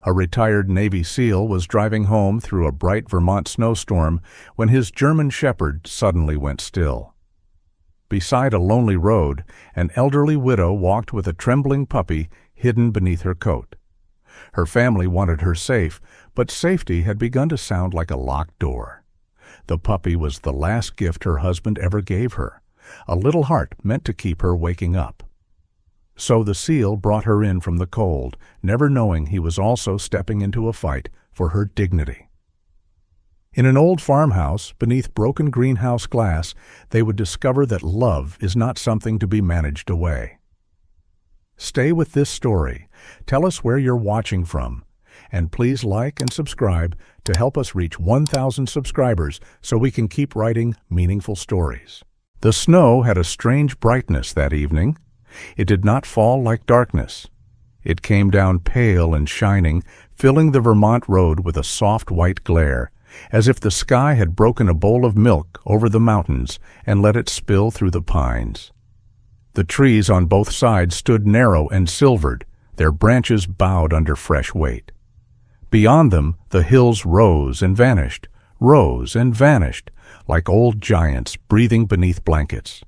A retired Navy SEAL was driving home through a bright Vermont snowstorm when his German shepherd suddenly went still. Beside a lonely road, an elderly widow walked with a trembling puppy hidden beneath her coat. Her family wanted her safe, but safety had begun to sound like a locked door. The puppy was the last gift her husband ever gave her, a little heart meant to keep her waking up. So the SEAL brought her in from the cold, never knowing he was also stepping into a fight for her dignity. In an old farmhouse, beneath broken greenhouse glass, they would discover that love is not something to be managed away. Stay with this story. Tell us where you're watching from. And please like and subscribe to help us reach 1,000 subscribers so we can keep writing meaningful stories. The snow had a strange brightness that evening. It did not fall like darkness. It came down pale and shining, filling the Vermont road with a soft white glare, as if the sky had broken a bowl of milk over the mountains and let it spill through the pines. The trees on both sides stood narrow and silvered, their branches bowed under fresh weight. Beyond them, the hills rose and vanished, like old giants breathing beneath blankets.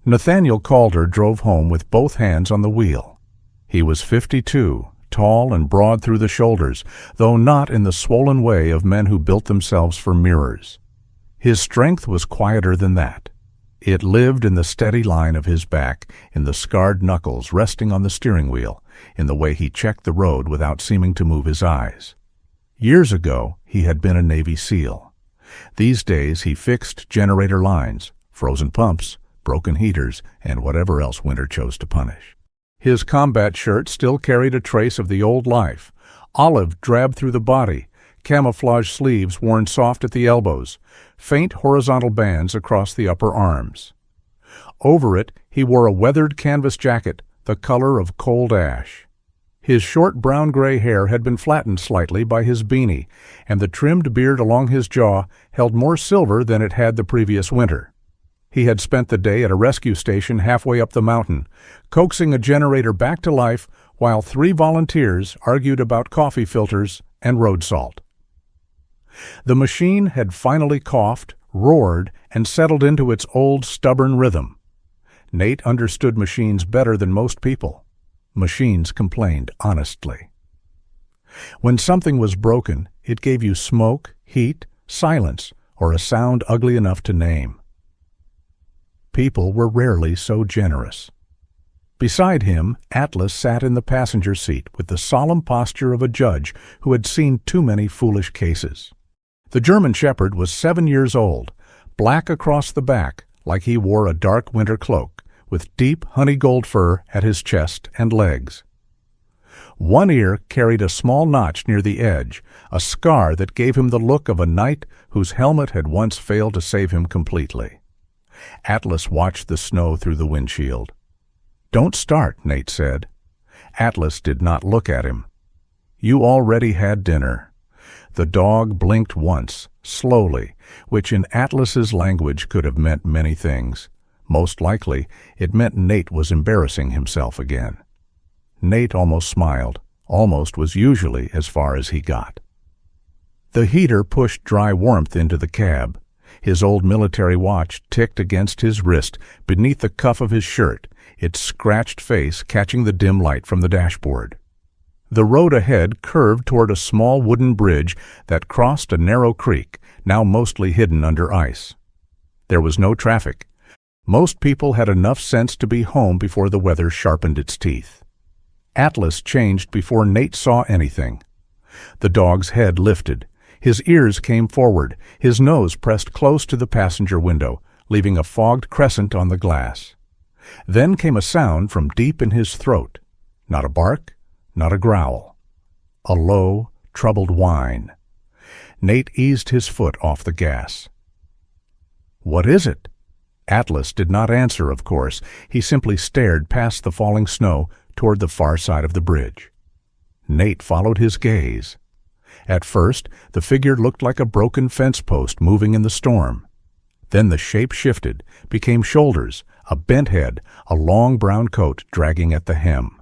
Nathaniel Calder drove home with both hands on the wheel. He was 52, tall and broad through the shoulders, though not in the swollen way of men who built themselves for mirrors. His strength was quieter than that. It lived in the steady line of his back, in the scarred knuckles resting on the steering wheel, in the way he checked the road without seeming to move his eyes. Years ago, he had been a Navy SEAL. These days, he fixed generator lines, frozen pumps, broken heaters, and whatever else winter chose to punish. His combat shirt still carried a trace of the old life, olive drab through the body, camouflage sleeves worn soft at the elbows, faint horizontal bands across the upper arms. Over it, he wore a weathered canvas jacket, the color of cold ash. His short brown-gray hair had been flattened slightly by his beanie, and the trimmed beard along his jaw held more silver than it had the previous winter. He had spent the day at a rescue station halfway up the mountain, coaxing a generator back to life while 3 volunteers argued about coffee filters and road salt. The machine had finally coughed, roared, and settled into its old stubborn rhythm. Nate understood machines better than most people. Machines complained honestly. When something was broken, it gave you smoke, heat, silence, or a sound ugly enough to name. People were rarely so generous. Beside him, Atlas sat in the passenger seat with the solemn posture of a judge who had seen too many foolish cases. The German shepherd was 7 years old, black across the back like he wore a dark winter cloak, with deep honey-gold fur at his chest and legs. One ear carried a small notch near the edge, a scar that gave him the look of a knight whose helmet had once failed to save him completely. Atlas watched the snow through the windshield. "Don't start," Nate said. Atlas did not look at him. "You already had dinner." The dog blinked once, slowly, which in Atlas's language could have meant many things. Most likely, it meant Nate was embarrassing himself again. Nate almost smiled. Almost was usually as far as he got. The heater pushed dry warmth into the cab. His old military watch ticked against his wrist beneath the cuff of his shirt, its scratched face catching the dim light from the dashboard. The road ahead curved toward a small wooden bridge that crossed a narrow creek, now mostly hidden under ice. There was no traffic. Most people had enough sense to be home before the weather sharpened its teeth. Atlas changed before Nate saw anything. The dog's head lifted. His ears came forward, his nose pressed close to the passenger window, leaving a fogged crescent on the glass. Then came a sound from deep in his throat. Not a bark, not a growl. A low, troubled whine. Nate eased his foot off the gas. "What is it?" Atlas did not answer, of course. He simply stared past the falling snow toward the far side of the bridge. Nate followed his gaze. At first, the figure looked like a broken fence post moving in the storm. Then the shape shifted, became shoulders, a bent head, a long brown coat dragging at the hem.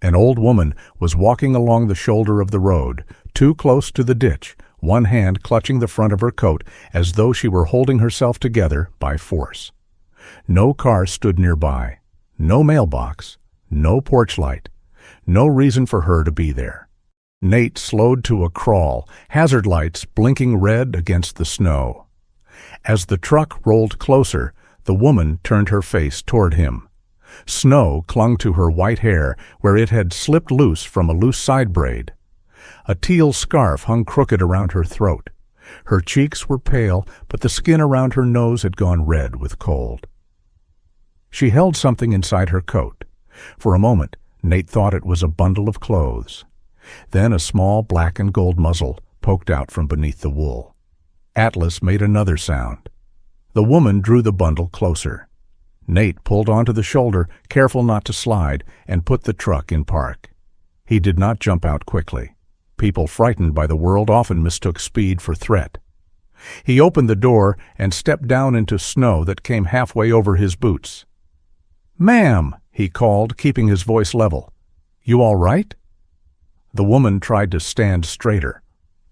An old woman was walking along the shoulder of the road, too close to the ditch, one hand clutching the front of her coat as though she were holding herself together by force. No car stood nearby, no mailbox, no porch light, no reason for her to be there. Nate slowed to a crawl, hazard lights blinking red against the snow. As the truck rolled closer, the woman turned her face toward him. Snow clung to her white hair where it had slipped loose from a loose side braid. A teal scarf hung crooked around her throat. Her cheeks were pale, but the skin around her nose had gone red with cold. She held something inside her coat. For a moment, Nate thought it was a bundle of clothes. Then a small black and gold muzzle poked out from beneath the wool. Atlas made another sound. The woman drew the bundle closer. Nate pulled onto the shoulder, careful not to slide, and put the truck in park. He did not jump out quickly. People frightened by the world often mistook speed for threat. He opened the door and stepped down into snow that came halfway over his boots. "Ma'am," he called, keeping his voice level. "You all right?" The woman tried to stand straighter.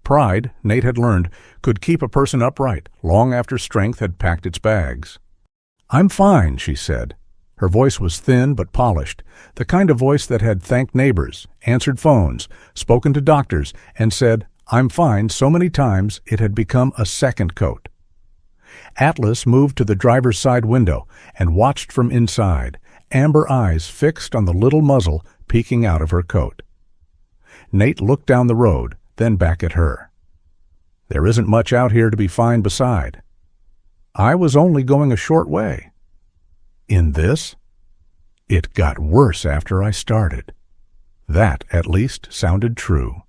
Pride, Nate had learned, could keep a person upright long after strength had packed its bags. "I'm fine," she said. Her voice was thin but polished, the kind of voice that had thanked neighbors, answered phones, spoken to doctors, and said, "I'm fine," so many times it had become a second coat. Atlas moved to the driver's side window and watched from inside, amber eyes fixed on the little muzzle peeking out of her coat. Nate looked down the road, then back at her. "There isn't much out here to be fine beside." "I was only going a short way." "In this?" "It got worse after I started." That, at least, sounded true.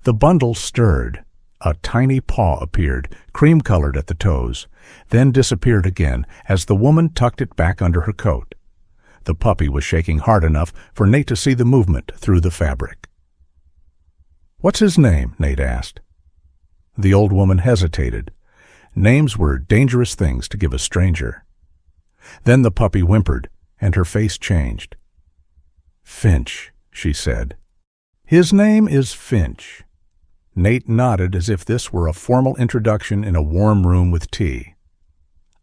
The bundle stirred. A tiny paw appeared, cream-colored at the toes, then disappeared again as the woman tucked it back under her coat. The puppy was shaking hard enough for Nate to see the movement through the fabric. "What's his name?" Nate asked. The old woman hesitated. Names were dangerous things to give a stranger. Then the puppy whimpered, and her face changed. "Finch," she said. "His name is Finch." Nate nodded as if this were a formal introduction in a warm room with tea.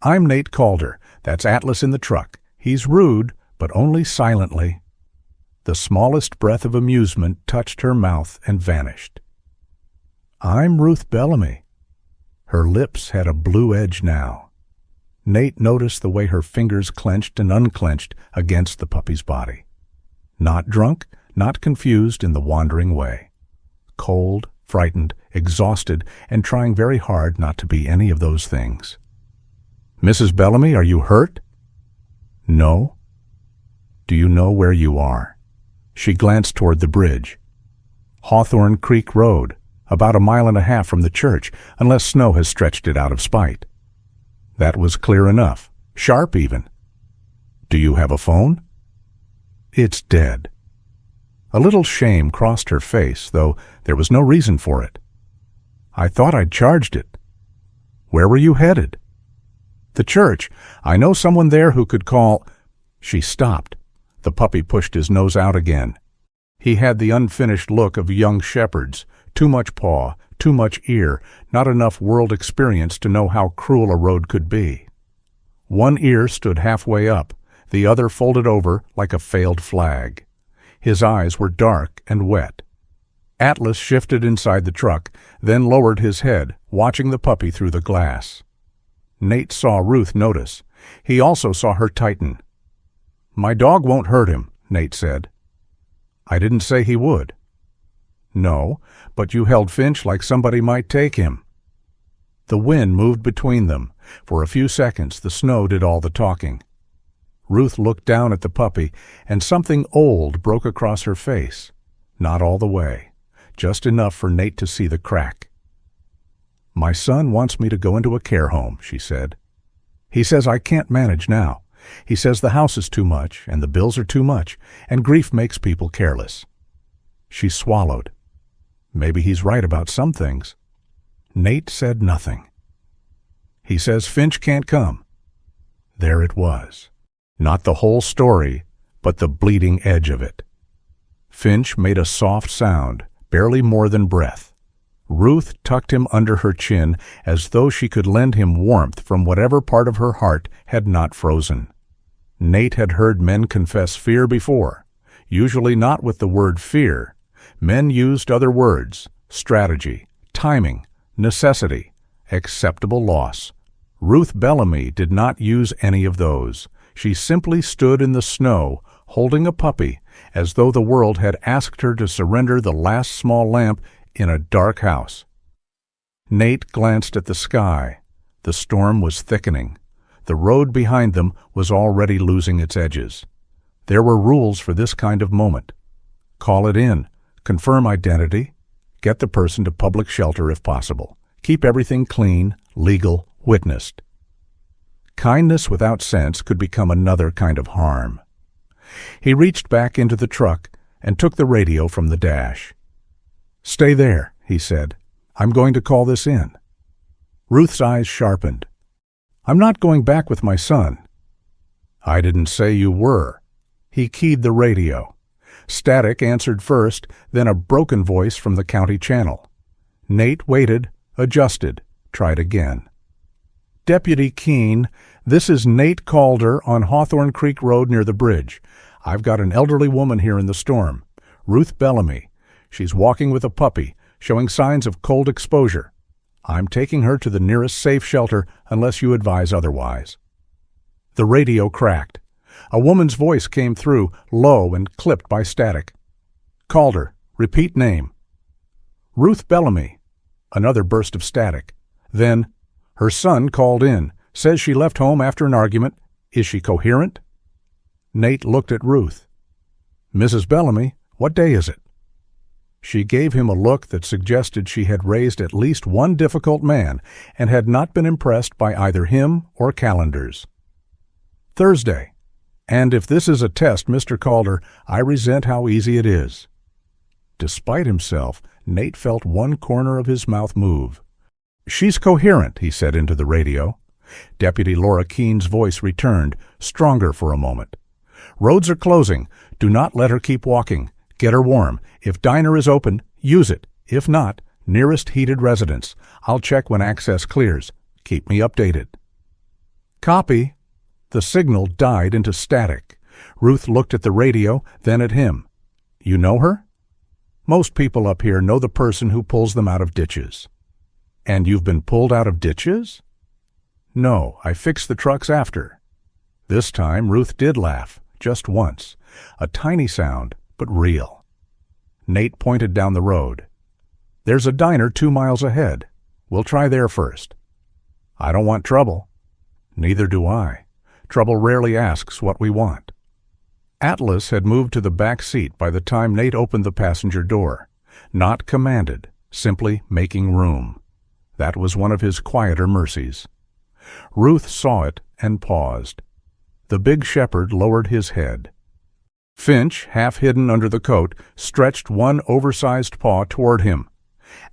"I'm Nate Calder. That's Atlas in the truck. He's rude, but only silently." The smallest breath of amusement touched her mouth and vanished. "I'm Ruth Bellamy." Her lips had a blue edge now. Nate noticed the way her fingers clenched and unclenched against the puppy's body. Not drunk, not confused in the wandering way. Cold, frightened, exhausted, and trying very hard not to be any of those things. "Mrs. Bellamy, are you hurt?" "No." "Do you know where you are?" She glanced toward the bridge. "Hawthorne Creek Road, about 1.5 miles from the church, unless snow has stretched it out of spite." That was clear enough, sharp even. "Do you have a phone?" "It's dead." A little shame crossed her face, though there was no reason for it. "I thought I'd charged it." "Where were you headed?" "The church. I know someone there who could call—" She stopped. The puppy pushed his nose out again. He had the unfinished look of young shepherds, too much paw, too much ear, not enough world experience to know how cruel a road could be. One ear stood halfway up, the other folded over like a failed flag. His eyes were dark and wet. Atlas shifted inside the truck, then lowered his head, watching the puppy through the glass. Nate saw Ruth notice. He also saw her tighten. "My dog won't hurt him," Nate said. "I didn't say he would." "No, but you held Finch like somebody might take him." The wind moved between them. For a few seconds the snow did all the talking. Ruth looked down at the puppy, and something old broke across her face. Not all the way, just enough for Nate to see the crack. "My son wants me to go into a care home," she said. "He says I can't manage now. He says the house is too much, and the bills are too much, and grief makes people careless." She swallowed. Maybe he's right about some things. Nate said nothing. "He says Finch can't come." There it was. Not the whole story, but the bleeding edge of it. Finch made a soft sound, barely more than breath. Ruth tucked him under her chin as though she could lend him warmth from whatever part of her heart had not frozen. Nate had heard men confess fear before, usually not with the word fear. Men used other words: strategy, timing, necessity, acceptable loss. Ruth Bellamy did not use any of those. She simply stood in the snow, holding a puppy, as though the world had asked her to surrender the last small lamp in a dark house. Nate glanced at the sky. The storm was thickening. The road behind them was already losing its edges. There were rules for this kind of moment. Call it in, confirm identity, get the person to public shelter if possible. Keep everything clean, legal, witnessed. Kindness without sense could become another kind of harm. He reached back into the truck and took the radio from the dash. "Stay there," he said. "I'm going to call this in." Ruth's eyes sharpened. "I'm not going back with my son." "I didn't say you were." He keyed the radio. Static answered first, then a broken voice from the county channel. Nate waited, adjusted, tried again. "Deputy Keene, this is Nate Calder on Hawthorne Creek Road near the bridge. I've got an elderly woman here in the storm, Ruth Bellamy. She's walking with a puppy, showing signs of cold exposure. I'm taking her to the nearest safe shelter unless you advise otherwise." The radio cracked. A woman's voice came through, low and clipped by static. "Calder, repeat name." "Ruth Bellamy." Another burst of static. Then, "Her son called in. Says she left home after an argument. Is she coherent?" Nate looked at Ruth. "Mrs. Bellamy, what day is it?" She gave him a look that suggested she had raised at least one difficult man and had not been impressed by either him or calendars. "Thursday. And if this is a test, Mr. Calder, I resent how easy it is." Despite himself, Nate felt one corner of his mouth move. "She's coherent," he said into the radio. Deputy Laura Keene's voice returned, stronger for a moment. "Roads are closing. Do not let her keep walking. Get her warm. If diner is open, use it. If not, nearest heated residence. I'll check when access clears. Keep me updated." "Copy." The signal died into static. Ruth looked at the radio, then at him. "You know her?" "Most people up here know the person who pulls them out of ditches." "And you've been pulled out of ditches?" "No, I fixed the trucks after." This time Ruth did laugh, just once. A tiny sound, but real. Nate pointed down the road. "There's a diner 2 miles ahead. We'll try there first." "I don't want trouble." "Neither do I. Trouble rarely asks what we want." Atlas had moved to the back seat by the time Nate opened the passenger door. Not commanded, simply making room. That was one of his quieter mercies. Ruth saw it and paused. The big shepherd lowered his head. Finch, half hidden under the coat, stretched one oversized paw toward him.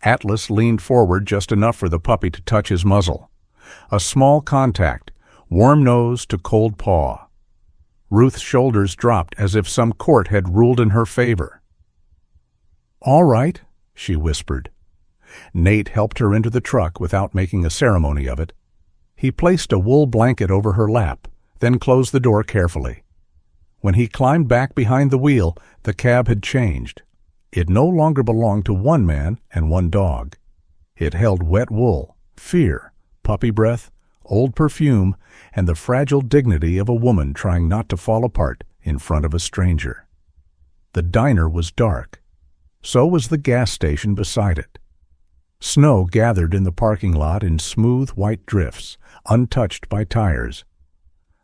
Atlas leaned forward just enough for the puppy to touch his muzzle. A small contact, warm nose to cold paw. Ruth's shoulders dropped as if some court had ruled in her favor. "All right," she whispered. Nate helped her into the truck without making a ceremony of it. He placed a wool blanket over her lap, then closed the door carefully. When he climbed back behind the wheel, the cab had changed. It no longer belonged to one man and one dog. It held wet wool, fear, puppy breath, old perfume, and the fragile dignity of a woman trying not to fall apart in front of a stranger. The diner was dark. So was the gas station beside it. Snow gathered in the parking lot in smooth white drifts, untouched by tires.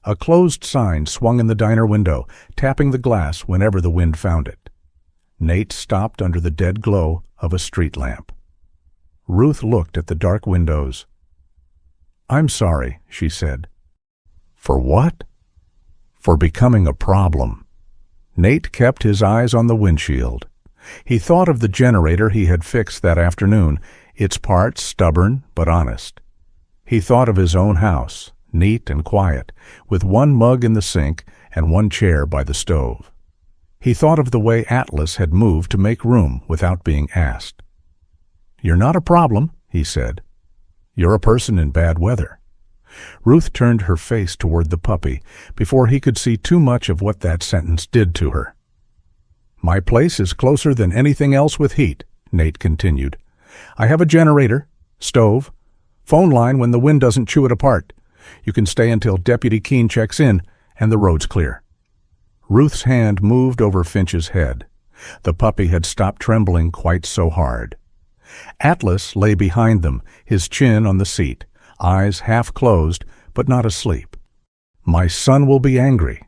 A closed sign swung in the diner window, tapping the glass whenever the wind found it. Nate stopped under the dead glow of a street lamp. Ruth looked at the dark windows. "I'm sorry," she said. "For what?" "For becoming a problem." Nate kept his eyes on the windshield. He thought of the generator he had fixed that afternoon, its parts stubborn but honest. He thought of his own house, neat and quiet, with one mug in the sink and one chair by the stove. He thought of the way Atlas had moved to make room without being asked. "You're not a problem," he said. "You're a person in bad weather." Ruth turned her face toward the puppy before he could see too much of what that sentence did to her. "My place is closer than anything else with heat," Nate continued. "I have a generator, stove, phone line when the wind doesn't chew it apart. You can stay until Deputy Keene checks in and the road's clear." Ruth's hand moved over Finch's head. The puppy had stopped trembling quite so hard. Atlas lay behind them, his chin on the seat, eyes half closed but not asleep. "My son will be angry."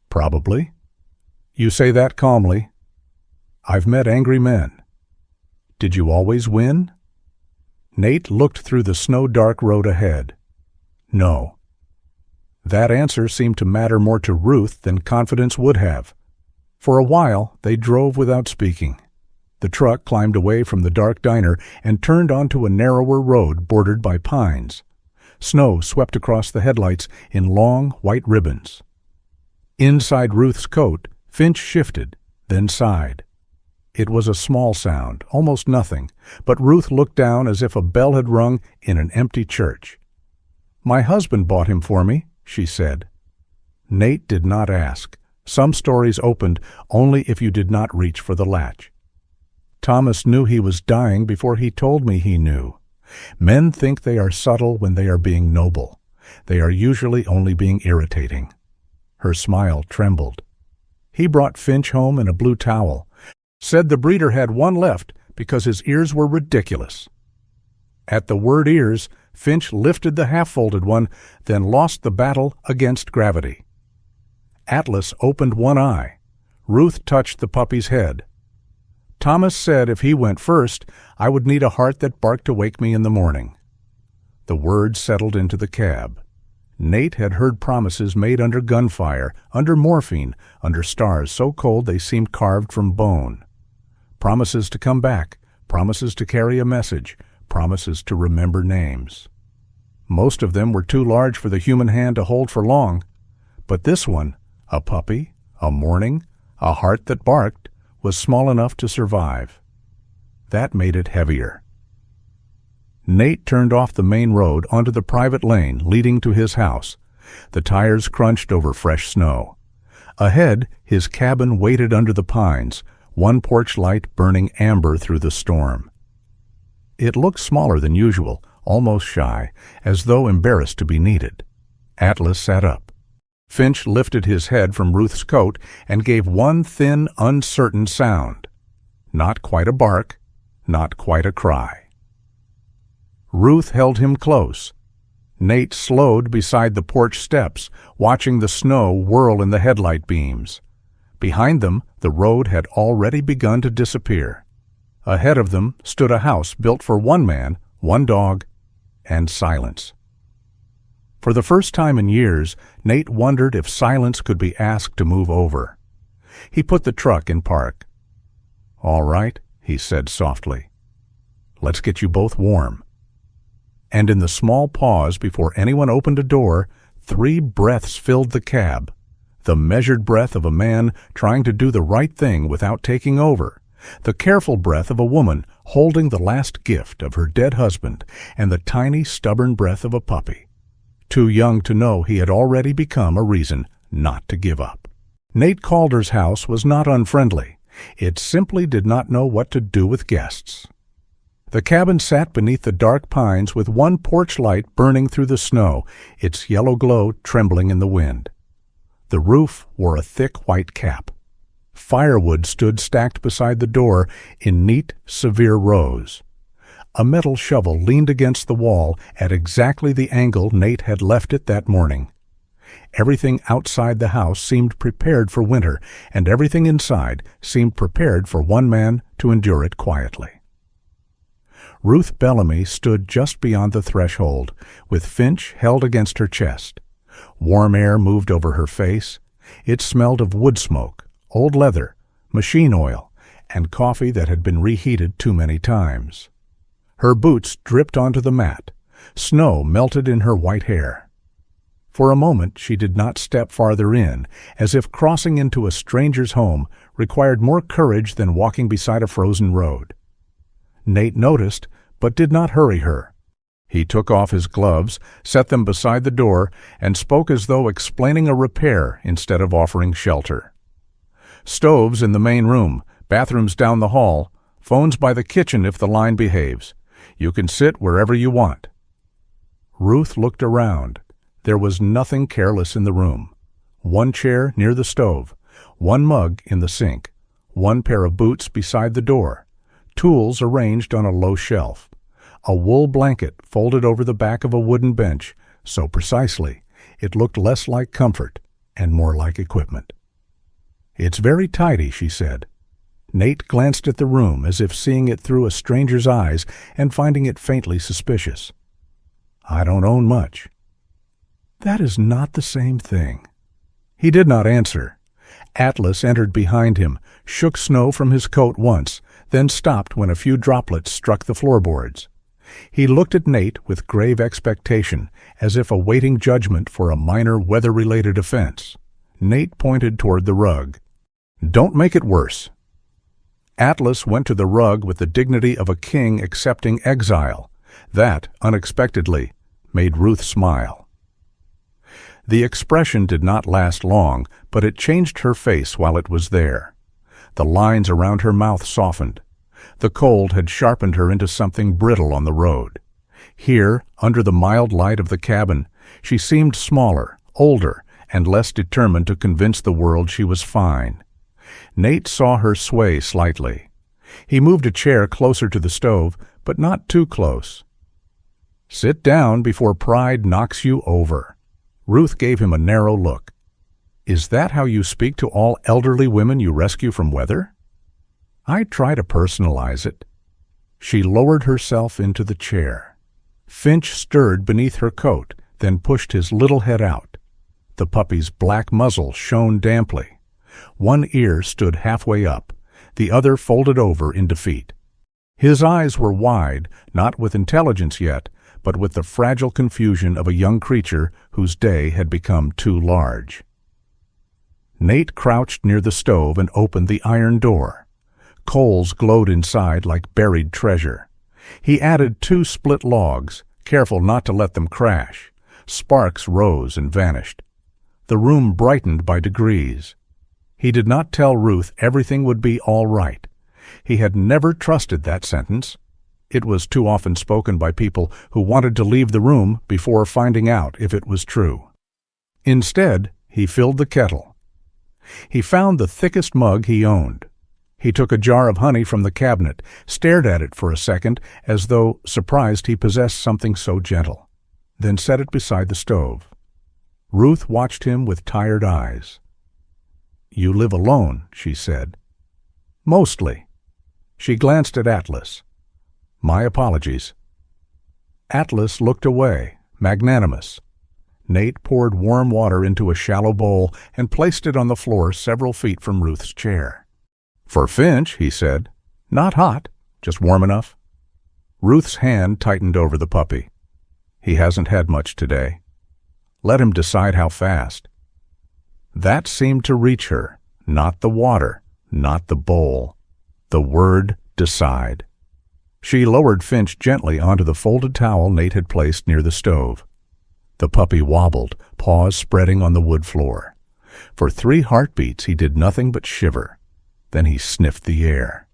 "Probably." "You say that calmly." "I've met angry men." "Did you always win?" Nate looked through the snow-dark road ahead. "No." That answer seemed to matter more to Ruth than confidence would have. For a while, they drove without speaking. The truck climbed away from the dark diner and turned onto a narrower road bordered by pines. Snow swept across the headlights in long, white ribbons. Inside Ruth's coat, Finch shifted, then sighed. It was a small sound, almost nothing, but Ruth looked down as if a bell had rung in an empty church. "My husband bought him for me," she said. Nate did not ask. Some stories opened only if you did not reach for the latch. "Thomas knew he was dying before he told me he knew. Men think they are subtle when they are being noble. They are usually only being irritating." Her smile trembled. "He brought Finch home in a blue towel. Said the breeder had one left because his ears were ridiculous." At the word ears, Finch lifted the half-folded one, then lost the battle against gravity. Atlas opened one eye. Ruth touched the puppy's head. "Thomas said if he went first, I would need a heart that barked to wake me in the morning." The words settled into the cab. Nate had heard promises made under gunfire, under morphine, under stars so cold they seemed carved from bone. Promises to come back, promises to carry a message, promises to remember names. Most of them were too large for the human hand to hold for long, but this one, a puppy, a morning, a heart that barked, was small enough to survive. That made it heavier. Nate turned off the main road onto the private lane leading to his house. The tires crunched over fresh snow. Ahead, his cabin waited under the pines, one porch light burning amber through the storm. It looked smaller than usual, almost shy, as though embarrassed to be needed. Atlas sat up. Finch lifted his head from Ruth's coat and gave one thin, uncertain sound. Not quite a bark, not quite a cry. Ruth held him close. Nate slowed beside the porch steps, watching the snow whirl in the headlight beams. Behind them, the road had already begun to disappear. Ahead of them stood a house built for one man, one dog, and silence. For the first time in years, Nate wondered if silence could be asked to move over. He put the truck in park. "All right," he said softly. "Let's get you both warm." And in the small pause before anyone opened a door, 3 breaths filled the cab. The measured breath of a man trying to do the right thing without taking over. The careful breath of a woman holding the last gift of her dead husband, and the tiny, stubborn breath of a puppy. Too young to know he had already become a reason not to give up. Nate Calder's house was not unfriendly. It simply did not know what to do with guests. The cabin sat beneath the dark pines with one porch light burning through the snow, its yellow glow trembling in the wind. The roof wore a thick white cap. Firewood stood stacked beside the door in neat, severe rows. A metal shovel leaned against the wall at exactly the angle Nate had left it that morning. Everything outside the house seemed prepared for winter, and everything inside seemed prepared for one man to endure it quietly. Ruth Bellamy stood just beyond the threshold, with Finch held against her chest. Warm air moved over her face. It smelled of wood smoke, old leather, machine oil, and coffee that had been reheated too many times. Her boots dripped onto the mat. Snow melted in her white hair. For a moment she did not step farther in, as if crossing into a stranger's home required more courage than walking beside a frozen road. Nate noticed, but did not hurry her. He took off his gloves, set them beside the door, and spoke as though explaining a repair instead of offering shelter. Stoves in the main room, bathrooms down the hall, phones by the kitchen if the line behaves. You can sit wherever you want. Ruth looked around. There was nothing careless in the room. One chair near the stove, one mug in the sink, one pair of boots beside the door, tools arranged on a low shelf, a wool blanket folded over the back of a wooden bench, so precisely it looked less like comfort and more like equipment. "It's very tidy," she said. Nate glanced at the room as if seeing it through a stranger's eyes and finding it faintly suspicious. "I don't own much." "That is not the same thing." He did not answer. Atlas entered behind him, shook snow from his coat once, then stopped when a few droplets struck the floorboards. He looked at Nate with grave expectation, as if awaiting judgment for a minor weather-related offense. Nate pointed toward the rug. "Don't make it worse." Atlas went to the rug with the dignity of a king accepting exile. That, unexpectedly, made Ruth smile. The expression did not last long, but it changed her face while it was there. The lines around her mouth softened. The cold had sharpened her into something brittle on the road. Here, under the mild light of the cabin, she seemed smaller, older, and less determined to convince the world she was fine. Nate saw her sway slightly. He moved a chair closer to the stove, but not too close. "Sit down before pride knocks you over." Ruth gave him a narrow look. "Is that how you speak to all elderly women you rescue from weather?" "I try to personalize it." She lowered herself into the chair. Finch stirred beneath her coat, then pushed his little head out. The puppy's black muzzle shone damply. One ear stood halfway up, the other folded over in defeat. His eyes were wide, not with intelligence yet, but with the fragile confusion of a young creature whose day had become too large. Nate crouched near the stove and opened the iron door. Coals glowed inside like buried treasure. He added 2 split logs, careful not to let them crash. Sparks rose and vanished. The room brightened by degrees. He did not tell Ruth everything would be all right. He had never trusted that sentence. It was too often spoken by people who wanted to leave the room before finding out if it was true. Instead, he filled the kettle. He found the thickest mug he owned. He took a jar of honey from the cabinet, stared at it for a second as though surprised he possessed something so gentle, then set it beside the stove. Ruth watched him with tired eyes. "You live alone," she said. "Mostly." She glanced at Atlas. "My apologies." Atlas looked away, magnanimous. Nate poured warm water into a shallow bowl and placed it on the floor several feet from Ruth's chair. "For Finch," he said. "Not hot, just warm enough." Ruth's hand tightened over the puppy. "He hasn't had much today. Let him decide how fast." That seemed to reach her, not the water, not the bowl. The word decide. She lowered Finch gently onto the folded towel Nate had placed near the stove. The puppy wobbled, paws spreading on the wood floor. For 3 heartbeats he did nothing but shiver. Then he sniffed the air.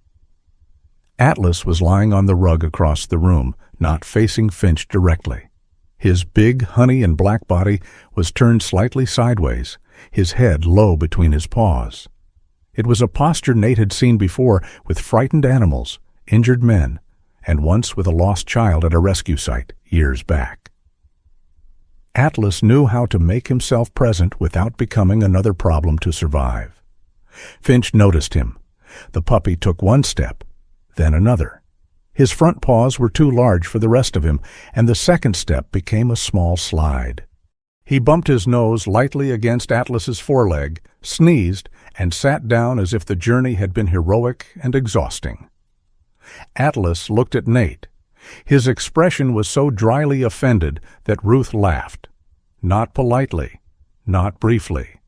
Atlas was lying on the rug across the room, not facing Finch directly. His big honey and black body was turned slightly sideways, his head low between his paws. It was a posture Nate had seen before with frightened animals, injured men, and once with a lost child at a rescue site years back. Atlas knew how to make himself present without becoming another problem to survive. Finch noticed him. The puppy took 1 step, then another. His front paws were too large for the rest of him, and the second step became a small slide. He bumped his nose lightly against Atlas's foreleg, sneezed, and sat down as if the journey had been heroic and exhausting. Atlas looked at Nate. His expression was so dryly offended that Ruth laughed. Not politely, not briefly.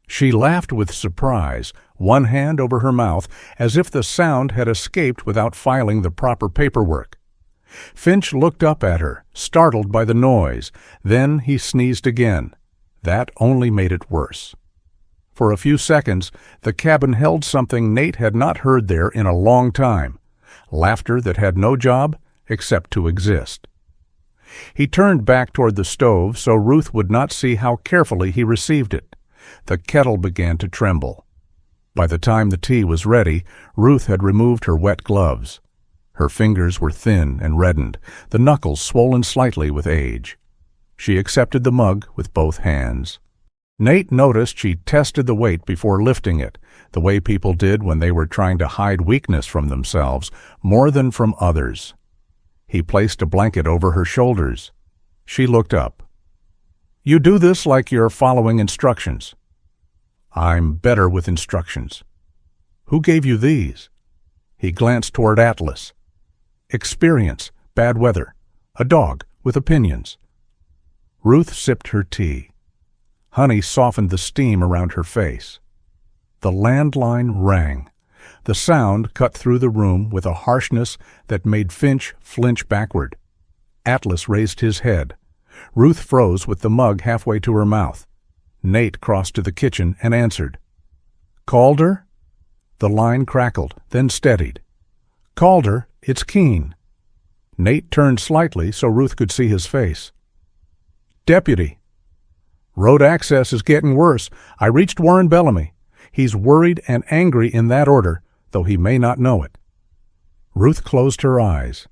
She laughed with surprise, one hand over her mouth, as if the sound had escaped without filing the proper paperwork. Finch looked up at her, startled by the noise. Then he sneezed again. That only made it worse. For a few seconds, the cabin held something Nate had not heard there in a long time, laughter that had no job except to exist. He turned back toward the stove so Ruth would not see how carefully he received it. The kettle began to tremble. By the time the tea was ready, Ruth had removed her wet gloves. Her fingers were thin and reddened, the knuckles swollen slightly with age. She accepted the mug with both hands. Nate noticed she tested the weight before lifting it, the way people did when they were trying to hide weakness from themselves more than from others. He placed a blanket over her shoulders. She looked up. "You do this like you're following instructions." "I'm better with instructions." "Who gave you these?" He glanced toward Atlas. "Experience, bad weather, a dog with opinions." Ruth sipped her tea. Honey softened the steam around her face. The landline rang. The sound cut through the room with a harshness that made Finch flinch backward. Atlas raised his head. Ruth froze with the mug halfway to her mouth. Nate crossed to the kitchen and answered. "Calder?" The line crackled, then steadied. "Calder, it's Keene." Nate turned slightly so Ruth could see his face. "Deputy." "Road access is getting worse. I reached Warren Bellamy. He's worried and angry in that order, though he may not know it." Ruth closed her eyes.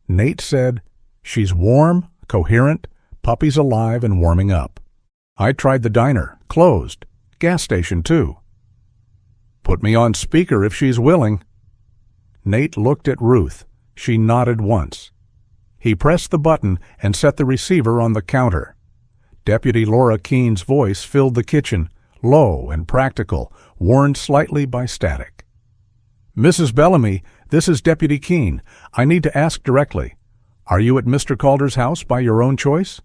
Nate said, "She's warm, coherent, puppies alive and warming up. I tried the diner, closed. Gas station, too." "Put me on speaker if she's willing." Nate looked at Ruth. She nodded once. He pressed the button and set the receiver on the counter. Deputy Laura Keene's voice filled the kitchen, low and practical, warned slightly by static. "Mrs. Bellamy, this is Deputy Keene. I need to ask directly. Are you at Mr. Calder's house by your own choice?"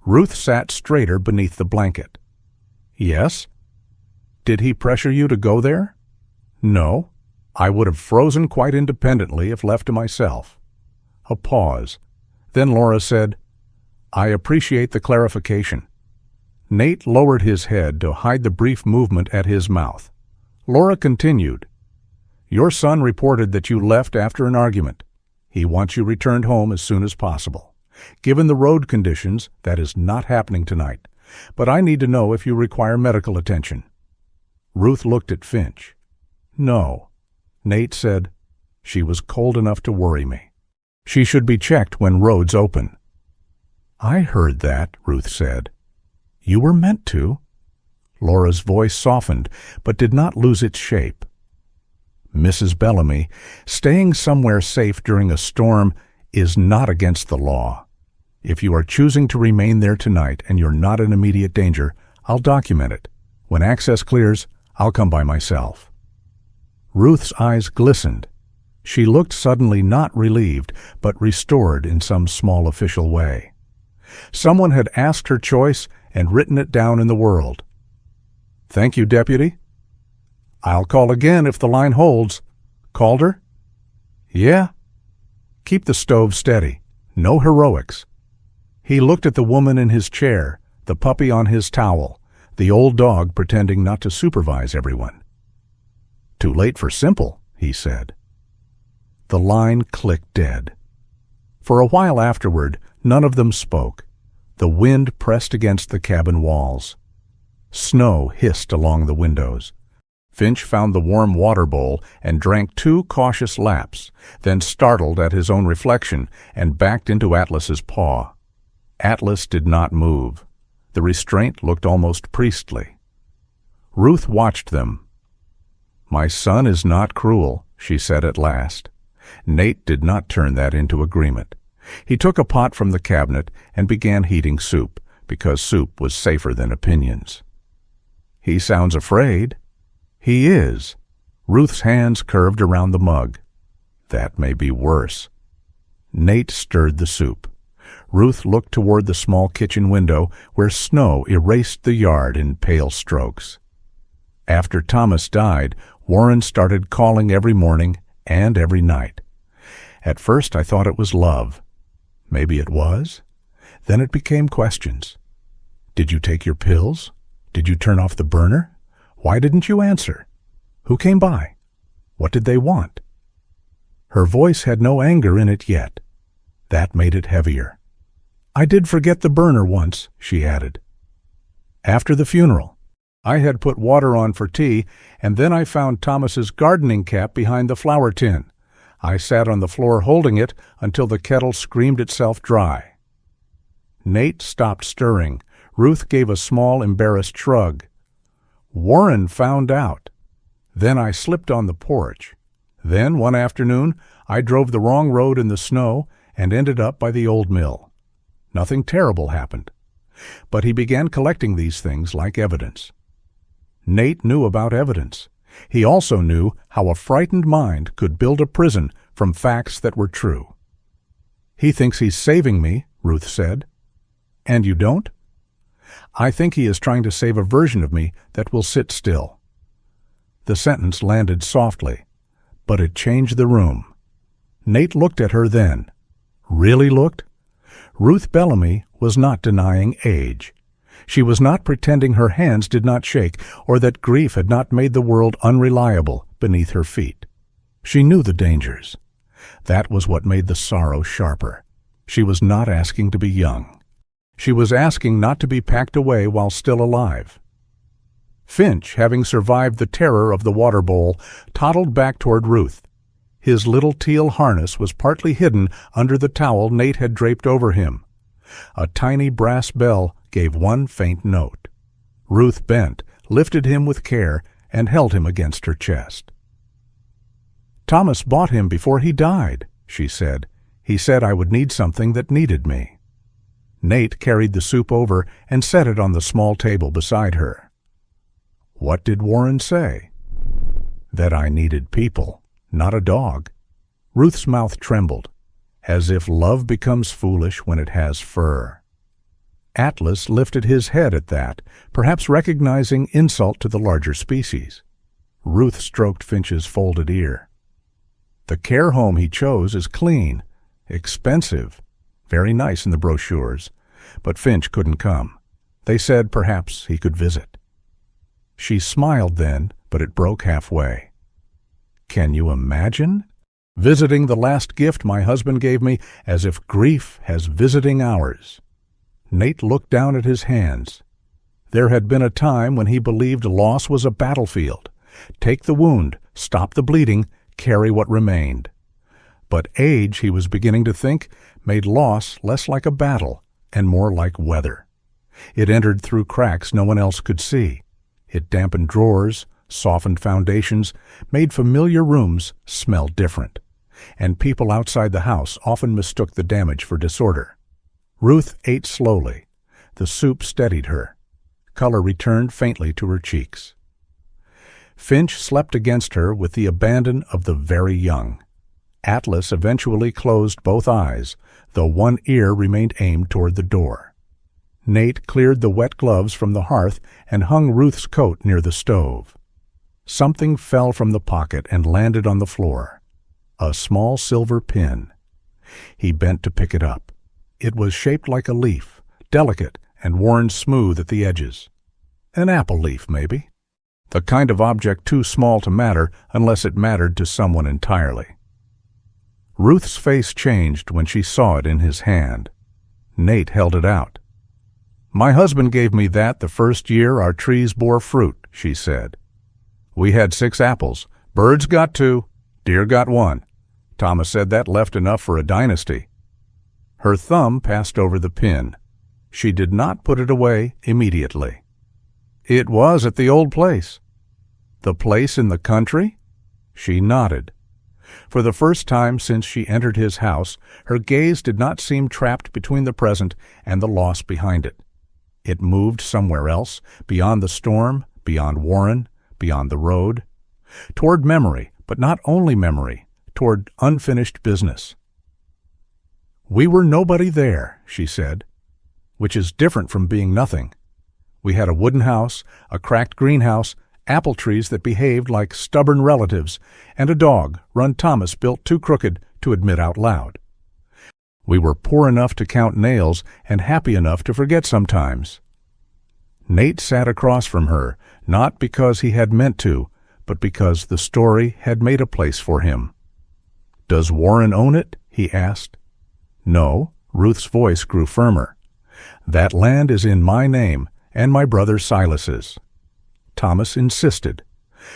Ruth sat straighter beneath the blanket. "Yes." "Did he pressure you to go there?" "No. I would have frozen quite independently if left to myself." A pause. Then Laura said, "I appreciate the clarification." Nate lowered his head to hide the brief movement at his mouth. Laura continued, "Your son reported that you left after an argument. He wants you returned home as soon as possible. Given the road conditions, that is not happening tonight, but I need to know if you require medical attention." Ruth looked at Finch. "No." Nate said, "She was cold enough to worry me. She should be checked when roads open." "I heard that," Ruth said. "You were meant to." Laura's voice softened, but did not lose its shape. "Mrs. Bellamy, staying somewhere safe during a storm is not against the law. If you are choosing to remain there tonight and you're not in immediate danger, I'll document it. When access clears, I'll come by myself." Ruth's eyes glistened. She looked suddenly not relieved, but restored in some small official way. Someone had asked her choice and written it down in the world. "Thank you, Deputy." "I'll call again if the line holds." "Calder?" "Yeah." "Keep the stove steady. No heroics." He looked at the woman in his chair, the puppy on his towel, the old dog pretending not to supervise everyone. "Too late for simple," he said. The line clicked dead. For a while afterward, none of them spoke. The wind pressed against the cabin walls. Snow hissed along the windows. Finch found the warm water bowl and drank 2 cautious laps, then startled at his own reflection and backed into Atlas's paw. Atlas did not move. The restraint looked almost priestly. Ruth watched them. "My son is not cruel," she said at last. Nate did not turn that into agreement. He took a pot from the cabinet and began heating soup, because soup was safer than opinions. "He sounds afraid." "He is." Ruth's hands curved around the mug. "That may be worse." Nate stirred the soup. Ruth looked toward the small kitchen window where snow erased the yard in pale strokes. After Thomas died, Warren started calling every morning and every night. At first I thought it was love. Maybe it was. Then it became questions. Did you take your pills? Did you turn off the burner? Why didn't you answer? Who came by? What did they want? Her voice had no anger in it yet. That made it heavier. I did forget the burner once, she added. After the funeral, I had put water on for tea, and then I found Thomas's gardening cap behind the flour tin. I sat on the floor holding it until the kettle screamed itself dry. Nate stopped stirring. Ruth gave a small, embarrassed shrug. Warren found out. Then I slipped on the porch. Then, one afternoon, I drove the wrong road in the snow and ended up by the old mill. Nothing terrible happened. But he began collecting these things like evidence. Nate knew about evidence. He also knew how a frightened mind could build a prison from facts that were true. He thinks he's saving me, Ruth said. And you don't? I think he is trying to save a version of me that will sit still. The sentence landed softly, but it changed the room. Nate looked at her then. Really looked? Ruth Bellamy was not denying age. She was not pretending her hands did not shake or that grief had not made the world unreliable beneath her feet. She knew the dangers. That was what made the sorrow sharper. She was not asking to be young. She was asking not to be packed away while still alive. Finch, having survived the terror of the water bowl, toddled back toward Ruth. His little teal harness was partly hidden under the towel Nate had draped over him. A tiny brass bell gave one faint note. Ruth bent, lifted him with care, and held him against her chest. Thomas bought him before he died, she said. He said I would need something that needed me. Nate carried the soup over and set it on the small table beside her. What did Warren say? That I needed people, not a dog. Ruth's mouth trembled, as if love becomes foolish when it has fur. Atlas lifted his head at that, perhaps recognizing insult to the larger species. Ruth stroked Finch's folded ear. The care home he chose is clean, expensive, very nice in the brochures, but Finch couldn't come. They said perhaps he could visit. She smiled then, but it broke halfway. Can you imagine? Visiting the last gift my husband gave me as if grief has visiting hours. Nate looked down at his hands. There had been a time when he believed loss was a battlefield. Take the wound, stop the bleeding, carry what remained. But age, he was beginning to think, made loss less like a battle and more like weather. It entered through cracks no one else could see. It dampened drawers, softened foundations, made familiar rooms smell different. And people outside the house often mistook the damage for disorder. Ruth ate slowly. The soup steadied her. Color returned faintly to her cheeks. Finch slept against her with the abandon of the very young. Atlas eventually closed both eyes, though one ear remained aimed toward the door. Nate cleared the wet gloves from the hearth and hung Ruth's coat near the stove. Something fell from the pocket and landed on the floor. A small silver pin. He bent to pick it up. It was shaped like a leaf, delicate and worn smooth at the edges. An apple leaf, maybe. The kind of object too small to matter unless it mattered to someone entirely. Ruth's face changed when she saw it in his hand. Nate held it out. My husband gave me that the first year our trees bore fruit, she said. We had 6 apples. Birds got 2, deer got 1. Thomas said that left enough for a dynasty. Her thumb passed over the pin. She did not put it away immediately. It was at the old place. The place in the country? She nodded. For the first time since she entered his house, her gaze did not seem trapped between the present and the loss behind it. It moved somewhere else, beyond the storm, beyond Warren, beyond the road, toward memory, but not only memory, toward unfinished business. "We were nobody there," she said, "which is different from being nothing. We had a wooden house, a cracked greenhouse, apple trees that behaved like stubborn relatives, and a dog, Run Thomas, built too crooked to admit out loud. We were poor enough to count nails and happy enough to forget sometimes." Nate sat across from her, not because he had meant to, but because the story had made a place for him. "Does Warren own it?" he asked. "No." Ruth's voice grew firmer. "That land is in my name and my brother Silas's." Thomas insisted,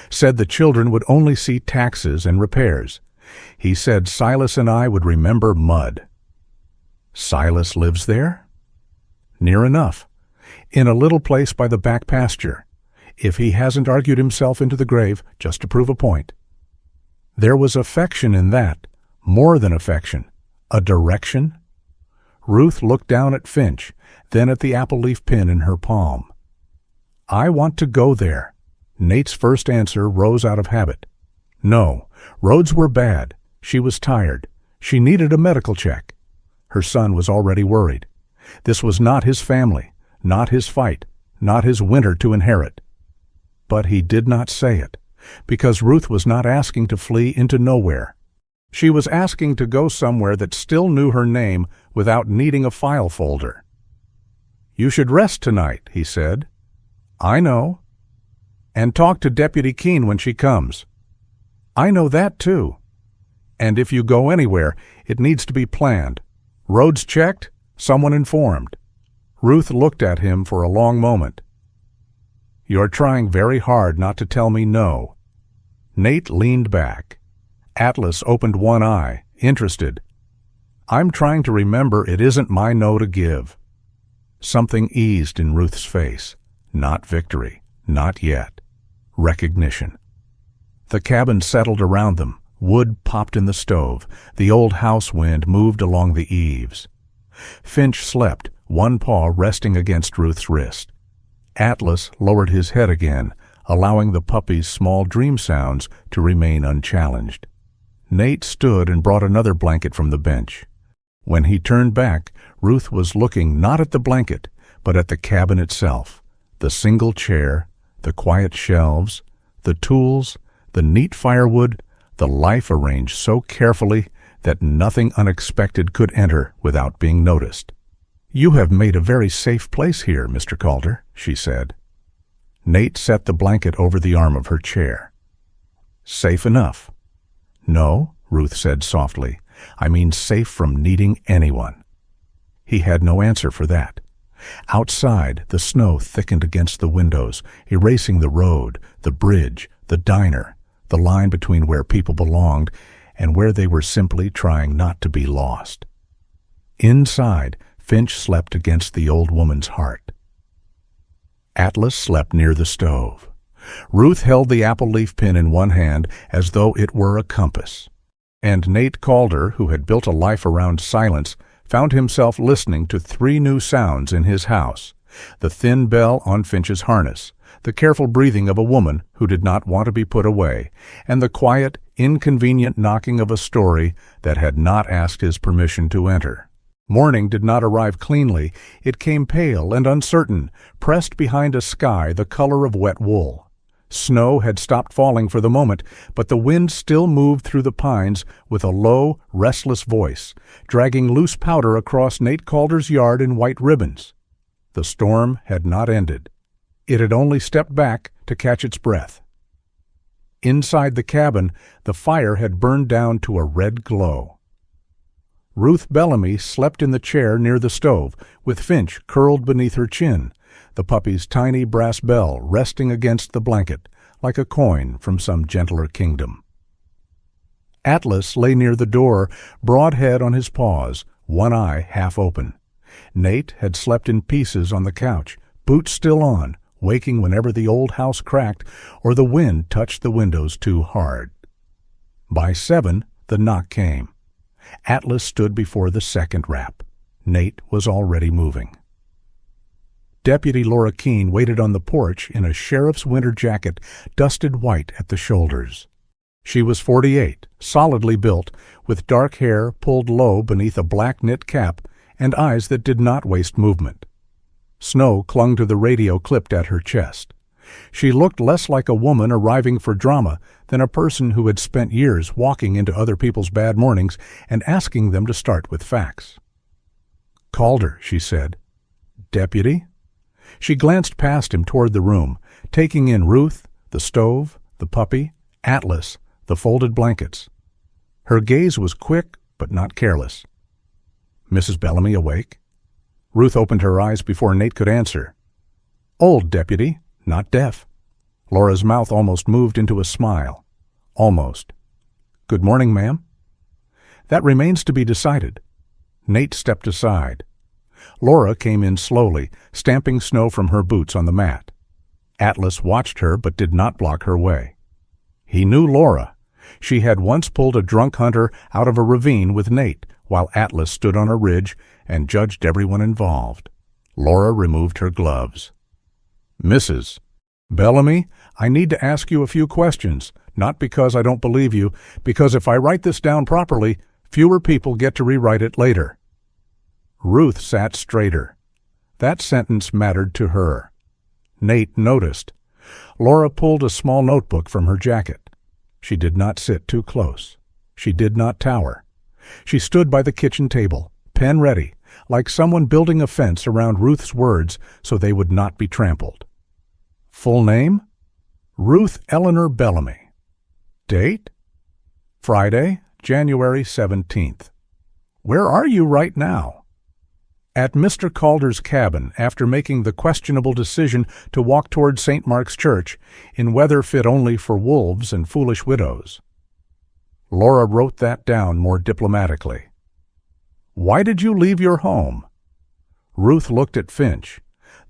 said the children would only see taxes and repairs. He said Silas and I would remember mud. "Silas lives there?" "Near enough. In a little place by the back pasture. If he hasn't argued himself into the grave just to prove a point." There was affection in that, more than affection, a direction. Ruth looked down at Finch, then at the apple leaf pin in her palm. "I want to go there." Nate's first answer rose out of habit. No, roads were bad. She was tired. She needed a medical check. Her son was already worried. This was not his family, not his fight, not his winter to inherit. But he did not say it, because Ruth was not asking to flee into nowhere. She was asking to go somewhere that still knew her name without needing a file folder. "You should rest tonight," he said. "I know." "And talk to Deputy Keene when she comes." "I know that too." "And if you go anywhere, it needs to be planned. Roads checked, someone informed." Ruth looked at him for a long moment. "You're trying very hard not to tell me no." Nate leaned back. Atlas opened one eye, interested. "I'm trying to remember it isn't my no to give." Something eased in Ruth's face. Not victory. Not yet. Recognition. The cabin settled around them. Wood popped in the stove. The old house wind moved along the eaves. Finch slept, one paw resting against Ruth's wrist. Atlas lowered his head again, allowing the puppy's small dream sounds to remain unchallenged. Nate stood and brought another blanket from the bench. When he turned back, Ruth was looking not at the blanket, but at the cabin itself. The single chair, the quiet shelves, the tools, the neat firewood, the life arranged so carefully that nothing unexpected could enter without being noticed. "You have made a very safe place here, Mr. Calder," she said. Nate set the blanket over the arm of her chair. "Safe enough." "No," Ruth said softly. "I mean safe from needing anyone." He had no answer for that. Outside, the snow thickened against the windows, erasing the road, the bridge, the diner, the line between where people belonged and where they were simply trying not to be lost. Inside, Finch slept against the old woman's heart. Atlas slept near the stove. Ruth held the apple leaf pin in one hand as though it were a compass. And Nate Calder, who had built a life around silence, found himself listening to 3 new sounds in his house: the thin bell on Finch's harness, the careful breathing of a woman who did not want to be put away, and the quiet, inconvenient knocking of a story that had not asked his permission to enter. Morning did not arrive cleanly. It came pale and uncertain, pressed behind a sky the color of wet wool. Snow had stopped falling for the moment, but the wind still moved through the pines with a low, restless voice, dragging loose powder across Nate Calder's yard in white ribbons. The storm had not ended. It had only stepped back to catch its breath. Inside the cabin, the fire had burned down to a red glow. Ruth Bellamy slept in the chair near the stove, with Finch curled beneath her chin, the puppy's tiny brass bell resting against the blanket, like a coin from some gentler kingdom. Atlas lay near the door, broad head on his paws, one eye half open. Nate had slept in pieces on the couch, boots still on, waking whenever the old house cracked or the wind touched the windows too hard. By 7, the knock came. Atlas stood before the second rap. Nate was already moving. Deputy Laura Keene waited on the porch in a sheriff's winter jacket, dusted white at the shoulders. She was 48, solidly built, with dark hair pulled low beneath a black knit cap and eyes that did not waste movement. Snow clung to the radio clipped at her chest. She looked less like a woman arriving for drama than a person who had spent years walking into other people's bad mornings and asking them to start with facts. "Calder," she said. "Deputy?" She glanced past him toward the room, taking in Ruth, the stove, the puppy, Atlas, the folded blankets. Her gaze was quick but not careless. "Mrs. Bellamy awake?" Ruth opened her eyes before Nate could answer. "Old, Deputy, not deaf." Laura's mouth almost moved into a smile. Almost. "Good morning, ma'am." "That remains to be decided." Nate stepped aside. Laura came in slowly, stamping snow from her boots on the mat. Atlas watched her but did not block her way. He knew Laura. She had once pulled a drunk hunter out of a ravine with Nate, while Atlas stood on a ridge and judged everyone involved. Laura removed her gloves. "Mrs. Bellamy, I need to ask you a few questions, not because I don't believe you, because if I write this down properly, fewer people get to rewrite it later." Ruth sat straighter. That sentence mattered to her. Nate noticed. Laura pulled a small notebook from her jacket. She did not sit too close. She did not tower. She stood by the kitchen table, pen ready, like someone building a fence around Ruth's words so they would not be trampled. Full name? Ruth Eleanor Bellamy. Date? Friday, January 17th. Where are you right now? At Mr. Calder's cabin after making the questionable decision to walk toward St. Mark's Church in weather fit only for wolves and foolish widows. Laura wrote that down more diplomatically. Why did you leave your home? Ruth looked at Finch.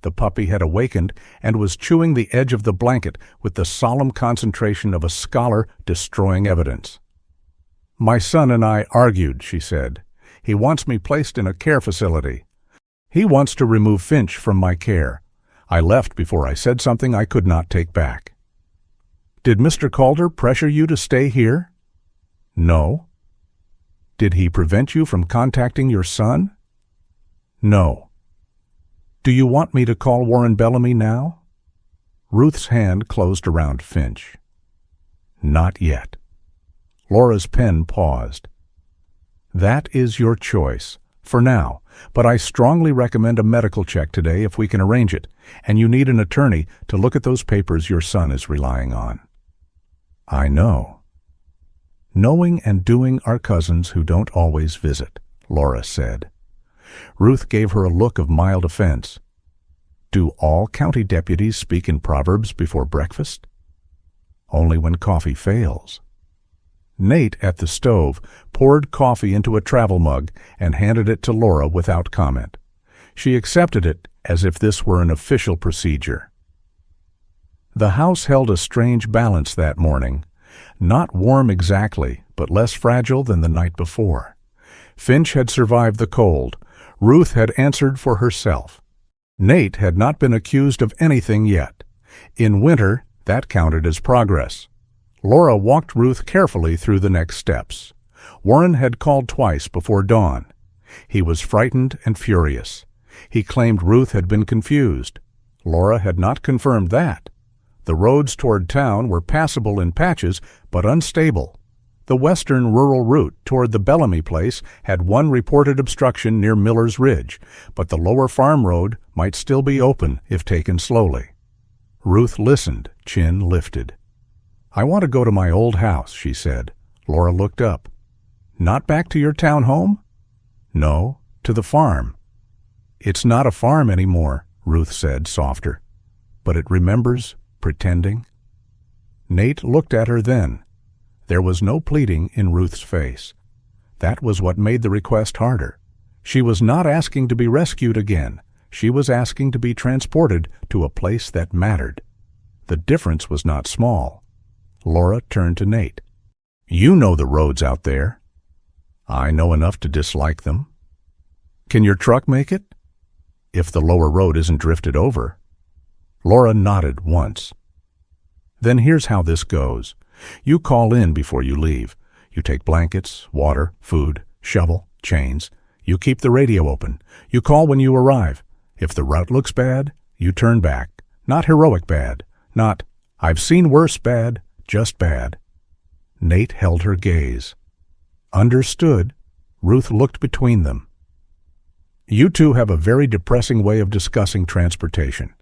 The puppy had awakened and was chewing the edge of the blanket with the solemn concentration of a scholar destroying evidence. My son and I argued, she said. He wants me placed in a care facility. He wants to remove Finch from my care. I left before I said something I could not take back. Did Mr. Calder pressure you to stay here? No. Did he prevent you from contacting your son? No. Do you want me to call Warren Bellamy now? Ruth's hand closed around Finch. Not yet. Laura's pen paused. That is your choice, for now, but I strongly recommend a medical check today if we can arrange it, and you need an attorney to look at those papers your son is relying on. I know. Knowing and doing are cousins who don't always visit, Laura said. Ruth gave her a look of mild offense. Do all county deputies speak in proverbs before breakfast? Only when coffee fails. Nate, at the stove, poured coffee into a travel mug and handed it to Laura without comment. She accepted it as if this were an official procedure. The house held a strange balance that morning. Not warm exactly, but less fragile than the night before. Finch had survived the cold. Ruth had answered for herself. Nate had not been accused of anything yet. In winter, that counted as progress. Laura walked Ruth carefully through the next steps. Warren had called twice before dawn. He was frightened and furious. He claimed Ruth had been confused. Laura had not confirmed that. The roads toward town were passable in patches, but unstable. The western rural route toward the Bellamy place had one reported obstruction near Miller's Ridge, but the lower farm road might still be open if taken slowly. Ruth listened, chin lifted. I want to go to my old house, she said. Laura looked up. Not back to your town home? No, to the farm. It's not a farm anymore, Ruth said, softer. But it remembers pretending. Nate looked at her then. There was no pleading in Ruth's face. That was what made the request harder. She was not asking to be rescued again. She was asking to be transported to a place that mattered. The difference was not small. Laura turned to Nate. You know the roads out there. I know enough to dislike them. Can your truck make it? If the lower road isn't drifted over. Laura nodded once. Then here's how this goes. You call in before you leave. You take blankets, water, food, shovel, chains. You keep the radio open. You call when you arrive. If the route looks bad, you turn back. Not heroic bad. Not, I've seen worse bad, just bad. Nate held her gaze. Understood. Ruth looked between them. You two have a very depressing way of discussing transportation.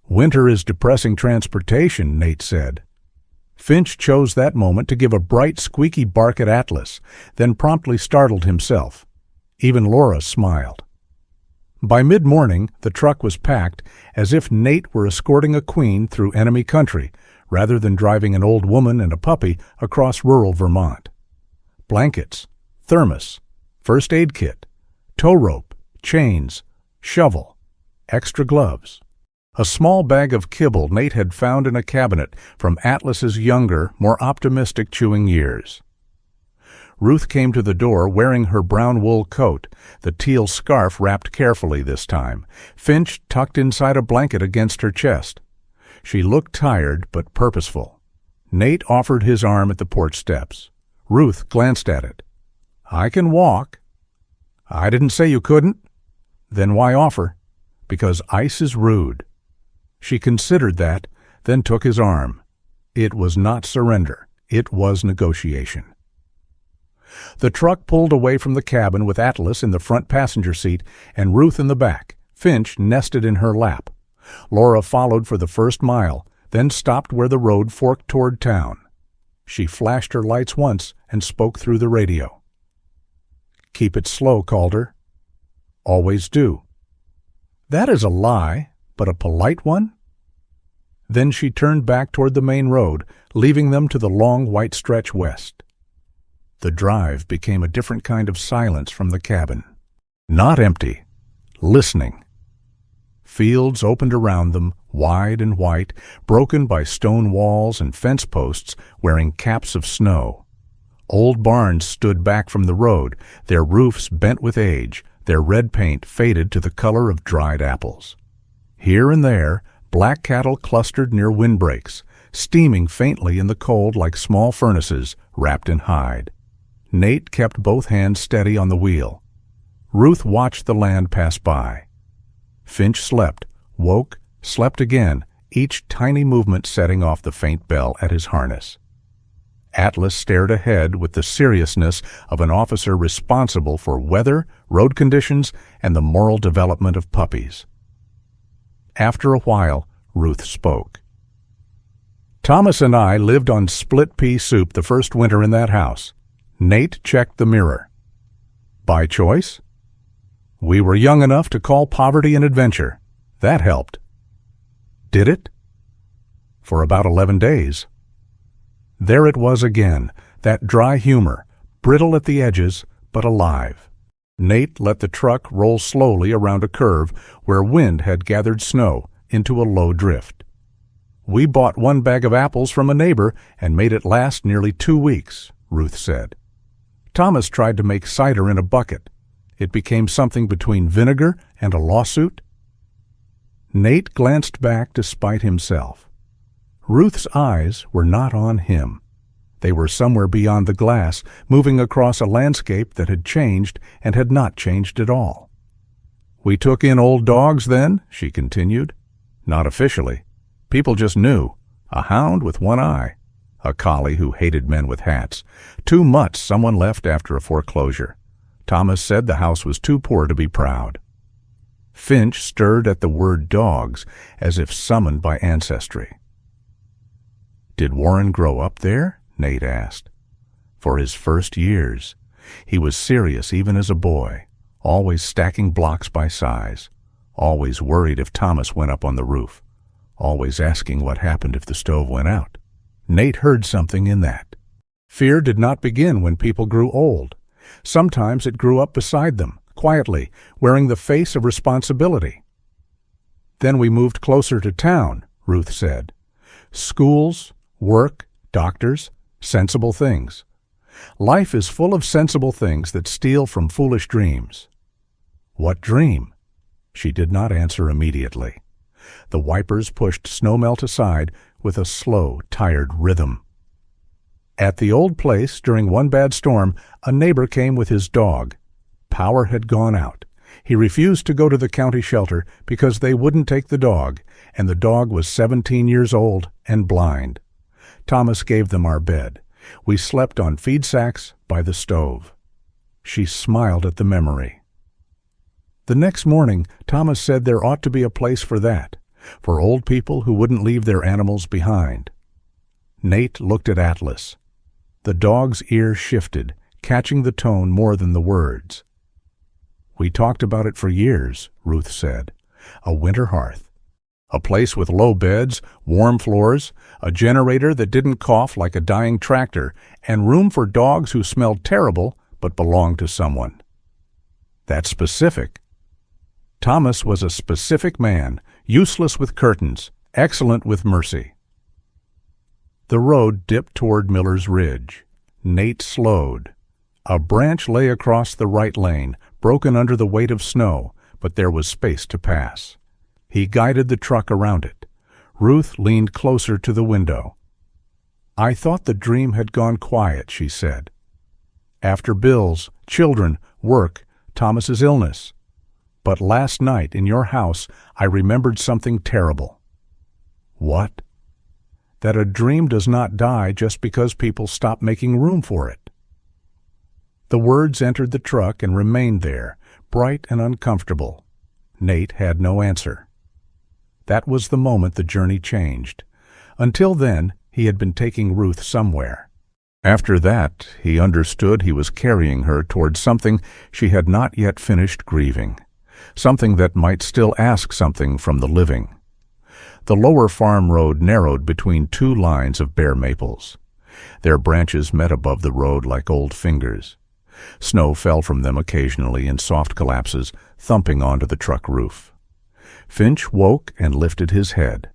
Winter is depressing transportation, Nate said. Finch chose that moment to give a bright, squeaky bark at Atlas, then promptly startled himself. Even Laura smiled. By mid-morning, the truck was packed as if Nate were escorting a queen through enemy country, rather than driving an old woman and a puppy across rural Vermont. Blankets, thermos, first aid kit, tow rope, chains, shovel, extra gloves. A small bag of kibble Nate had found in a cabinet from Atlas's younger, more optimistic chewing years. Ruth came to the door wearing her brown wool coat, the teal scarf wrapped carefully this time, Finch tucked inside a blanket against her chest. She looked tired but purposeful. Nate offered his arm at the porch steps. Ruth glanced at it. I can walk. I didn't say you couldn't. Then why offer? Because ice is rude. She considered that, then took his arm. It was not surrender. It was negotiation. The truck pulled away from the cabin with Atlas in the front passenger seat and Ruth in the back, Finch nested in her lap. Laura followed for the first mile, then stopped where the road forked toward town. She flashed her lights once and spoke through the radio. Keep it slow, Calder. Always do. That is a lie, but a polite one? Then she turned back toward the main road, leaving them to the long white stretch west. The drive became a different kind of silence from the cabin. Not empty, listening. Fields opened around them, wide and white, broken by stone walls and fence posts wearing caps of snow. Old barns stood back from the road, their roofs bent with age, their red paint faded to the color of dried apples. Here and there, black cattle clustered near windbreaks, steaming faintly in the cold like small furnaces wrapped in hide. Nate kept both hands steady on the wheel. Ruth watched the land pass by. Finch slept, woke, slept again, each tiny movement setting off the faint bell at his harness. Atlas stared ahead with the seriousness of an officer responsible for weather, road conditions, and the moral development of puppies. After a while, Ruth spoke. Thomas and I lived on split pea soup the first winter in that house. Nate checked the mirror. By choice? We were young enough to call poverty an adventure. That helped. Did it? For about 11 days. There it was again, that dry humor, brittle at the edges, but alive. Nate let the truck roll slowly around a curve where wind had gathered snow into a low drift. We bought one bag of apples from a neighbor and made it last nearly 2 weeks, Ruth said. Thomas tried to make cider in a bucket. It became something between vinegar and a lawsuit. Nate glanced back to spite himself. Ruth's eyes were not on him. They were somewhere beyond the glass, moving across a landscape that had changed and had not changed at all. We took in old dogs then, she continued. Not officially. People just knew. A hound with one eye. A collie who hated men with hats. 2 mutts someone left after a foreclosure. Thomas said the house was too poor to be proud. Finch stirred at the word dogs as if summoned by ancestry. Did Warren grow up there? Nate asked. For his first years. He was serious even as a boy, always stacking blocks by size, always worried if Thomas went up on the roof, always asking what happened if the stove went out. Nate heard something in that. Fear did not begin when people grew old. Sometimes it grew up beside them, quietly, wearing the face of responsibility. Then we moved closer to town, Ruth said. Schools, work, doctors, sensible things. Life is full of sensible things that steal from foolish dreams. What dream? She did not answer immediately. The wipers pushed snowmelt aside with a slow, tired rhythm. At the old place, during one bad storm, a neighbor came with his dog. Power had gone out. He refused to go to the county shelter because they wouldn't take the dog, and the dog was 17 years old and blind. Thomas gave them our bed. We slept on feed sacks by the stove. She smiled at the memory. The next morning, Thomas said there ought to be a place for that, for old people who wouldn't leave their animals behind. Nate looked at Atlas. The dog's ear shifted, catching the tone more than the words. "We talked about it for years," Ruth said. "A winter hearth. A place with low beds, warm floors, a generator that didn't cough like a dying tractor, and room for dogs who smelled terrible but belonged to someone." That's specific. Thomas was a specific man, useless with curtains, excellent with mercy. The road dipped toward Miller's Ridge. Nate slowed. A branch lay across the right lane, broken under the weight of snow, but there was space to pass. He guided the truck around it. Ruth leaned closer to the window. "I thought the dream had gone quiet," she said. "After bills, children, work, Thomas's illness. But last night in your house I remembered something terrible." "What?" "That a dream does not die just because people stop making room for it." The words entered the truck and remained there, bright and uncomfortable. Nate had no answer. That was the moment the journey changed. Until then, he had been taking Ruth somewhere. After that, he understood he was carrying her toward something she had not yet finished grieving, something that might still ask something from the living. The lower farm road narrowed between two lines of bare maples. Their branches met above the road like old fingers. Snow fell from them occasionally in soft collapses, thumping onto the truck roof. Finch woke and lifted his head.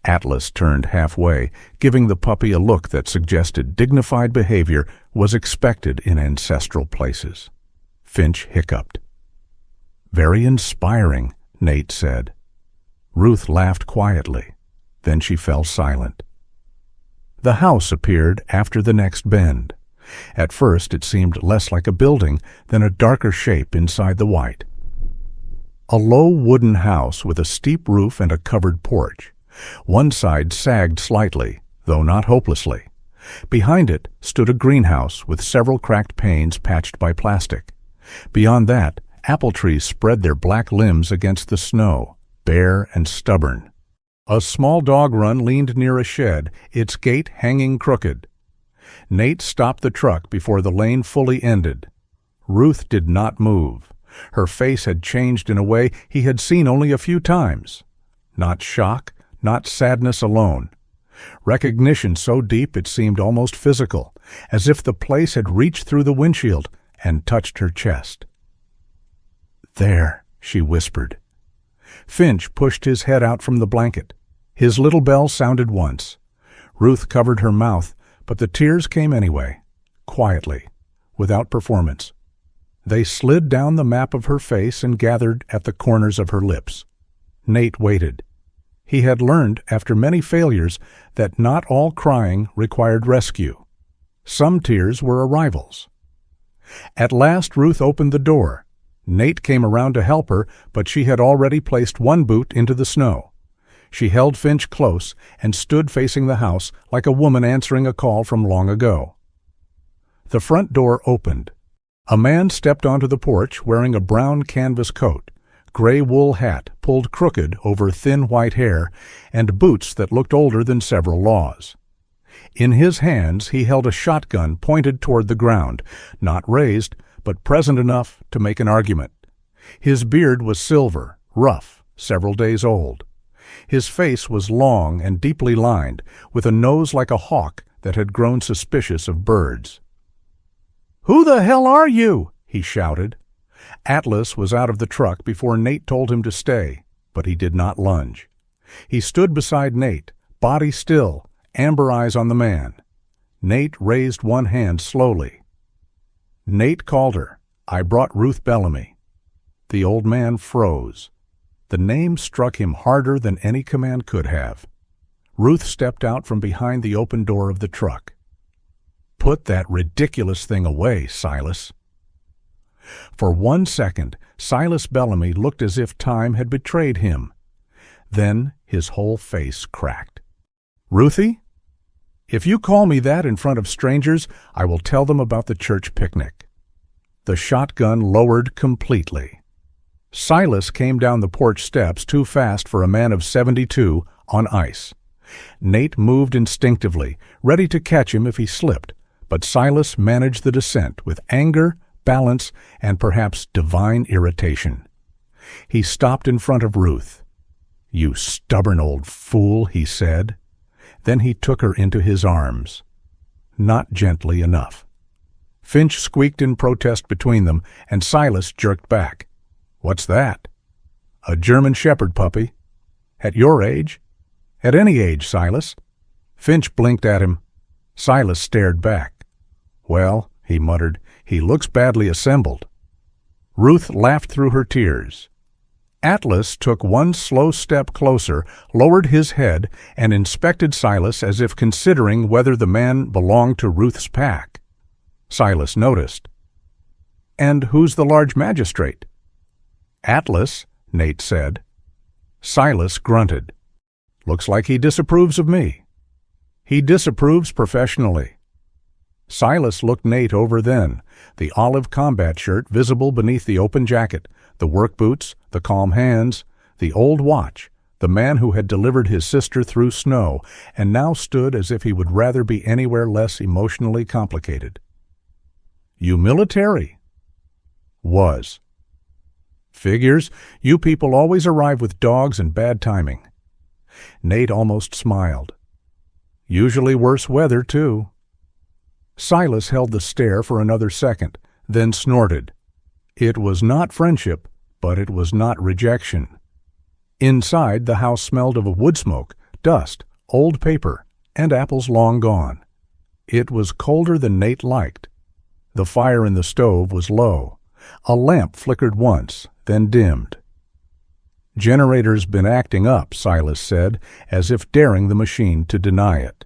Atlas turned halfway, giving the puppy a look that suggested dignified behavior was expected in ancestral places. Finch hiccuped. "Very inspiring," Nate said. Ruth laughed quietly. Then she fell silent. The house appeared after the next bend. At first it seemed less like a building than a darker shape inside the white. A low wooden house with a steep roof and a covered porch. One side sagged slightly, though not hopelessly. Behind it stood a greenhouse with several cracked panes patched by plastic. Beyond that, apple trees spread their black limbs against the snow, bare and stubborn. A small dog run leaned near a shed, its gate hanging crooked. Nate stopped the truck before the lane fully ended. Ruth did not move. Her face had changed in a way he had seen only a few times. Not shock, not sadness alone. Recognition so deep it seemed almost physical, as if the place had reached through the windshield and touched her chest. "There," she whispered. Finch pushed his head out from the blanket. His little bell sounded once. Ruth covered her mouth, but the tears came anyway, quietly, without performance. They slid down the map of her face and gathered at the corners of her lips. Nate waited. He had learned, after many failures, that not all crying required rescue. Some tears were arrivals. At last Ruth opened the door. Nate came around to help her, but she had already placed one boot into the snow. She held Finch close and stood facing the house like a woman answering a call from long ago. The front door opened. A man stepped onto the porch wearing a brown canvas coat, gray wool hat pulled crooked over thin white hair, and boots that looked older than several laws. In his hands he held a shotgun pointed toward the ground, not raised, but present enough to make an argument. His beard was silver, rough, several days old. His face was long and deeply lined, with a nose like a hawk that had grown suspicious of birds. "Who the hell are you?" he shouted. Atlas was out of the truck before Nate told him to stay, but he did not lunge. He stood beside Nate, body still, amber eyes on the man. Nate raised one hand slowly. "Nate Calder. I brought Ruth Bellamy." The old man froze. The name struck him harder than any command could have. Ruth stepped out from behind the open door of the truck. Put that ridiculous thing away, Silas." For 1 second, Silas Bellamy looked as if time had betrayed him. Then his whole face cracked. "Ruthie? If you call me that in front of strangers, I will tell them about the church picnic." The shotgun lowered completely. Silas came down the porch steps too fast for a man of 72 on ice. Nate moved instinctively, ready to catch him if he slipped, but Silas managed the descent with anger, balance, and perhaps divine irritation. He stopped in front of Ruth. "You stubborn old fool," he said. Then he took her into his arms. Not gently enough. Finch squeaked in protest between them, and Silas jerked back. "What's that?" "A German Shepherd puppy." "At your age?" "At any age, Silas." Finch blinked at him. Silas stared back. "Well," he muttered, "he looks badly assembled." Ruth laughed through her tears. Atlas took one slow step closer, lowered his head, and inspected Silas as if considering whether the man belonged to Ruth's pack. Silas noticed. "And who's the large magistrate?" "Atlas," Nate said. Silas grunted. "Looks like he disapproves of me." "He disapproves professionally." Silas looked Nate over then, the olive combat shirt visible beneath the open jacket, the work boots, the calm hands, the old watch, the man who had delivered his sister through snow and now stood as if he would rather be anywhere less emotionally complicated. "You military?" "Was." "Figures. You people always arrive with dogs and bad timing." Nate almost smiled. "Usually worse weather, too." Silas held the stare for another second, then snorted. It was not friendship, but it was not rejection. Inside, the house smelled of wood smoke, dust, old paper, and apples long gone. It was colder than Nate liked. The fire in the stove was low. A lamp flickered once, then dimmed. "Generator's been acting up," Silas said, as if daring the machine to deny it.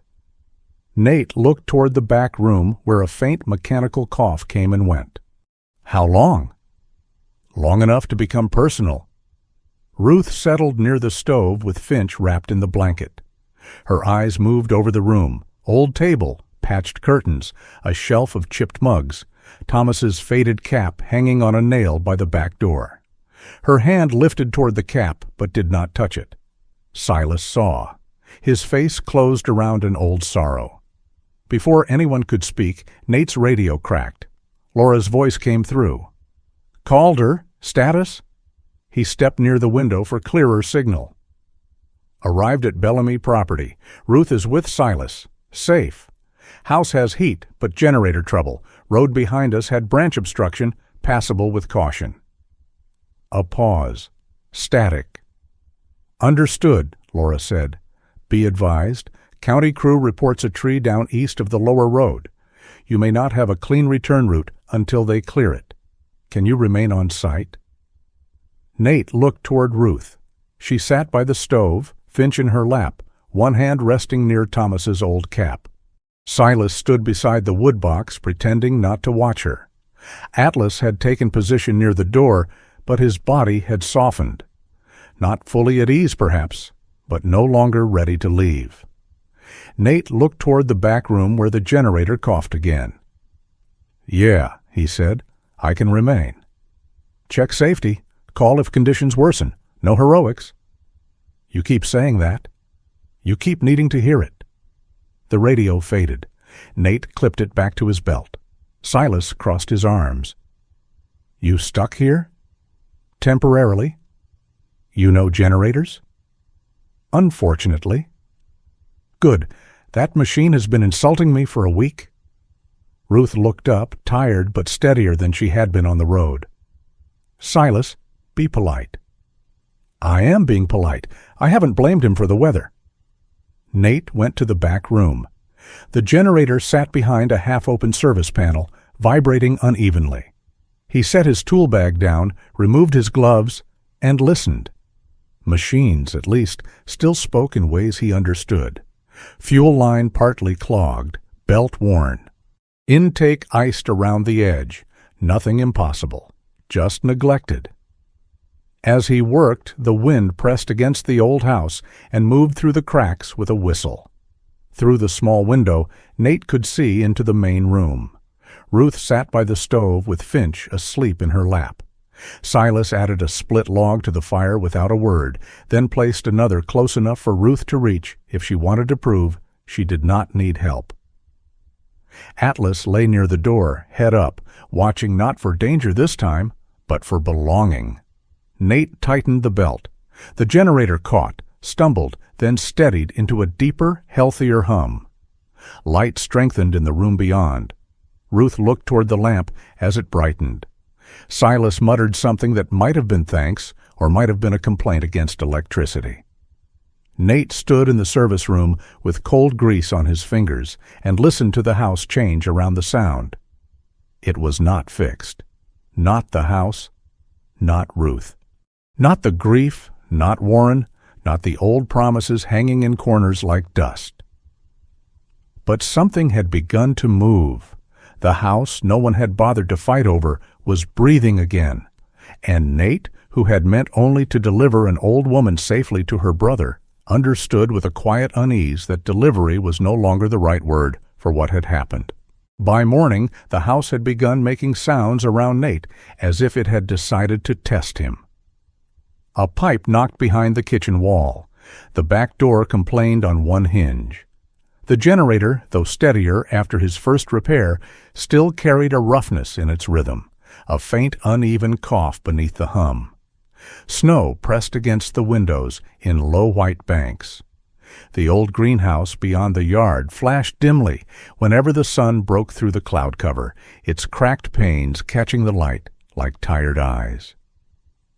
Nate looked toward the back room where a faint mechanical cough came and went. "How long?" "Long enough to become personal." Ruth settled near the stove with Finch wrapped in the blanket. Her eyes moved over the room, old table, patched curtains, a shelf of chipped mugs, Thomas's faded cap hanging on a nail by the back door. Her hand lifted toward the cap, but did not touch it. Silas saw. His face closed around an old sorrow. Before anyone could speak, Nate's radio cracked. Laura's voice came through. "Calder, status?" He stepped near the window for clearer signal. "Arrived at Bellamy property. Ruth is with Silas. Safe. House has heat, but generator trouble. Road behind us had branch obstruction, passable with caution." A pause. Static. "Understood," Laura said. "Be advised, county crew reports a tree down east of the lower road. You may not have a clean return route until they clear it. Can you remain on site?" Nate looked toward Ruth. She sat by the stove, Finch in her lap, one hand resting near Thomas's old cap. Silas stood beside the wood box, pretending not to watch her. Atlas had taken position near the door, but his body had softened. Not fully at ease, perhaps, but no longer ready to leave. Nate looked toward the back room where the generator coughed again. "Yeah," he said, "I can remain." "Check safety. Call if conditions worsen. No heroics." "You keep saying that." "You keep needing to hear it." The radio faded. Nate clipped it back to his belt. Silas crossed his arms. "You stuck here?" "Temporarily." "You know generators?" "Unfortunately." "Good. That machine has been insulting me for a week." Ruth looked up, tired but steadier than she had been on the road. "Silas, be polite." "I am being polite. I haven't blamed him for the weather." Nate went to the back room. The generator sat behind a half-open service panel, vibrating unevenly. He set his tool bag down, removed his gloves, and listened. Machines, at least, still spoke in ways he understood. Fuel line partly clogged, belt worn. Intake iced around the edge, nothing impossible, just neglected. As he worked, the wind pressed against the old house and moved through the cracks with a whistle. Through the small window, Nate could see into the main room. Ruth sat by the stove with Finch asleep in her lap. Silas added a split log to the fire without a word, then placed another close enough for Ruth to reach if she wanted to prove she did not need help. Atlas lay near the door, head up, watching not for danger this time, but for belonging. Nate tightened the belt. The generator caught, stumbled, then steadied into a deeper, healthier hum. Light strengthened in the room beyond. Ruth looked toward the lamp as it brightened. Silas muttered something that might have been thanks or might have been a complaint against electricity. Nate stood in the service room with cold grease on his fingers and listened to the house change around the sound. It was not fixed. Not the house. Not Ruth. Not the grief, not Warren, not the old promises hanging in corners like dust. But something had begun to move. The house no one had bothered to fight over was breathing again, and Nate, who had meant only to deliver an old woman safely to her brother, understood with a quiet unease that delivery was no longer the right word for what had happened. By morning, the house had begun making sounds around Nate, as if it had decided to test him. A pipe knocked behind the kitchen wall. The back door complained on one hinge. The generator, though steadier after his first repair, still carried a roughness in its rhythm, a faint uneven cough beneath the hum. Snow pressed against the windows in low white banks. The old greenhouse beyond the yard flashed dimly whenever the sun broke through the cloud cover, its cracked panes catching the light like tired eyes.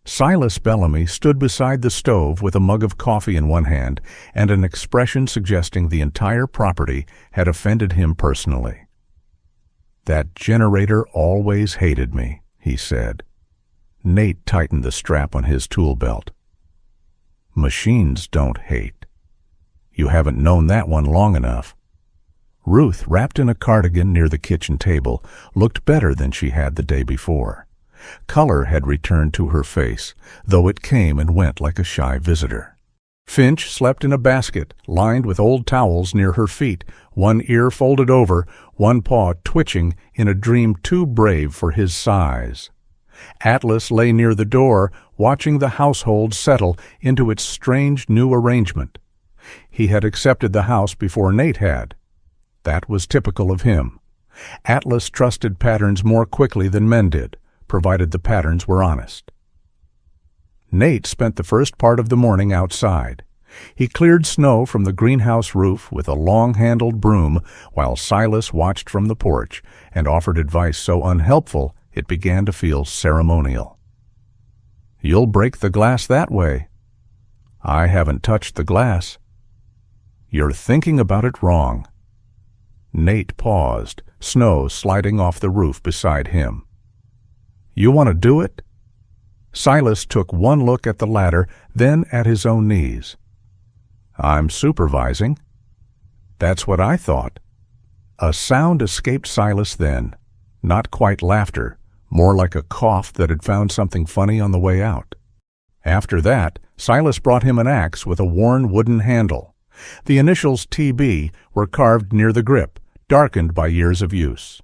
Silas Bellamy stood beside the stove with a mug of coffee in one hand and an expression suggesting the entire property had offended him personally. "That generator always hated me," he said. Nate tightened the strap on his tool belt. "Machines don't hate. You haven't known that one long enough." Ruth, wrapped in a cardigan near the kitchen table, looked better than she had the day before. Color had returned to her face, though it came and went like a shy visitor. Finch slept in a basket lined with old towels near her feet, one ear folded over, one paw twitching in a dream too brave for his size. Atlas lay near the door, watching the household settle into its strange new arrangement. He had accepted the house before Nate had. That was typical of him. Atlas trusted patterns more quickly than men did, provided the patterns were honest. Nate spent the first part of the morning outside. He cleared snow from the greenhouse roof with a long-handled broom while Silas watched from the porch and offered advice so unhelpful it began to feel ceremonial. "You'll break the glass that way." "I haven't touched the glass." "You're thinking about it wrong." Nate paused, snow sliding off the roof beside him. "You want to do it?" Silas took one look at the ladder, then at his own knees. "I'm supervising." "That's what I thought." A sound escaped Silas then, not quite laughter, more like a cough that had found something funny on the way out. After that, Silas brought him an axe with a worn wooden handle. The initials TB were carved near the grip, darkened by years of use.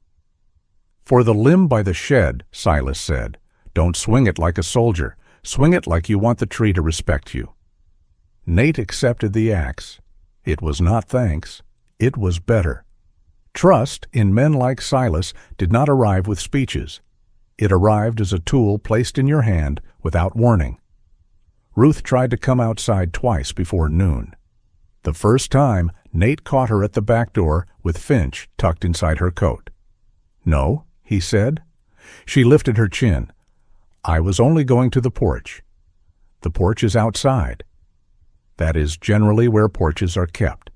"For the limb by the shed," Silas said, "don't swing it like a soldier. Swing it like you want the tree to respect you." Nate accepted the axe. It was not thanks. It was better. Trust in men like Silas did not arrive with speeches. It arrived as a tool placed in your hand without warning. Ruth tried to come outside twice before noon. The first time, Nate caught her at the back door with Finch tucked inside her coat. "No," he said. She lifted her chin. "I was only going to the porch." "The porch is outside." "That is generally where porches are kept."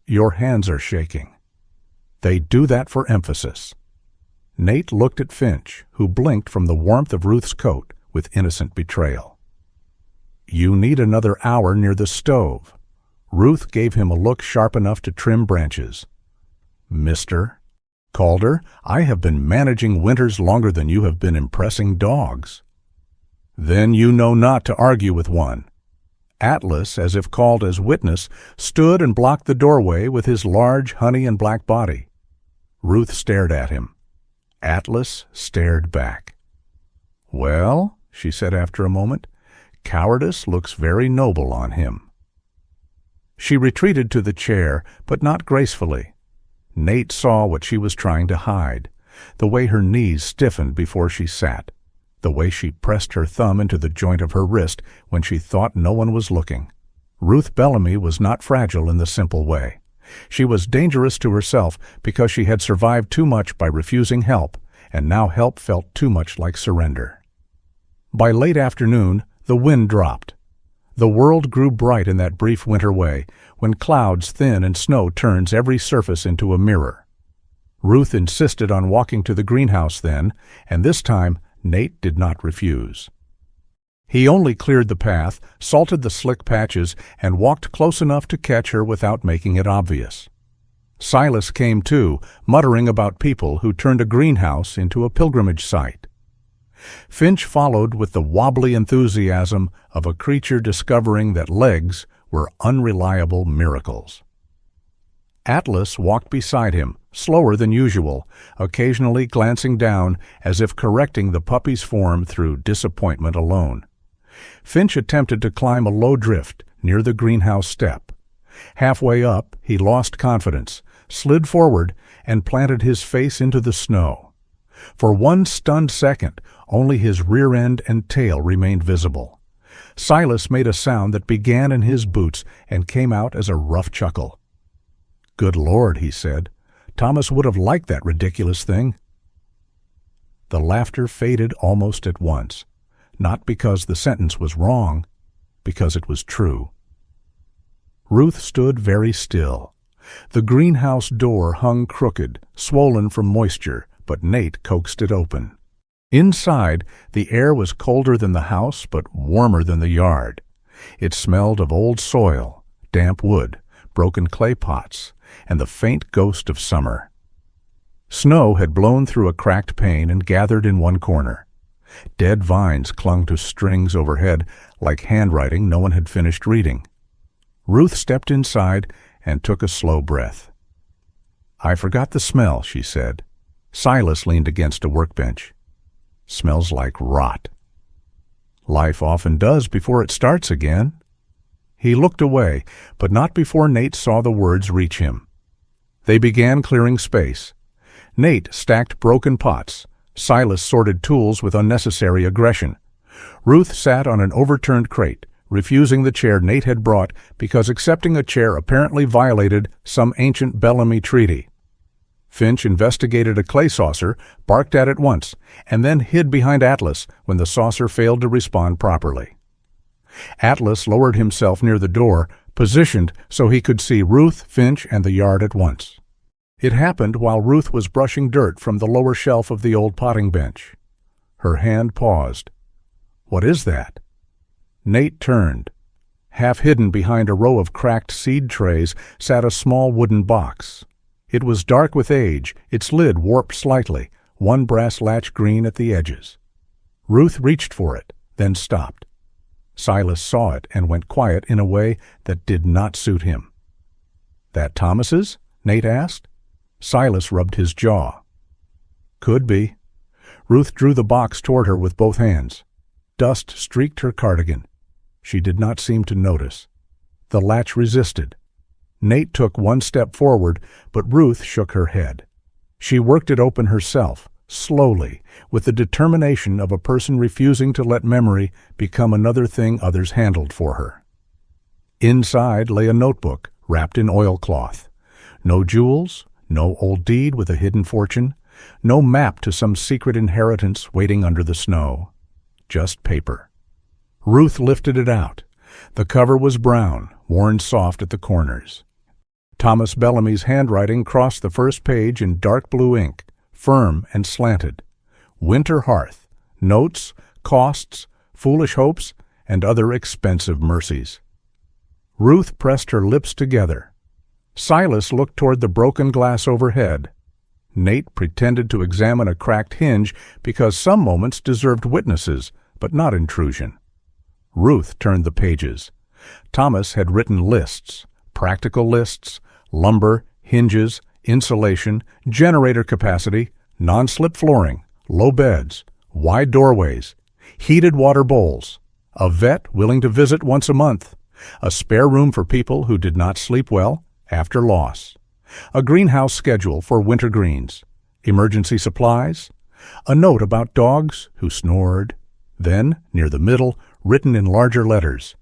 "Your hands are shaking." "They do that for emphasis." Nate looked at Finch, who blinked from the warmth of Ruth's coat with innocent betrayal. "You need another hour near the stove." Ruth gave him a look sharp enough to trim branches. "Mister?" Calder, I have been managing winters longer than you have been impressing dogs. Then you know not to argue with one. Atlas, as if called as witness, stood and blocked the doorway with his large honey and black body. Ruth stared at him. Atlas stared back. "Well," she said after a moment, "cowardice looks very noble on him." She retreated to the chair, but not gracefully. Nate saw what she was trying to hide, the way her knees stiffened before she sat, the way she pressed her thumb into the joint of her wrist when she thought no one was looking. Ruth Bellamy was not fragile in the simple way. She was dangerous to herself because she had survived too much by refusing help, and now help felt too much like surrender. By late afternoon, the wind dropped. The world grew bright in that brief winter way, when clouds thin and snow turns every surface into a mirror. Ruth insisted on walking to the greenhouse then, and this time Nate did not refuse. He only cleared the path, salted the slick patches, and walked close enough to catch her without making it obvious. Silas came too, muttering about people who turned a greenhouse into a pilgrimage site. Finch followed with the wobbly enthusiasm of a creature discovering that legs were unreliable miracles. Atlas walked beside him, slower than usual, occasionally glancing down as if correcting the puppy's form through disappointment alone. Finch attempted to climb a low drift near the greenhouse step. Halfway up, he lost confidence, slid forward, and planted his face into the snow. For one stunned second, only his rear end and tail remained visible. Silas made a sound that began in his boots and came out as a rough chuckle. "Good Lord," he said, "Thomas would have liked that ridiculous thing." The laughter faded almost at once, not because the sentence was wrong, because it was true. Ruth stood very still. The greenhouse door hung crooked, swollen from moisture, but Nate coaxed it open. Inside, the air was colder than the house, but warmer than the yard. It smelled of old soil, damp wood, broken clay pots, and the faint ghost of summer. Snow had blown through a cracked pane and gathered in one corner. Dead vines clung to strings overhead like handwriting no one had finished reading. Ruth stepped inside and took a slow breath. "I forgot the smell," she said. Silas leaned against a workbench. "Smells like rot." "Life often does before it starts again." He looked away, but not before Nate saw the words reach him. They began clearing space. Nate stacked broken pots. Silas sorted tools with unnecessary aggression. Ruth sat on an overturned crate, refusing the chair Nate had brought because accepting a chair apparently violated some ancient Bellamy treaty. Finch investigated a clay saucer, barked at it once, and then hid behind Atlas when the saucer failed to respond properly. Atlas lowered himself near the door, positioned so he could see Ruth, Finch, and the yard at once. It happened while Ruth was brushing dirt from the lower shelf of the old potting bench. Her hand paused. "What is that?" Nate turned. Half hidden behind a row of cracked seed trays sat a small wooden box. It was dark with age, its lid warped slightly, one brass latch green at the edges. Ruth reached for it, then stopped. Silas saw it and went quiet in a way that did not suit him. "That Thomas's?" Nate asked. Silas rubbed his jaw. "Could be." Ruth drew the box toward her with both hands. Dust streaked her cardigan. She did not seem to notice. The latch resisted. Nate took one step forward, but Ruth shook her head. She worked it open herself, slowly, with the determination of a person refusing to let memory become another thing others handled for her. Inside lay a notebook wrapped in oilcloth. No jewels, no old deed with a hidden fortune, no map to some secret inheritance waiting under the snow. Just paper. Ruth lifted it out. The cover was brown, worn soft at the corners. Thomas Bellamy's handwriting crossed the first page in dark blue ink, firm and slanted. Winter Hearth, notes, costs, foolish hopes, and other expensive mercies. Ruth pressed her lips together. Silas looked toward the broken glass overhead. Nate pretended to examine a cracked hinge because some moments deserved witnesses, but not intrusion. Ruth turned the pages. Thomas had written lists, practical lists, lumber, hinges, insulation, generator capacity, non-slip flooring, low beds, wide doorways, heated water bowls, a vet willing to visit once a month, a spare room for people who did not sleep well after loss, a greenhouse schedule for winter greens, emergency supplies, a note about dogs who snored, then, near the middle, written in larger letters,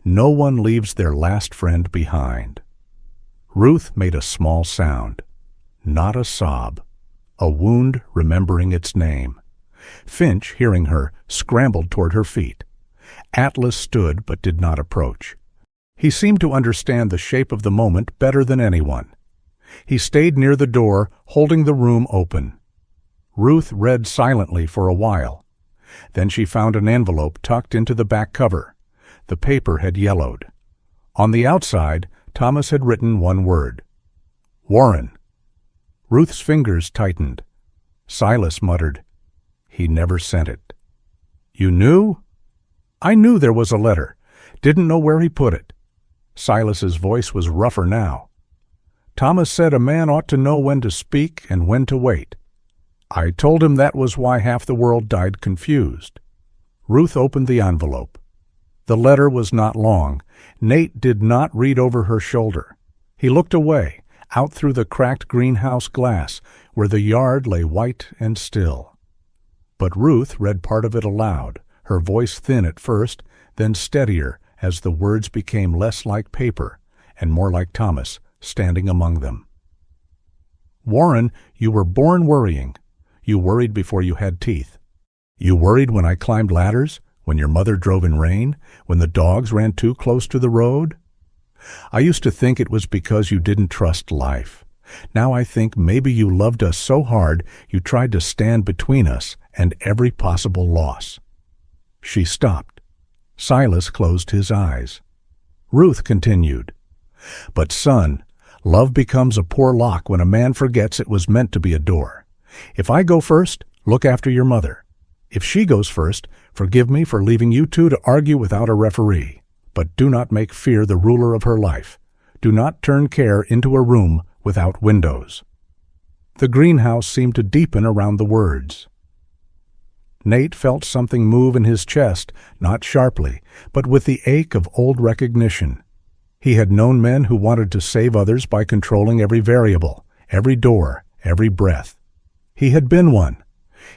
"No one leaves their last friend behind." Ruth made a small sound, not a sob, a wound remembering its name. Finch, hearing her, scrambled toward her feet. Atlas stood but did not approach. He seemed to understand the shape of the moment better than anyone. He stayed near the door, holding the room open. Ruth read silently for a while. Then she found an envelope tucked into the back cover. The paper had yellowed. On the outside, Thomas had written one word: Warren. Ruth's fingers tightened. Silas muttered, "He never sent it." "You knew?" "I knew there was a letter. Didn't know where he put it." Silas's voice was rougher now. "Thomas said a man ought to know when to speak and when to wait. I told him that was why half the world died confused." Ruth opened the envelope. The letter was not long. Nate did not read over her shoulder. He looked away, out through the cracked greenhouse glass, where the yard lay white and still. But Ruth read part of it aloud, her voice thin at first, then steadier as the words became less like paper and more like Thomas standing among them. "Warren, you were born worrying. You worried before you had teeth. You worried when I climbed ladders, when your mother drove in rain, when the dogs ran too close to the road. I used to think it was because you didn't trust life. Now I think maybe you loved us so hard you tried to stand between us and every possible loss." She stopped. Silas closed his eyes. Ruth continued, "But son, love becomes a poor lock when a man forgets it was meant to be a door. If I go first, look after your mother. If she goes first, forgive me for leaving you two to argue without a referee. But do not make fear the ruler of her life. Do not turn care into a room without windows." The greenhouse seemed to deepen around the words. Nate felt something move in his chest, not sharply, but with the ache of old recognition. He had known men who wanted to save others by controlling every variable, every door, every breath. He had been one.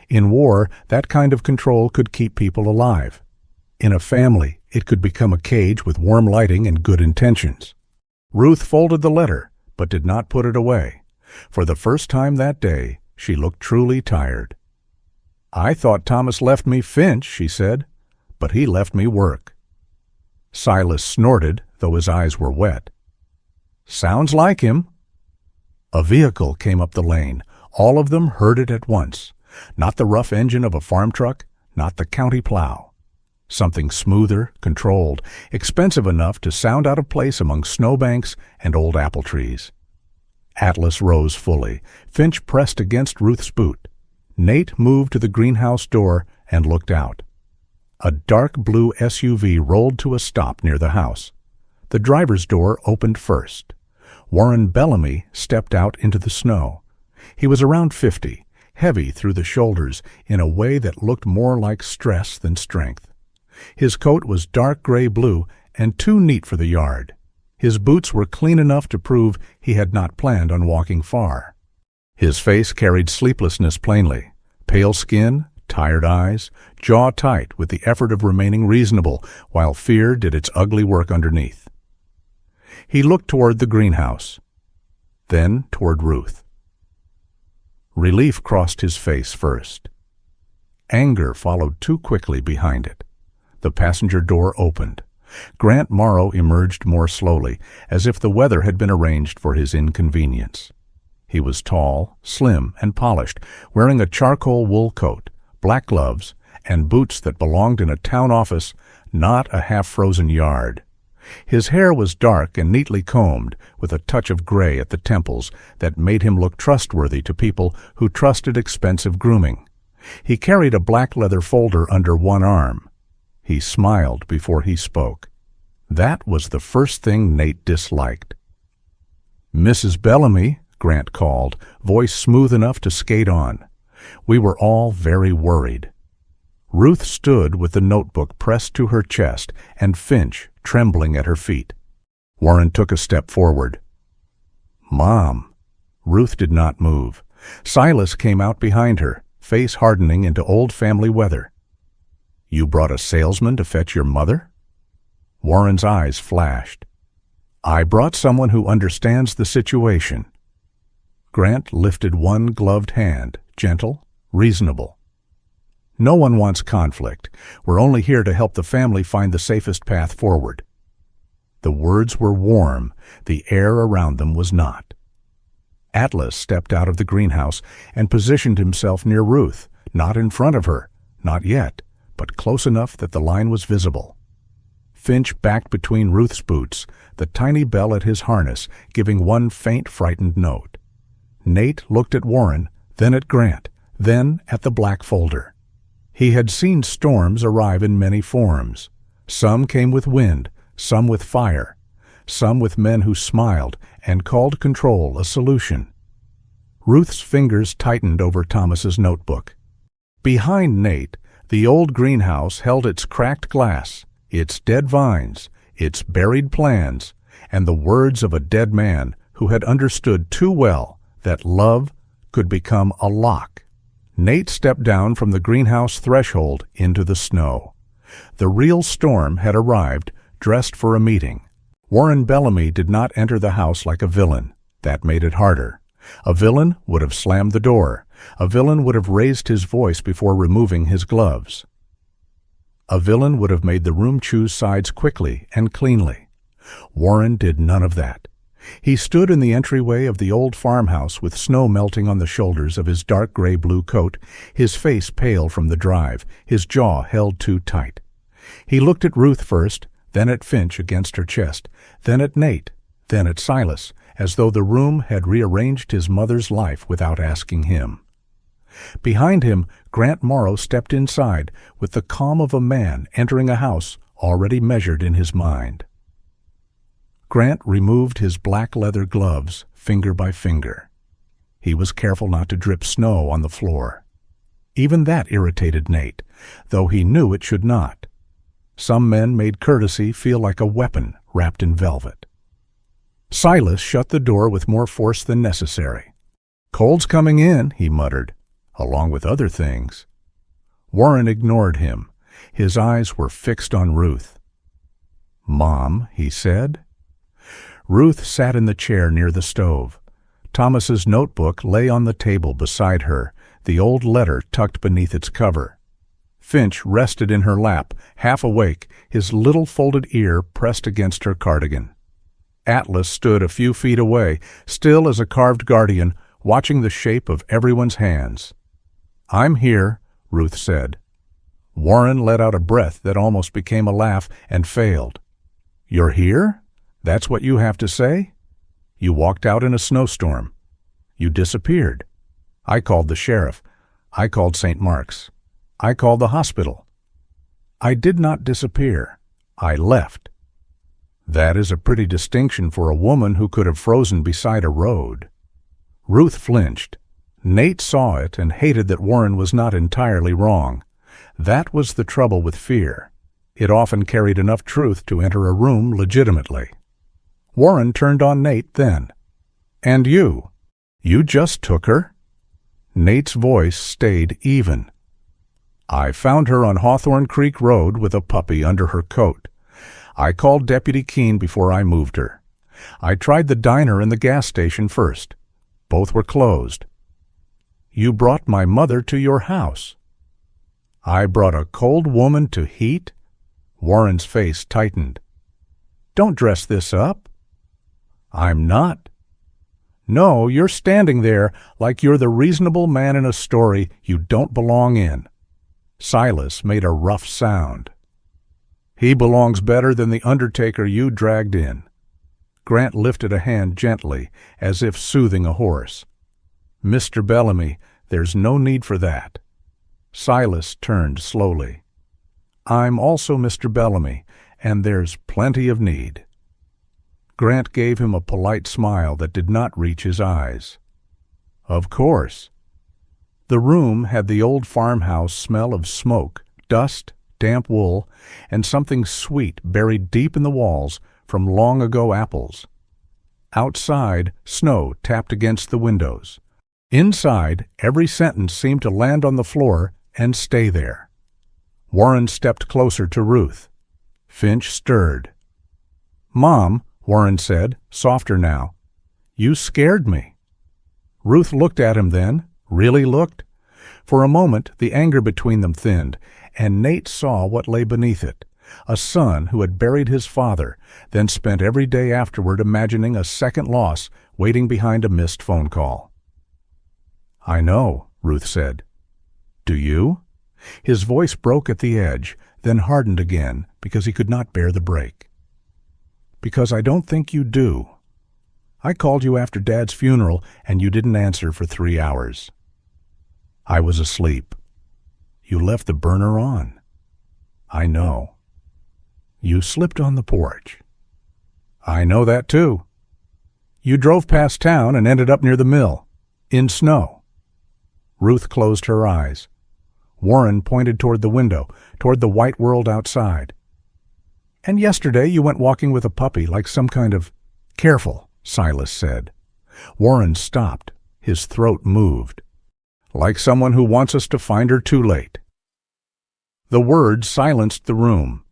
In war, that kind of control could keep people alive. In a family, it could become a cage with warm lighting and good intentions. Ruth folded the letter, but did not put it away. For the first time that day, she looked truly tired. "I thought Thomas left me Finch," she said, "but he left me work." Silas snorted, though his eyes were wet. "Sounds like him." A vehicle came up the lane. All of them heard it at once. Not the rough engine of a farm truck, not the county plow. Something smoother, controlled, expensive enough to sound out of place among snowbanks and old apple trees. Atlas rose fully. Finch pressed against Ruth's boot. Nate moved to the greenhouse door and looked out. A dark blue SUV rolled to a stop near the house. The driver's door opened first. Warren Bellamy stepped out into the snow. He was around 50, heavy through the shoulders in a way that looked more like stress than strength. His coat was dark gray blue and too neat for the yard. His boots were clean enough to prove he had not planned on walking far. His face carried sleeplessness plainly. Pale skin, tired eyes, jaw tight with the effort of remaining reasonable while fear did its ugly work underneath. He looked toward the greenhouse, then toward Ruth. Relief crossed his face first. Anger followed too quickly behind it. The passenger door opened. Grant Morrow emerged more slowly, as if the weather had been arranged for his inconvenience. He was tall, slim, and polished, wearing a charcoal wool coat, black gloves, and boots that belonged in a town office, not a half-frozen yard. His hair was dark and neatly combed, with a touch of gray at the temples that made him look trustworthy to people who trusted expensive grooming. He carried a black leather folder under one arm. He smiled before he spoke. That was the first thing Nate disliked. "Mrs. Bellamy," Grant called, voice smooth enough to skate on. We were all very worried. Ruth stood with the notebook pressed to her chest and Finch trembling at her feet. Warren took a step forward. "Mom." Ruth did not move. Silas came out behind her, face hardening into old family weather. "You brought a salesman to fetch your mother?" Warren's eyes flashed. "I brought someone who understands the situation." Grant lifted one gloved hand, gentle, reasonable. "No one wants conflict. We're only here to help the family find the safest path forward." The words were warm. The air around them was not. Atlas stepped out of the greenhouse and positioned himself near Ruth, not in front of her, not yet, but close enough that the line was visible. Finch backed between Ruth's boots, the tiny bell at his harness giving one faint, frightened note. Nate looked at Warren, then at Grant, then at the black folder. He had seen storms arrive in many forms. Some came with wind, some with fire, some with men who smiled and called control a solution. Ruth's fingers tightened over Thomas's notebook. Behind Nate, the old greenhouse held its cracked glass, its dead vines, its buried plans, and the words of a dead man who had understood too well that love could become a lock. Nate stepped down from the greenhouse threshold into the snow. The real storm had arrived, dressed for a meeting. Warren Bellamy did not enter the house like a villain. That made it harder. A villain would have slammed the door. A villain would have raised his voice before removing his gloves. A villain would have made the room choose sides quickly and cleanly. Warren did none of that. He stood in the entryway of the old farmhouse with snow melting on the shoulders of his dark gray-blue coat, his face pale from the drive, his jaw held too tight. He looked at Ruth first, then at Finch against her chest, then at Nate, then at Silas, as though the room had rearranged his mother's life without asking him. Behind him, Grant Morrow stepped inside with the calm of a man entering a house already measured in his mind. Grant removed his black leather gloves, finger by finger. He was careful not to drip snow on the floor. Even that irritated Nate, though he knew it should not. Some men made courtesy feel like a weapon wrapped in velvet. Silas shut the door with more force than necessary. "Cold's coming in," he muttered, along with other things. Warren ignored him. His eyes were fixed on Ruth. "Mom," he said. Ruth sat in the chair near the stove. Thomas's notebook lay on the table beside her, the old letter tucked beneath its cover. Finch rested in her lap, half awake, his little folded ear pressed against her cardigan. Atlas stood a few feet away, still as a carved guardian, watching the shape of everyone's hands. "I'm here," Ruth said. Warren let out a breath that almost became a laugh and failed. "You're here? That's what you have to say? You walked out in a snowstorm. You disappeared. I called the sheriff. I called St. Mark's. I called the hospital. I did not disappear. I left." That is a pretty distinction for a woman who could have frozen beside a road. Ruth flinched. Nate saw it and hated that Warren was not entirely wrong. That was the trouble with fear. It often carried enough truth to enter a room legitimately. Warren turned on Nate then. "And you? You just took her?" Nate's voice stayed even. "I found her on Hawthorne Creek Road with a puppy under her coat. I called Deputy Keene before I moved her. I tried the diner and the gas station first. Both were closed. You brought my mother to your house." "I brought a cold woman to heat?" Warren's face tightened. "Don't dress this up." "I'm not." "No, you're standing there like you're the reasonable man in a story you don't belong in." Silas made a rough sound. He belongs better than the undertaker you dragged in." Grant lifted a hand gently, as if soothing a horse. "Mr. Bellamy, there's no need for that." Silas turned slowly. "I'm also Mr. Bellamy, and there's plenty of need." Grant gave him a polite smile that did not reach his eyes. "Of course." The room had the old farmhouse smell of smoke, dust, damp wool, and something sweet buried deep in the walls from long-ago apples. Outside, snow tapped against the windows. Inside, every sentence seemed to land on the floor and stay there. Warren stepped closer to Ruth. Finch stirred. "Mom," Warren said, softer now, "you scared me." Ruth looked at him then, really looked. For a moment the anger between them thinned, and Nate saw what lay beneath it. A son who had buried his father, then spent every day afterward imagining a second loss waiting behind a missed phone call. "I know," Ruth said. "Do you?" His voice broke at the edge, then hardened again because he could not bear the break. "Because I don't think you do. I called you after Dad's funeral, and you didn't answer for 3 hours. I was asleep. You left the burner on. I know. You slipped on the porch. I know that too. You drove past town and ended up near the mill, in snow." Ruth closed her eyes. Warren pointed toward the window, toward the white world outside. "And yesterday you went walking with a puppy like some kind of—" "Careful," Silas said. Warren stopped. His throat moved. "Like someone who wants us to find her too late." The words silenced the room.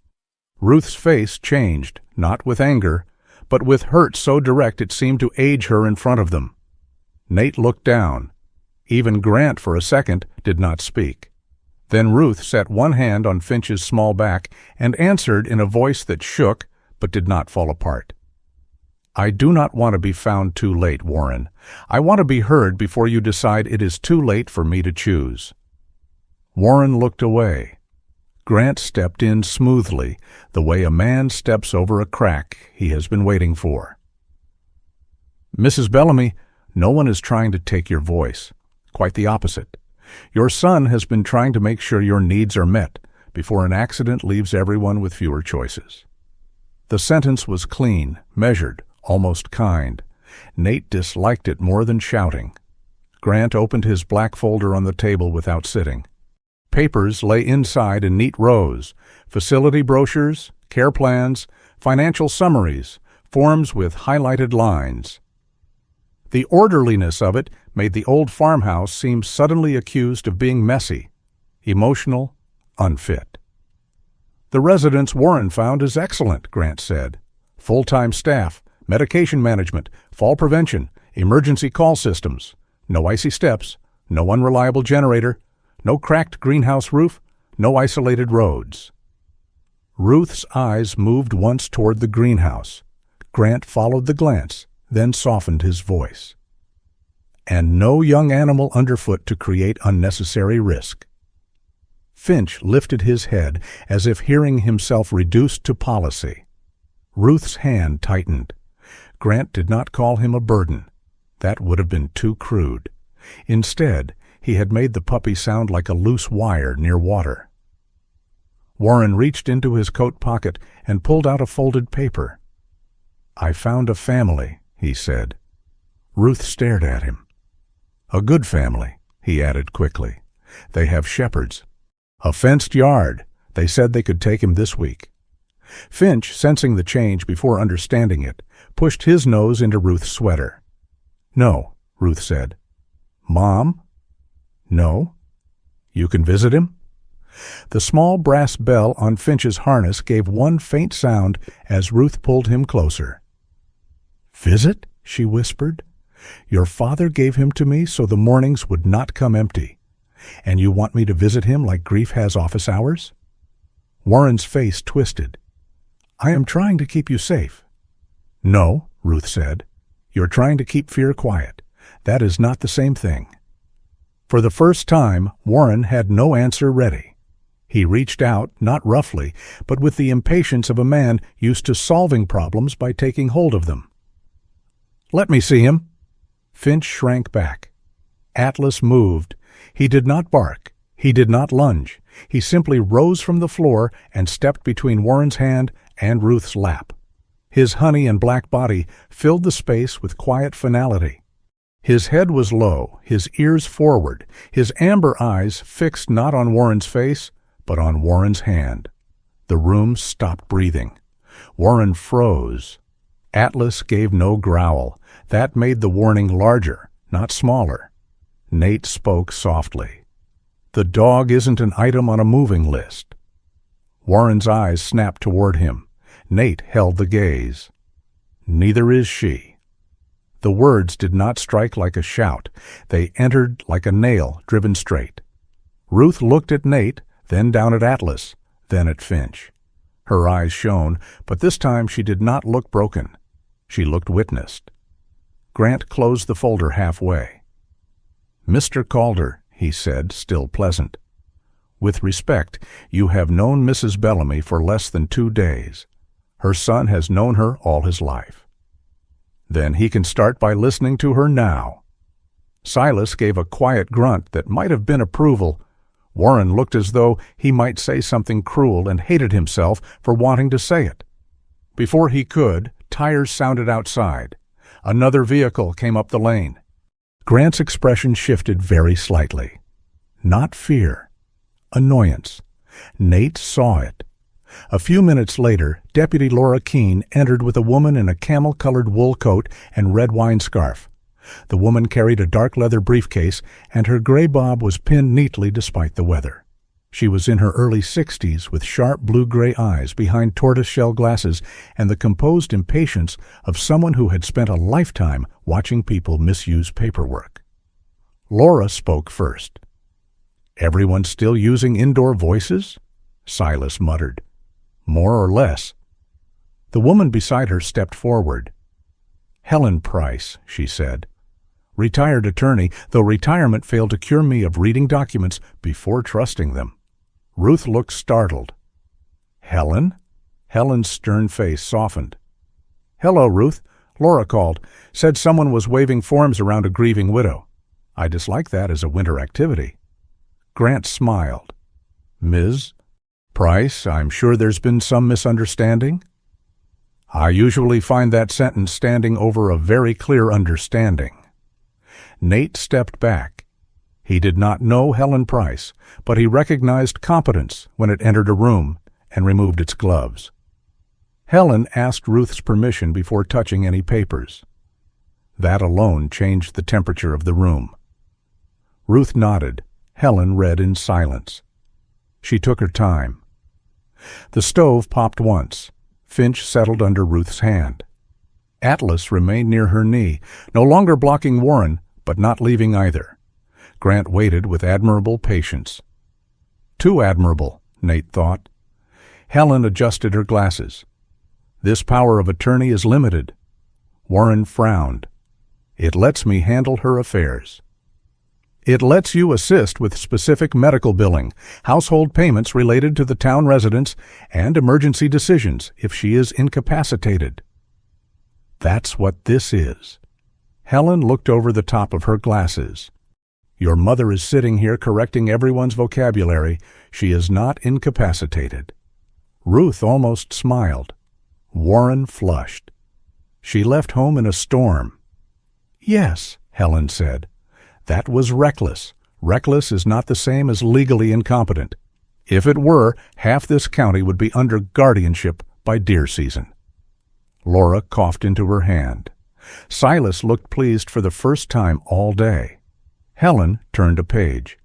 Ruth's face changed, not with anger, but with hurt so direct it seemed to age her in front of them. Nate looked down. Even Grant, for a second, did not speak. Then Ruth set one hand on Finch's small back and answered in a voice that shook but did not fall apart. "I do not want to be found too late, Warren. I want to be heard before you decide it is too late for me to choose." Warren looked away. Grant stepped in smoothly, the way a man steps over a crack he has been waiting for. "Mrs. Bellamy, no one is trying to take your voice. Quite the opposite. Your son has been trying to make sure your needs are met before an accident leaves everyone with fewer choices." The sentence was clean, measured, almost kind. Nate disliked it more than shouting. Grant opened his black folder on the table without sitting. Papers lay inside in neat rows: facility brochures, care plans, financial summaries, forms with highlighted lines. The orderliness of it made the old farmhouse seem suddenly accused of being messy, emotional, unfit. "The residence Warren found is excellent," Grant said. "Full-time staff, medication management, fall prevention, emergency call systems, no icy steps, no unreliable generator, no cracked greenhouse roof, no isolated roads." Ruth's eyes moved once toward the greenhouse. Grant followed the glance, then softened his voice. "And no young animal underfoot to create unnecessary risk." Finch lifted his head as if hearing himself reduced to policy. Ruth's hand tightened. Grant did not call him a burden. That would have been too crude. Instead, he had made the puppy sound like a loose wire near water. Warren reached into his coat pocket and pulled out a folded paper. "I found a family," he said. Ruth stared at him. "A good family," he added quickly. "They have shepherds. A fenced yard. They said they could take him this week." Finch, sensing the change before understanding it, pushed his nose into Ruth's sweater. "No," Ruth said. "Mom?" "No." "You can visit him?" The small brass bell on Finch's harness gave one faint sound as Ruth pulled him closer. "Visit?" she whispered. "Your father gave him to me so the mornings would not come empty. And you want me to visit him like grief has office hours?" Warren's face twisted. "I am trying to keep you safe." "No," Ruth said. "You're trying to keep fear quiet. That is not the same thing." For the first time, Warren had no answer ready. He reached out, not roughly, but with the impatience of a man used to solving problems by taking hold of them. "Let me see him." Finch shrank back. Atlas moved. He did not bark. He did not lunge. He simply rose from the floor and stepped between Warren's hand and Ruth's lap. His honey and black body filled the space with quiet finality. His head was low, his ears forward, his amber eyes fixed not on Warren's face, but on Warren's hand. The room stopped breathing. Warren froze. Atlas gave no growl. That made the warning larger, not smaller. Nate spoke softly. "The dog isn't an item on a moving list." Warren's eyes snapped toward him. Nate held the gaze. "Neither is she." The words did not strike like a shout. They entered like a nail driven straight. Ruth looked at Nate, then down at Atlas, then at Finch. Her eyes shone, but this time she did not look broken. She looked witnessed. Grant closed the folder halfway. "Mr. Calder," he said, still pleasant, "with respect, you have known Mrs. Bellamy for less than 2 days. Her son has known her all his life. Then he can start by listening to her now." Silas gave a quiet grunt that might have been approval. Warren looked as though he might say something cruel and hated himself for wanting to say it. Before he could, tires sounded outside. Another vehicle came up the lane. Grant's expression shifted very slightly. Not fear. Annoyance. Nate saw it. A few minutes later, Deputy Laura Keene entered with a woman in a camel-colored wool coat and red wine scarf. The woman carried a dark leather briefcase, and her gray bob was pinned neatly despite the weather. She was in her early 60s with sharp blue-gray eyes behind tortoise-shell glasses and the composed impatience of someone who had spent a lifetime watching people misuse paperwork. Laura spoke first. "Everyone still using indoor voices?" Silas muttered. "More or less." The woman beside her stepped forward. "Helen Price," she said. "Retired attorney, though retirement failed to cure me of reading documents before trusting them." Ruth looked startled. "Helen?" Helen's stern face softened. "Hello, Ruth. Laura called. Said someone was waving forms around a grieving widow. I dislike that as a winter activity." Grant smiled. "Ms. Price, I'm sure there's been some misunderstanding." "I usually find that sentence standing over a very clear understanding." Nate stepped back. He did not know Helen Price, but he recognized competence when it entered a room and removed its gloves. Helen asked Ruth's permission before touching any papers. That alone changed the temperature of the room. Ruth nodded. Helen read in silence. She took her time. The stove popped once. Finch settled under Ruth's hand. Atlas remained near her knee, no longer blocking Warren, but not leaving either. Grant waited with admirable patience. Too admirable, Nate thought. Helen adjusted her glasses. This power of attorney is limited. Warren frowned. It lets me handle her affairs. It lets you assist with specific medical billing, household payments related to the town residents, and emergency decisions if she is incapacitated. That's what this is. Helen looked over the top of her glasses. Your mother is sitting here correcting everyone's vocabulary. She is not incapacitated. Ruth almost smiled. Warren flushed. She left home in a storm. Yes, Helen said. That was reckless. Reckless is not the same as legally incompetent. If it were, half this county would be under guardianship by deer season. Laura coughed into her hand. Silas looked pleased for the first time all day. Helen turned a page.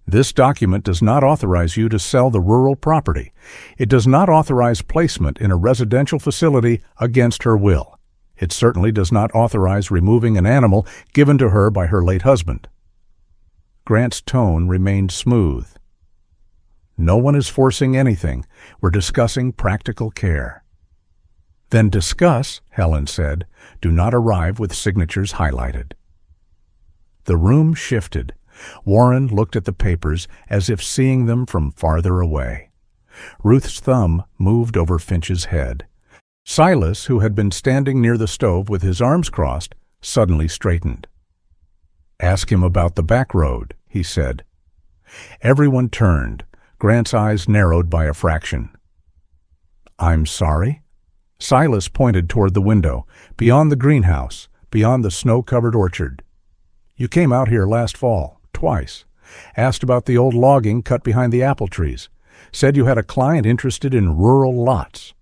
This document does not authorize you to sell the rural property. It does not authorize placement in a residential facility against her will. It certainly does not authorize removing an animal given to her by her late husband. Grant's tone remained smooth. No one is forcing anything. We're discussing practical care. Then discuss, Helen said. Do not arrive with signatures highlighted. The room shifted. Warren looked at the papers as if seeing them from farther away. Ruth's thumb moved over Finch's head. Silas, who had been standing near the stove with his arms crossed, suddenly straightened. "Ask him about the back road," he said. Everyone turned. Grant's eyes narrowed by a fraction. "I'm sorry?" Silas pointed toward the window, beyond the greenhouse, beyond the snow-covered orchard. "You came out here last fall, twice. Asked about the old logging cut behind the apple trees. Said you had a client interested in rural lots."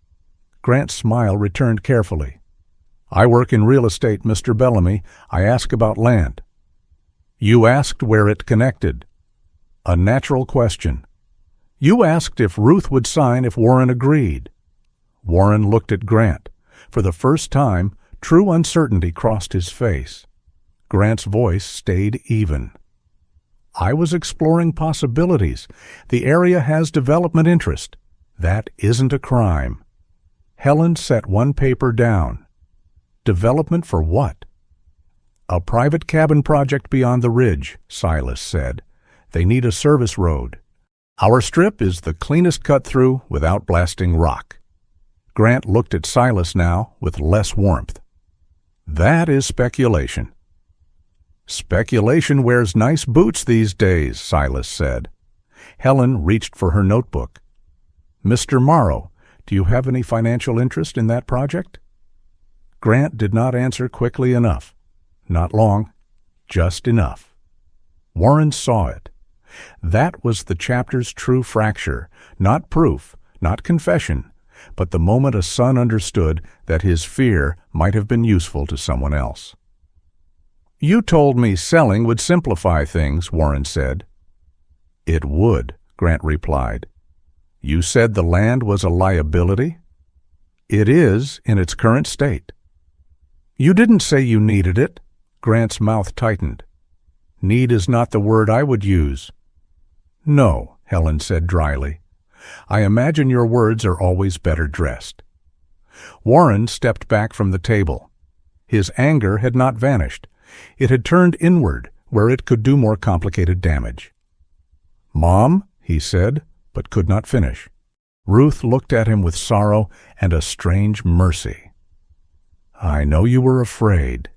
Grant's smile returned carefully. "I work in real estate, Mr. Bellamy. I ask about land." "You asked where it connected." "A natural question." "You asked if Ruth would sign if Warren agreed." Warren looked at Grant. For the first time, true uncertainty crossed his face. Grant's voice stayed even. "I was exploring possibilities. The area has development interest. That isn't a crime." Helen set one paper down. "Development for what?" "A private cabin project beyond the ridge," Silas said. "They need a service road. Our strip is the cleanest cut through without blasting rock." Grant looked at Silas now with less warmth. "That is speculation." "Speculation wears nice boots these days," Silas said. Helen reached for her notebook. "Mr. Morrow, do you have any financial interest in that project?" Grant did not answer quickly enough. Not long, just enough. Warren saw it. That was the chapter's true fracture, not proof, not confession, but the moment a son understood that his fear might have been useful to someone else. "You told me selling would simplify things," Warren said. "It would," Grant replied. "You said the land was a liability?" "It is in its current state." "You didn't say you needed it." Grant's mouth tightened. "Need is not the word I would use." "No," Helen said dryly. "I imagine your words are always better dressed." Warren stepped back from the table. His anger had not vanished. It had turned inward, where it could do more complicated damage. "Mom," he said, but could not finish. Ruth looked at him with sorrow and a strange mercy. "I know you were afraid."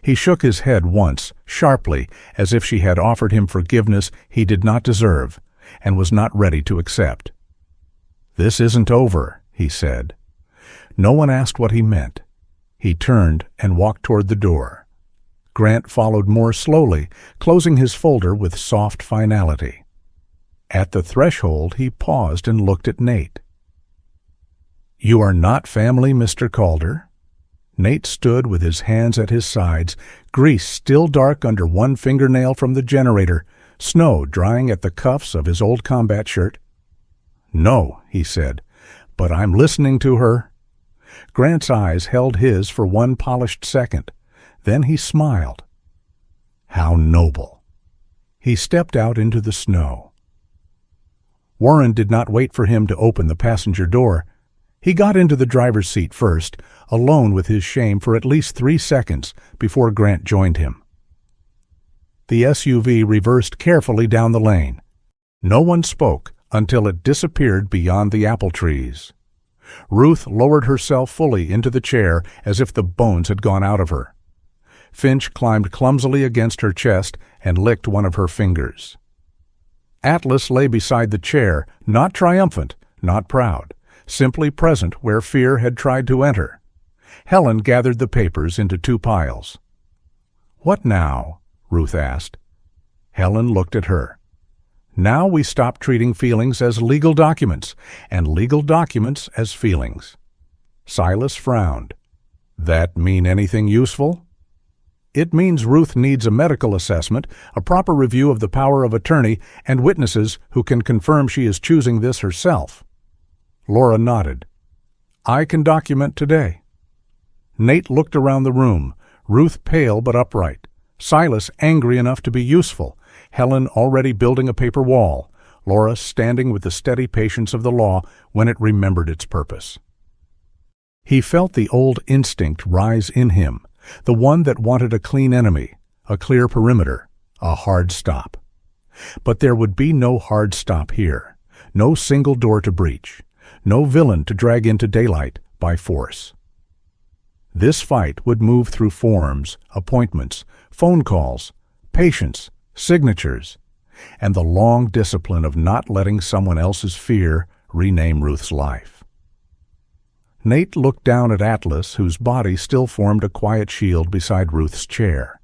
He shook his head once, sharply, as if she had offered him forgiveness he did not deserve and was not ready to accept. "This isn't over," he said. No one asked what he meant. He turned and walked toward the door. Grant followed more slowly, closing his folder with soft finality. At the threshold he paused and looked at Nate. "You are not family, Mr. Calder?" Nate stood with his hands at his sides, grease still dark under one fingernail from the generator, snow drying at the cuffs of his old combat shirt. "No," he said, "but I'm listening to her." Grant's eyes held his for one polished second. Then he smiled. How noble. He stepped out into the snow. Warren did not wait for him to open the passenger door. He got into the driver's seat first, alone with his shame for at least 3 seconds before Grant joined him. The SUV reversed carefully down the lane. No one spoke until it disappeared beyond the apple trees. Ruth lowered herself fully into the chair as if the bones had gone out of her. Finch climbed clumsily against her chest and licked one of her fingers. Atlas lay beside the chair, not triumphant, not proud, simply present where fear had tried to enter. Helen gathered the papers into 2 piles. "What now?" Ruth asked. Helen looked at her. "Now we stop treating feelings as legal documents, and legal documents as feelings." Silas frowned. "That mean anything useful?" "It means Ruth needs a medical assessment, a proper review of the power of attorney, and witnesses who can confirm she is choosing this herself." Laura nodded. "I can document today." Nate looked around the room, Ruth pale but upright, Silas angry enough to be useful, Helen already building a paper wall, Laura standing with the steady patience of the law when it remembered its purpose. He felt the old instinct rise in him, the one that wanted a clean enemy, a clear perimeter, A hard stop. But there would be no hard stop here. No single door to breach. No villain to drag into daylight by force. This fight would move through forms, appointments, phone calls, patience, signatures, and the long discipline of not letting someone else's fear rename Ruth's life. Nate looked down at Atlas, whose body still formed a quiet shield beside Ruth's chair.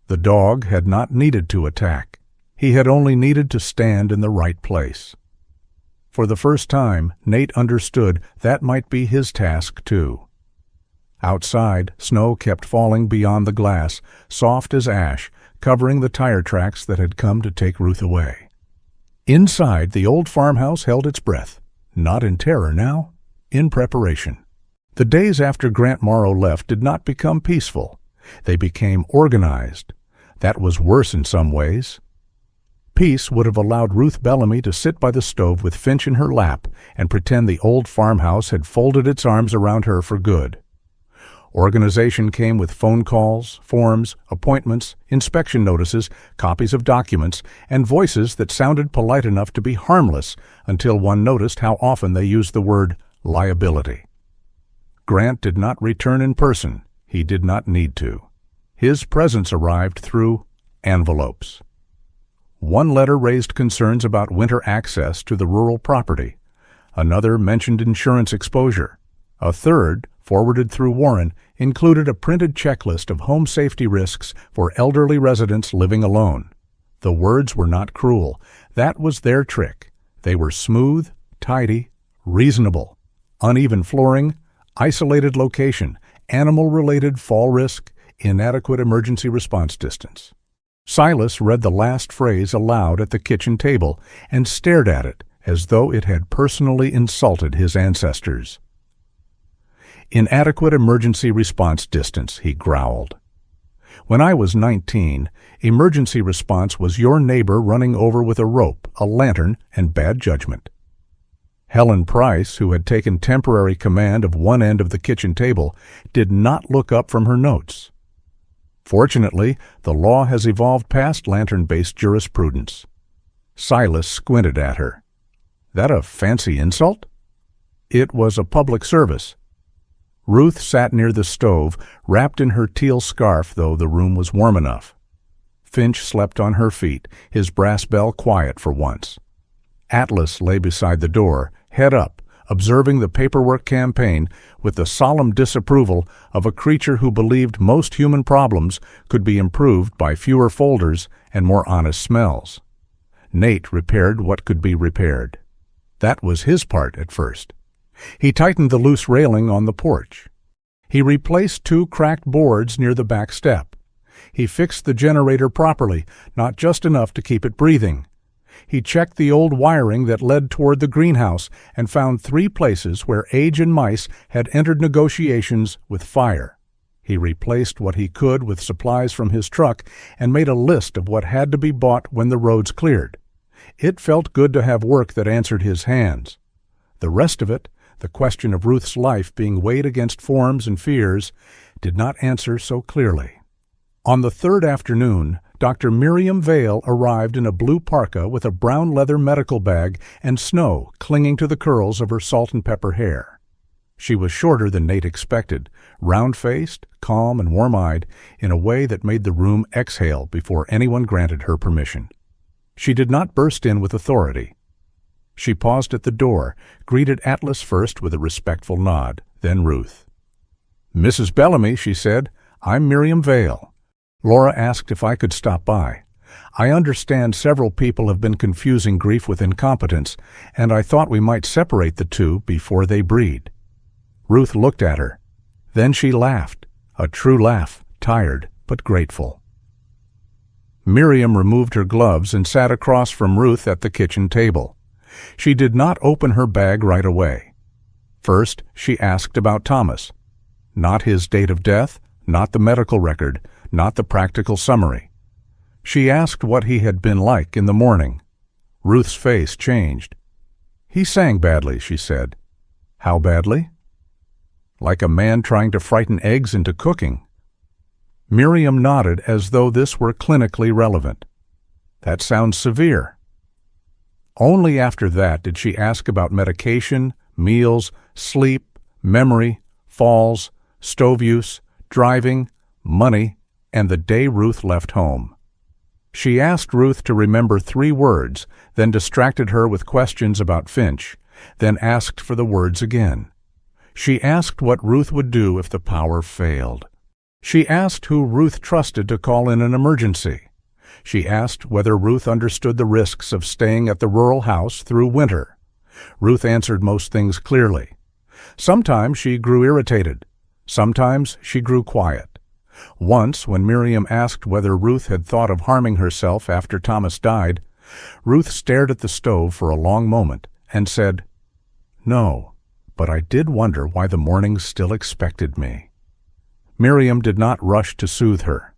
The dog had not needed to attack. He had only needed to stand in the right place. For the first time, Nate understood that might be his task, too. Outside, snow kept falling beyond the glass, soft as ash, covering the tire tracks that had come to take Ruth away. Inside, the old farmhouse held its breath, not in terror now, in preparation. The days after Grant Morrow left did not become peaceful. They became organized. That was worse in some ways. Peace would have allowed Ruth Bellamy to sit by the stove with Finch in her lap and pretend the old farmhouse had folded its arms around her for good. Organization came with phone calls, forms, appointments, inspection notices, copies of documents, and voices that sounded polite enough to be harmless until one noticed how often they used the word liability. Grant did not return in person. He did not need to. His presence arrived through envelopes. One letter raised concerns about winter access to the rural property. Another mentioned insurance exposure. A third, forwarded through Warren, included a printed checklist of home safety risks for elderly residents living alone. The words were not cruel. That was their trick. They were smooth, tidy, reasonable. Uneven flooring, isolated location, animal-related fall risk, inadequate emergency response distance. Silas read the last phrase aloud at the kitchen table and stared at it as though it had personally insulted his ancestors. Inadequate emergency response distance, he growled. When I was 19, emergency response was your neighbor running over with a rope, a lantern, and bad judgment. Helen Price, who had taken temporary command of one end of the kitchen table, did not look up from her notes. Fortunately, the law has evolved past lantern-based jurisprudence. Silas squinted at her. That a fancy insult? It was a public service. Ruth sat near the stove, wrapped in her teal scarf, though the room was warm enough. Finch slept on her feet, his brass bell quiet for once. Atlas lay beside the door, head up, observing the paperwork campaign with the solemn disapproval of a creature who believed most human problems could be improved by fewer folders and more honest smells. Nate repaired what could be repaired. That was his part at first. He tightened the loose railing on the porch. He replaced 2 cracked boards near the back step. He fixed the generator properly, not just enough to keep it breathing. He checked the old wiring that led toward the greenhouse and found 3 places where age and mice had entered negotiations with fire. He replaced what he could with supplies from his truck and made a list of what had to be bought when the roads cleared. It felt good to have work that answered his hands. The rest of it, the question of Ruth's life being weighed against forms and fears, did not answer so clearly. On the 3rd afternoon, Dr. Miriam Vale arrived in a blue parka with a brown leather medical bag and snow clinging to the curls of her salt and pepper hair. She was shorter than Nate expected, round-faced, calm, and warm-eyed, in a way that made the room exhale before anyone granted her permission. She did not burst in with authority. She paused at the door, greeted Atlas first with a respectful nod, then Ruth. "Mrs. Bellamy," she said, "I'm Miriam Vale. Laura asked if I could stop by. I understand several people have been confusing grief with incompetence, and I thought we might separate the two before they breed." Ruth looked at her. Then she laughed, a true laugh, tired but grateful. Miriam removed her gloves and sat across from Ruth at the kitchen table. She did not open her bag right away. First, she asked about Thomas. Not his date of death, not the medical record, not the practical summary. She asked what he had been like in the morning. Ruth's face changed. "He sang badly," she said. "How badly?" "Like a man trying to frighten eggs into cooking." Miriam nodded as though this were clinically relevant. That sounds severe. Only after that did she ask about medication, meals, sleep, memory, falls, stove use, driving, money, and the day Ruth left home. She asked Ruth to remember 3 words, then distracted her with questions about Finch, then asked for the words again. She asked what Ruth would do if the power failed. She asked who Ruth trusted to call in an emergency. She asked whether Ruth understood the risks of staying at the rural house through winter. Ruth answered most things clearly. Sometimes she grew irritated. Sometimes she grew quiet. Once, when Miriam asked whether Ruth had thought of harming herself after Thomas died, Ruth stared at the stove for a long moment and said, "No, but I did wonder why the mornings still expected me." Miriam did not rush to soothe her.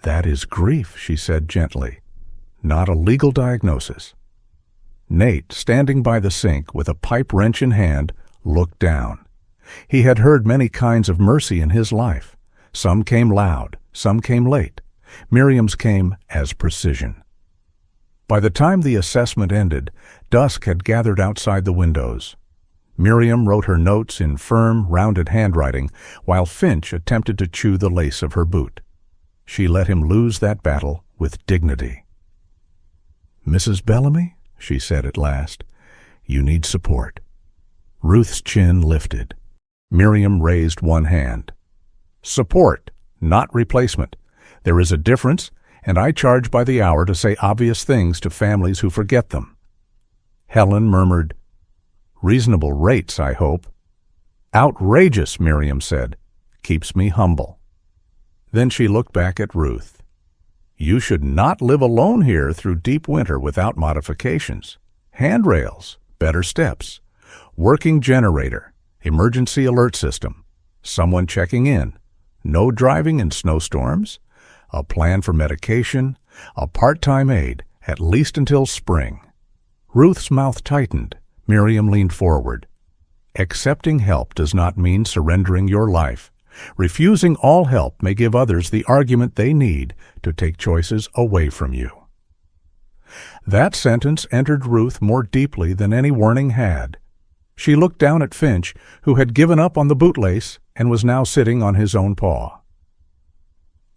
"That is grief," she said gently, "not a legal diagnosis." Nate, standing by the sink with a pipe wrench in hand, looked down. He had heard many kinds of mercy in his life. Some came loud, some came late. Miriam's came as precision. By the time the assessment ended, dusk had gathered outside the windows. Miriam wrote her notes in firm, rounded handwriting, while Finch attempted to chew the lace of her boot. She let him lose that battle with dignity. "Mrs. Bellamy," she said at last, "you need support." Ruth's chin lifted. Miriam raised one hand. "Support, not replacement. There is a difference, and I charge by the hour to say obvious things to families who forget them." Helen murmured, "Reasonable rates, I hope." "Outrageous," Miriam said. "Keeps me humble." Then she looked back at Ruth. "You should not live alone here through deep winter without modifications. Handrails, better steps, working generator, emergency alert system, someone checking in, no driving in snowstorms, a plan for medication, a part-time aide, at least until spring." Ruth's mouth tightened. Miriam leaned forward. "Accepting help does not mean surrendering your life. Refusing all help may give others the argument they need to take choices away from you." That sentence entered Ruth more deeply than any warning had. She looked down at Finch, who had given up on the bootlace and was now sitting on his own paw.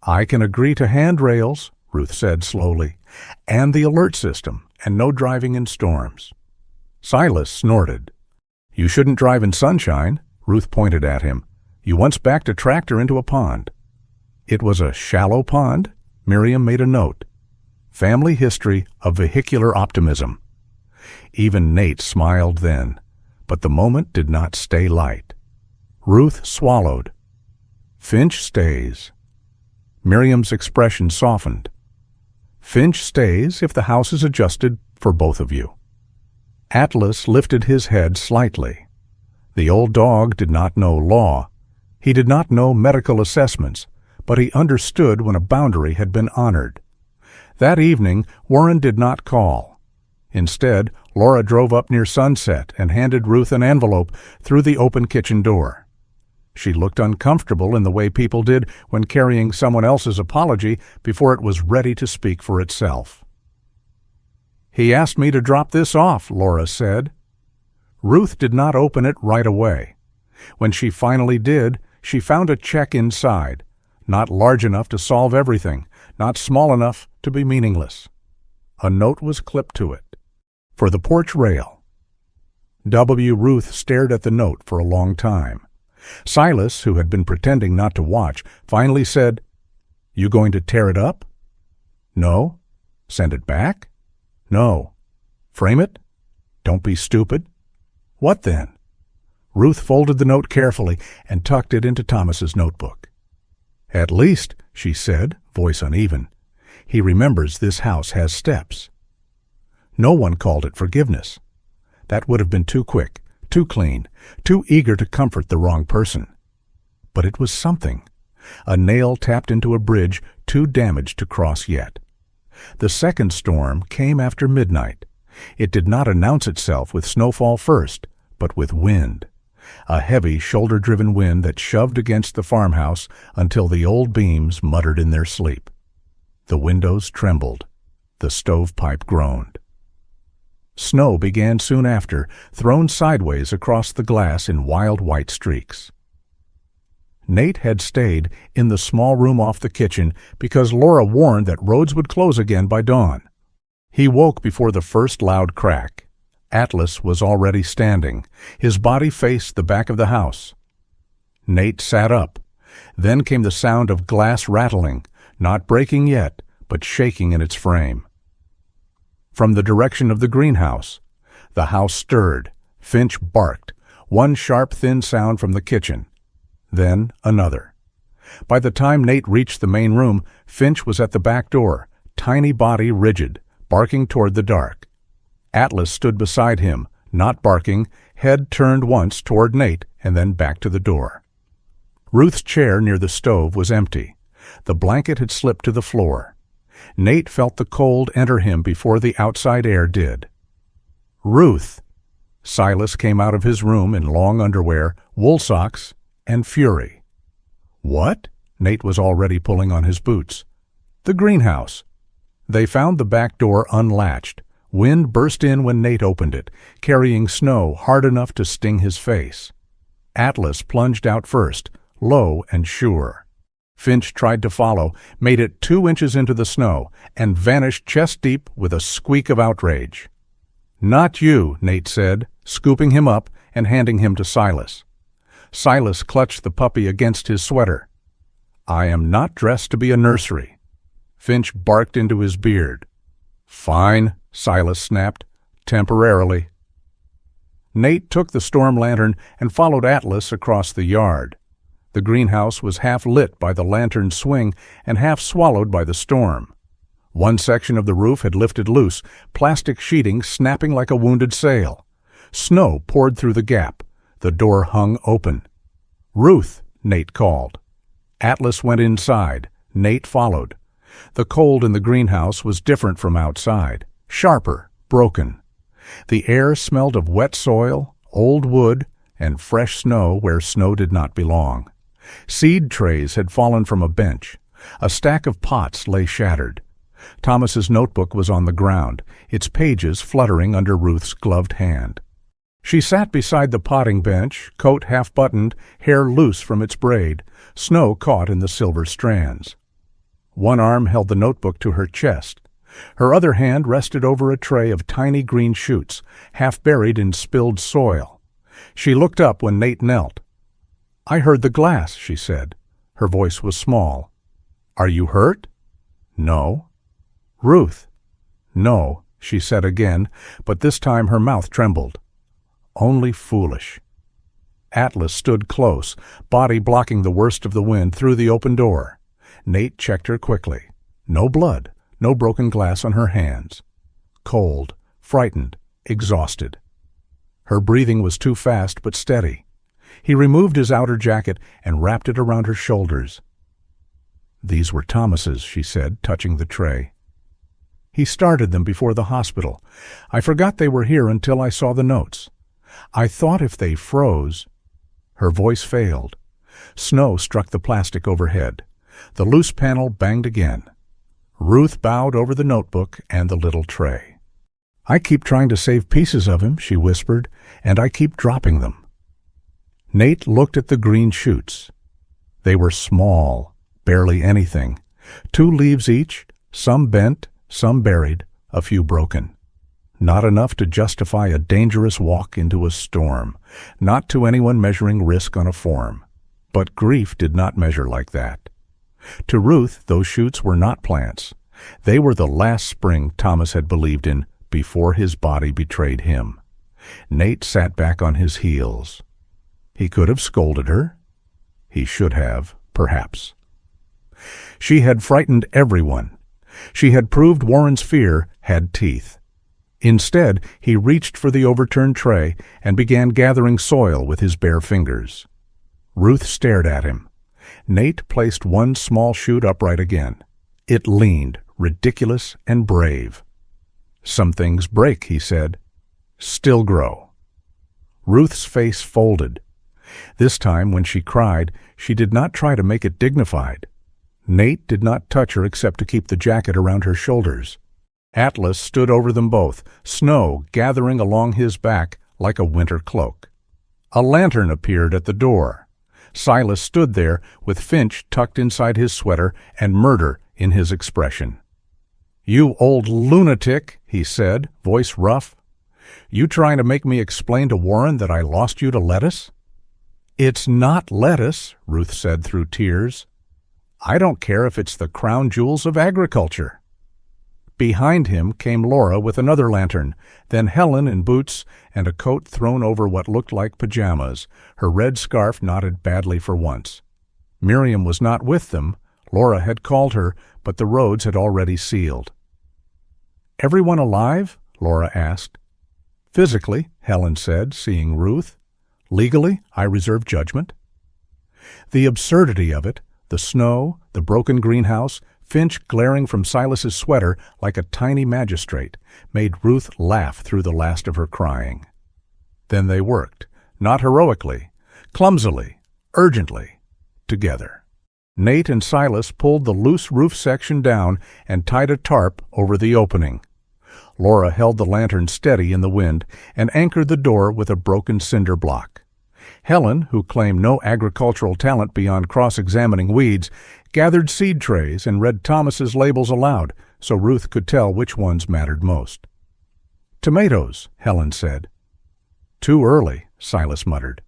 "I can agree to handrails," Ruth said slowly, "and the alert system, and no driving in storms." Silas snorted. "You shouldn't drive in sunshine," Ruth pointed at him. "You once backed a tractor into a pond." It was a shallow pond. Miriam made a note. Family history of vehicular optimism. Even Nate smiled then, but the moment did not stay light. Ruth swallowed. "Finch stays." Miriam's expression softened. "Finch stays if the house is adjusted for both of you." Atlas lifted his head slightly. The old dog did not know law. He did not know medical assessments, but he understood when a boundary had been honored. That evening, Warren did not call. Instead, Laura drove up near sunset and handed Ruth an envelope through the open kitchen door. She looked uncomfortable in the way people did when carrying someone else's apology before it was ready to speak for itself. "He asked me to drop this off," Laura said. Ruth did not open it right away. When she finally did, she found a check inside, not large enough to solve everything, not small enough to be meaningless. A note was clipped to it. For the porch rail. Ruth stared at the note for a long time. Silas, who had been pretending not to watch, finally said, "You going to tear it up?" "No." "Send it back?" "No." "Frame it?" "Don't be stupid." "What then?" Ruth folded the note carefully and tucked it into Thomas's notebook. "At least," she said, voice uneven, "he remembers this house has steps." No one called it forgiveness. That would have been too quick, too clean, too eager to comfort the wrong person. But it was something. A nail tapped into a bridge too damaged to cross yet. The second storm came after midnight. It did not announce itself with snowfall first, but with wind. a heavy, shoulder-driven wind that shoved against the farmhouse until the old beams muttered in their sleep. The windows trembled. The stovepipe groaned. Snow began soon after, thrown sideways across the glass in wild white streaks. Nate had stayed in the small room off the kitchen because Laura warned that roads would close again by dawn. He woke before the first loud crack. Atlas was already standing. His body faced the back of the house. Nate sat up. Then came the sound of glass rattling, not breaking yet, but shaking in its frame. From the direction of the greenhouse, the house stirred. Finch barked, one sharp, thin sound from the kitchen. Then another. By the time Nate reached the main room, Finch was at the back door, tiny body rigid, barking toward the dark. Atlas stood beside him, not barking, head turned once toward Nate and then back to the door. Ruth's chair near the stove was empty. The blanket had slipped to the floor. Nate felt the cold enter him before the outside air did. "Ruth!" Silas came out of his room in long underwear, wool socks, and fury. "What?" Nate was already pulling on his boots. "The greenhouse." They found the back door unlatched. Wind burst in when Nate opened it, carrying snow hard enough to sting his face. Atlas plunged out first, low and sure. Finch tried to follow, made it 2 inches into the snow, and vanished chest-deep with a squeak of outrage. "Not you," Nate said, scooping him up and handing him to Silas. Silas clutched the puppy against his sweater. "I am not dressed to be a nursery." Finch barked into his beard. "Fine," Silas snapped, "temporarily." Nate took the storm lantern and followed Atlas across the yard. The greenhouse was half lit by the lantern's swing and half swallowed by the storm. One section of the roof had lifted loose, plastic sheeting snapping like a wounded sail. Snow poured through the gap. The door hung open. "Ruth!" Nate called. Atlas went inside. Nate followed. The cold in the greenhouse was different from outside, sharper, broken. The air smelled of wet soil, old wood, and fresh snow where snow did not belong. Seed trays had fallen from a bench. A stack of pots lay shattered. Thomas's notebook was on the ground, its pages fluttering under Ruth's gloved hand. She sat beside the potting bench, coat half-buttoned, hair loose from its braid, snow caught in the silver strands. One arm held the notebook to her chest. Her other hand rested over a tray of tiny green shoots, half buried in spilled soil. She looked up when Nate knelt. "I heard the glass," she said. Her voice was small. "Are you hurt?" "No." "Ruth?" "No," she said again, but this time her mouth trembled. "Only foolish." Atlas stood close, body blocking the worst of the wind through the open door. Nate checked her quickly. No blood, no broken glass on her hands. Cold, frightened, exhausted. Her breathing was too fast but steady. He removed his outer jacket and wrapped it around her shoulders. "These were Thomas's," she said, touching the tray. "He started them before the hospital. I forgot they were here until I saw the notes. I thought if they froze—" Her voice failed. Snow struck the plastic overhead. The loose panel banged again. Ruth bowed over the notebook and the little tray. "I keep trying to save pieces of him," she whispered, "and I keep dropping them." Nate looked at the green shoots. They were small, barely anything. 2 leaves each, some bent, some buried, a few broken. Not enough to justify a dangerous walk into a storm, not to anyone measuring risk on a form. But grief did not measure like that. To Ruth, those shoots were not plants. They were the last spring Thomas had believed in before his body betrayed him. Nate sat back on his heels. He could have scolded her. He should have, perhaps. She had frightened everyone. She had proved Warren's fear had teeth. Instead, he reached for the overturned tray and began gathering soil with his bare fingers. Ruth stared at him. Nate placed one small shoot upright again. It leaned, ridiculous and brave. "Some things break," he said. "Still grow." Ruth's face folded. This time, when she cried, she did not try to make it dignified. Nate did not touch her except to keep the jacket around her shoulders. Atlas stood over them both, snow gathering along his back like a winter cloak. A lantern appeared at the door. Silas stood there with Finch tucked inside his sweater and murder in his expression. "You old lunatic," he said, voice rough. "You trying to make me explain to Warren that I lost you to lettuce?" "It's not lettuce," Ruth said through tears. "I don't care if it's the crown jewels of agriculture." Behind him came Laura with another lantern, then Helen in boots and a coat thrown over what looked like pajamas, her red scarf knotted badly for once. Miriam was not with them. Laura had called her, but the roads had already sealed. "Everyone alive?" Laura asked. "Physically," Helen said, seeing Ruth. "Legally, I reserve judgment." The absurdity of it, the snow, the broken greenhouse, Finch glaring from Silas's sweater like a tiny magistrate, made Ruth laugh through the last of her crying. Then they worked, not heroically, clumsily, urgently, together. Nate and Silas pulled the loose roof section down and tied a tarp over the opening. Laura held the lantern steady in the wind and anchored the door with a broken cinder block. Helen, who claimed no agricultural talent beyond cross-examining weeds, gathered seed trays and read Thomas's labels aloud so Ruth could tell which ones mattered most. "Tomatoes," Helen said. "Too early," Silas muttered.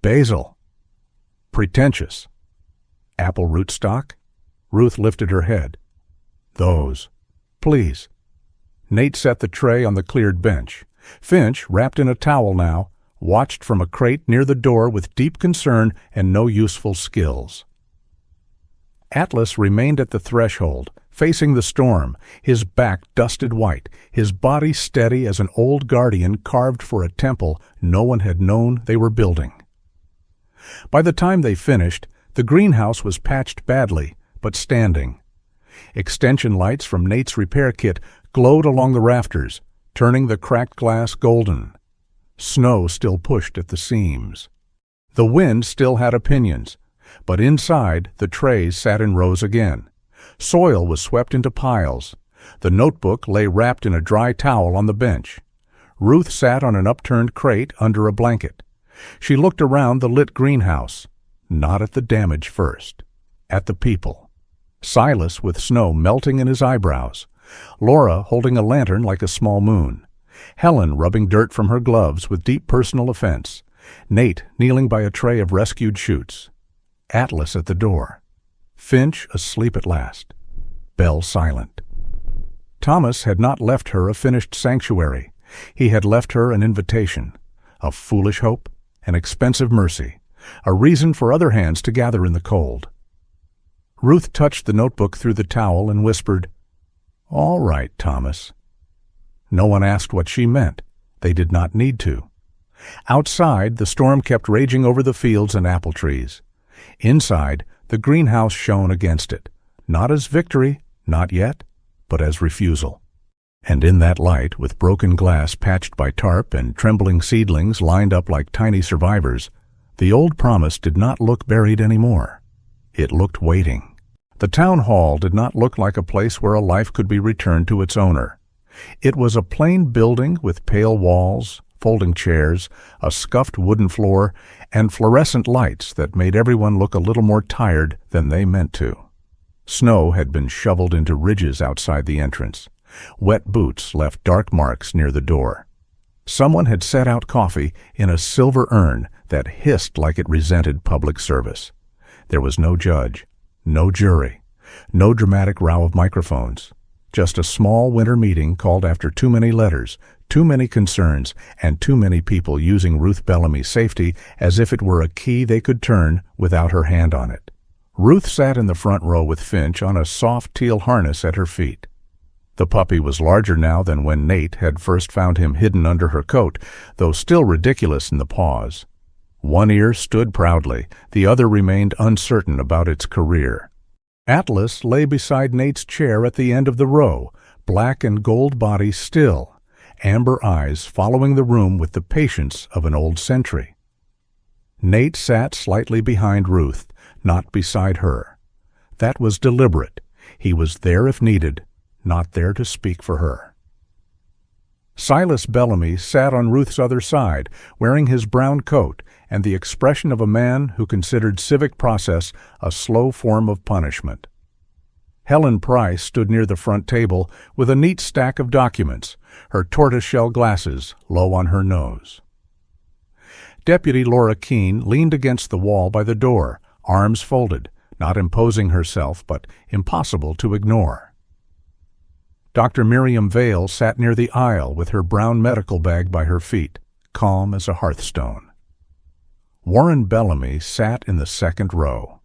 "Basil." "Pretentious." "Apple rootstock?" Ruth lifted her head. "Those. Please." Nate set the tray on the cleared bench. Finch, wrapped in a towel now, watched from a crate near the door with deep concern and no useful skills. Atlas remained at the threshold, facing the storm, his back dusted white, his body steady as an old guardian carved for a temple no one had known they were building. By the time they finished, the greenhouse was patched badly, but standing. Extension lights from Nate's repair kit glowed along the rafters, turning the cracked glass golden. Snow still pushed at the seams. The wind still had opinions, but inside the trays sat in rows again. Soil was swept into piles. The notebook lay wrapped in a dry towel on the bench. Ruth sat on an upturned crate under a blanket. She looked around the lit greenhouse, not at the damage first, at the people. Silas with snow melting in his eyebrows. Laura holding a lantern like a small moon. Helen rubbing dirt from her gloves with deep personal offense. Nate kneeling by a tray of rescued shoots. Atlas at the door. Finch asleep at last. Belle silent. Thomas had not left her a finished sanctuary. He had left her an invitation, a foolish hope, an expensive mercy, a reason for other hands to gather in the cold. Ruth touched the notebook through the towel and whispered, "All right, Thomas." No one asked what she meant. They did not need to. Outside, the storm kept raging over the fields and apple trees. Inside, the greenhouse shone against it, not as victory, not yet, but as refusal. And in that light, with broken glass patched by tarp and trembling seedlings lined up like tiny survivors, the old promise did not look buried anymore. It looked waiting. The town hall did not look like a place where a life could be returned to its owner. It was a plain building with pale walls, folding chairs, a scuffed wooden floor, and fluorescent lights that made everyone look a little more tired than they meant to. Snow had been shoveled into ridges outside the entrance. Wet boots left dark marks near the door. Someone had set out coffee in a silver urn that hissed like it resented public service. There was no judge, no jury, no dramatic row of microphones. Just a small winter meeting called after too many letters, too many concerns, and too many people using Ruth Bellamy's safety as if it were a key they could turn without her hand on it. Ruth sat in the front row with Finch on a soft teal harness at her feet. The puppy was larger now than when Nate had first found him hidden under her coat, though still ridiculous in the paws. One ear stood proudly, the other remained uncertain about its career. Atlas lay beside Nate's chair at the end of the row, black and gold body still, amber eyes following the room with the patience of an old sentry. Nate sat slightly behind Ruth, not beside her. That was deliberate. He was there if needed, not there to speak for her. Silas Bellamy sat on Ruth's other side, wearing his brown coat and the expression of a man who considered civic process a slow form of punishment. Helen Price stood near the front table with a neat stack of documents, her tortoiseshell glasses low on her nose. Deputy Laura Keene leaned against the wall by the door, arms folded, not imposing herself, but impossible to ignore. Dr. Miriam Vale sat near the aisle with her brown medical bag by her feet, calm as a hearthstone. Warren Bellamy sat in the second row.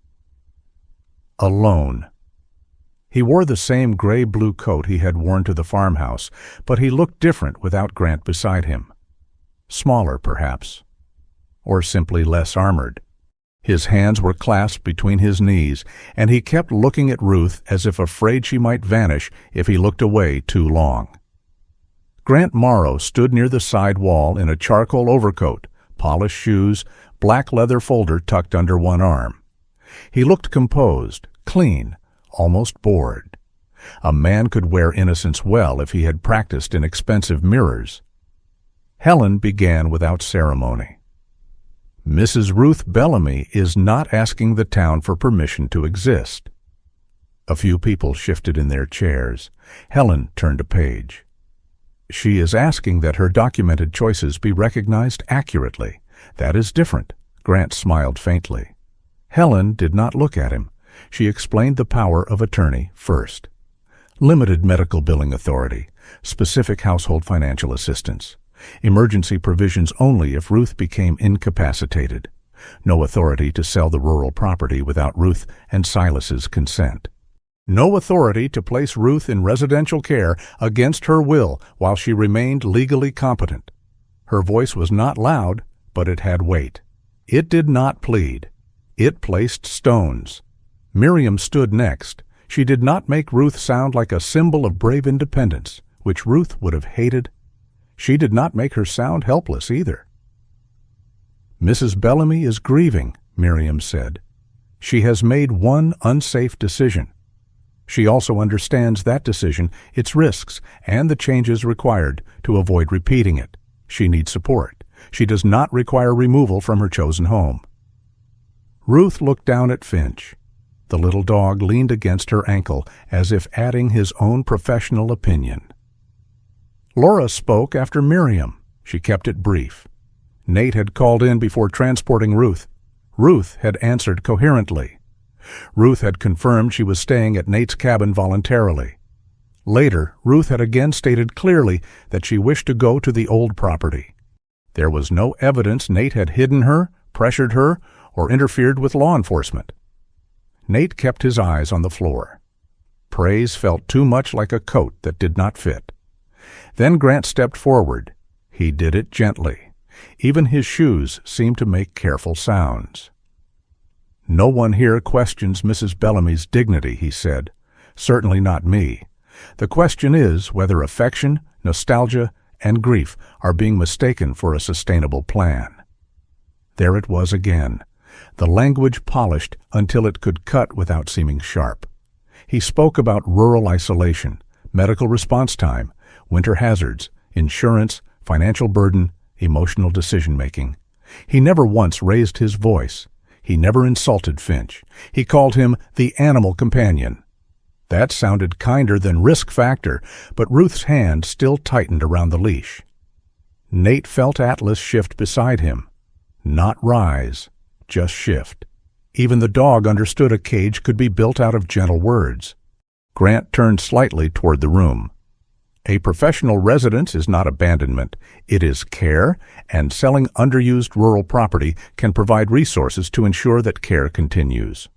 Alone. He wore the same gray-blue coat he had worn to the farmhouse, but he looked different without Grant beside him. Smaller, perhaps. Or simply less armored. His hands were clasped between his knees, and he kept looking at Ruth as if afraid she might vanish if he looked away too long. Grant Morrow stood near the side wall in a charcoal overcoat, polished shoes, black leather folder tucked under one arm. He looked composed, clean, almost bored. A man could wear innocence well if he had practiced in expensive mirrors. Helen began without ceremony. Mrs. Ruth Bellamy is not asking the town for permission to exist. A few people shifted in their chairs. Helen turned a page. She is asking that her documented choices be recognized accurately. That is different. Grant smiled faintly. Helen did not look at him. She explained the power of attorney first. Limited medical billing authority, specific household financial assistance. Emergency provisions only if Ruth became incapacitated. No authority to sell the rural property without Ruth and Silas's consent. No authority to place Ruth in residential care against her will while she remained legally competent. Her voice was not loud, but it had weight. It did not plead. It placed stones. Miriam stood next. She did not make Ruth sound like a symbol of brave independence, which Ruth would have hated. She did not make her sound helpless either. Mrs. Bellamy is grieving, Miriam said. She has made one unsafe decision. She also understands that decision, its risks, and the changes required to avoid repeating it. She needs support. She does not require removal from her chosen home. Ruth looked down at Finch. The little dog leaned against her ankle as if adding his own professional opinion. Laura spoke after Miriam. She kept it brief. Nate had called in before transporting Ruth. Ruth had answered coherently. Ruth had confirmed she was staying at Nate's cabin voluntarily. Later, Ruth had again stated clearly that she wished to go to the old property. There was no evidence Nate had hidden her, pressured her, or interfered with law enforcement. Nate kept his eyes on the floor. Praise felt too much like a coat that did not fit. Then Grant stepped forward. He did it gently. Even his shoes seemed to make careful sounds. "No one here questions Mrs. Bellamy's dignity," he said. "Certainly not me. The question is whether affection, nostalgia, and grief are being mistaken for a sustainable plan." There it was again, the language polished until it could cut without seeming sharp. He spoke about rural isolation, medical response time, winter hazards, insurance, financial burden, emotional decision-making. He never once raised his voice. He never insulted Finch. He called him the animal companion. That sounded kinder than risk factor, but Ruth's hand still tightened around the leash. Nate felt Atlas shift beside him. Not rise, just shift. Even the dog understood a cage could be built out of gentle words. Grant turned slightly toward the room. A professional residence is not abandonment. It is care, and selling underused rural property can provide resources to ensure that care continues.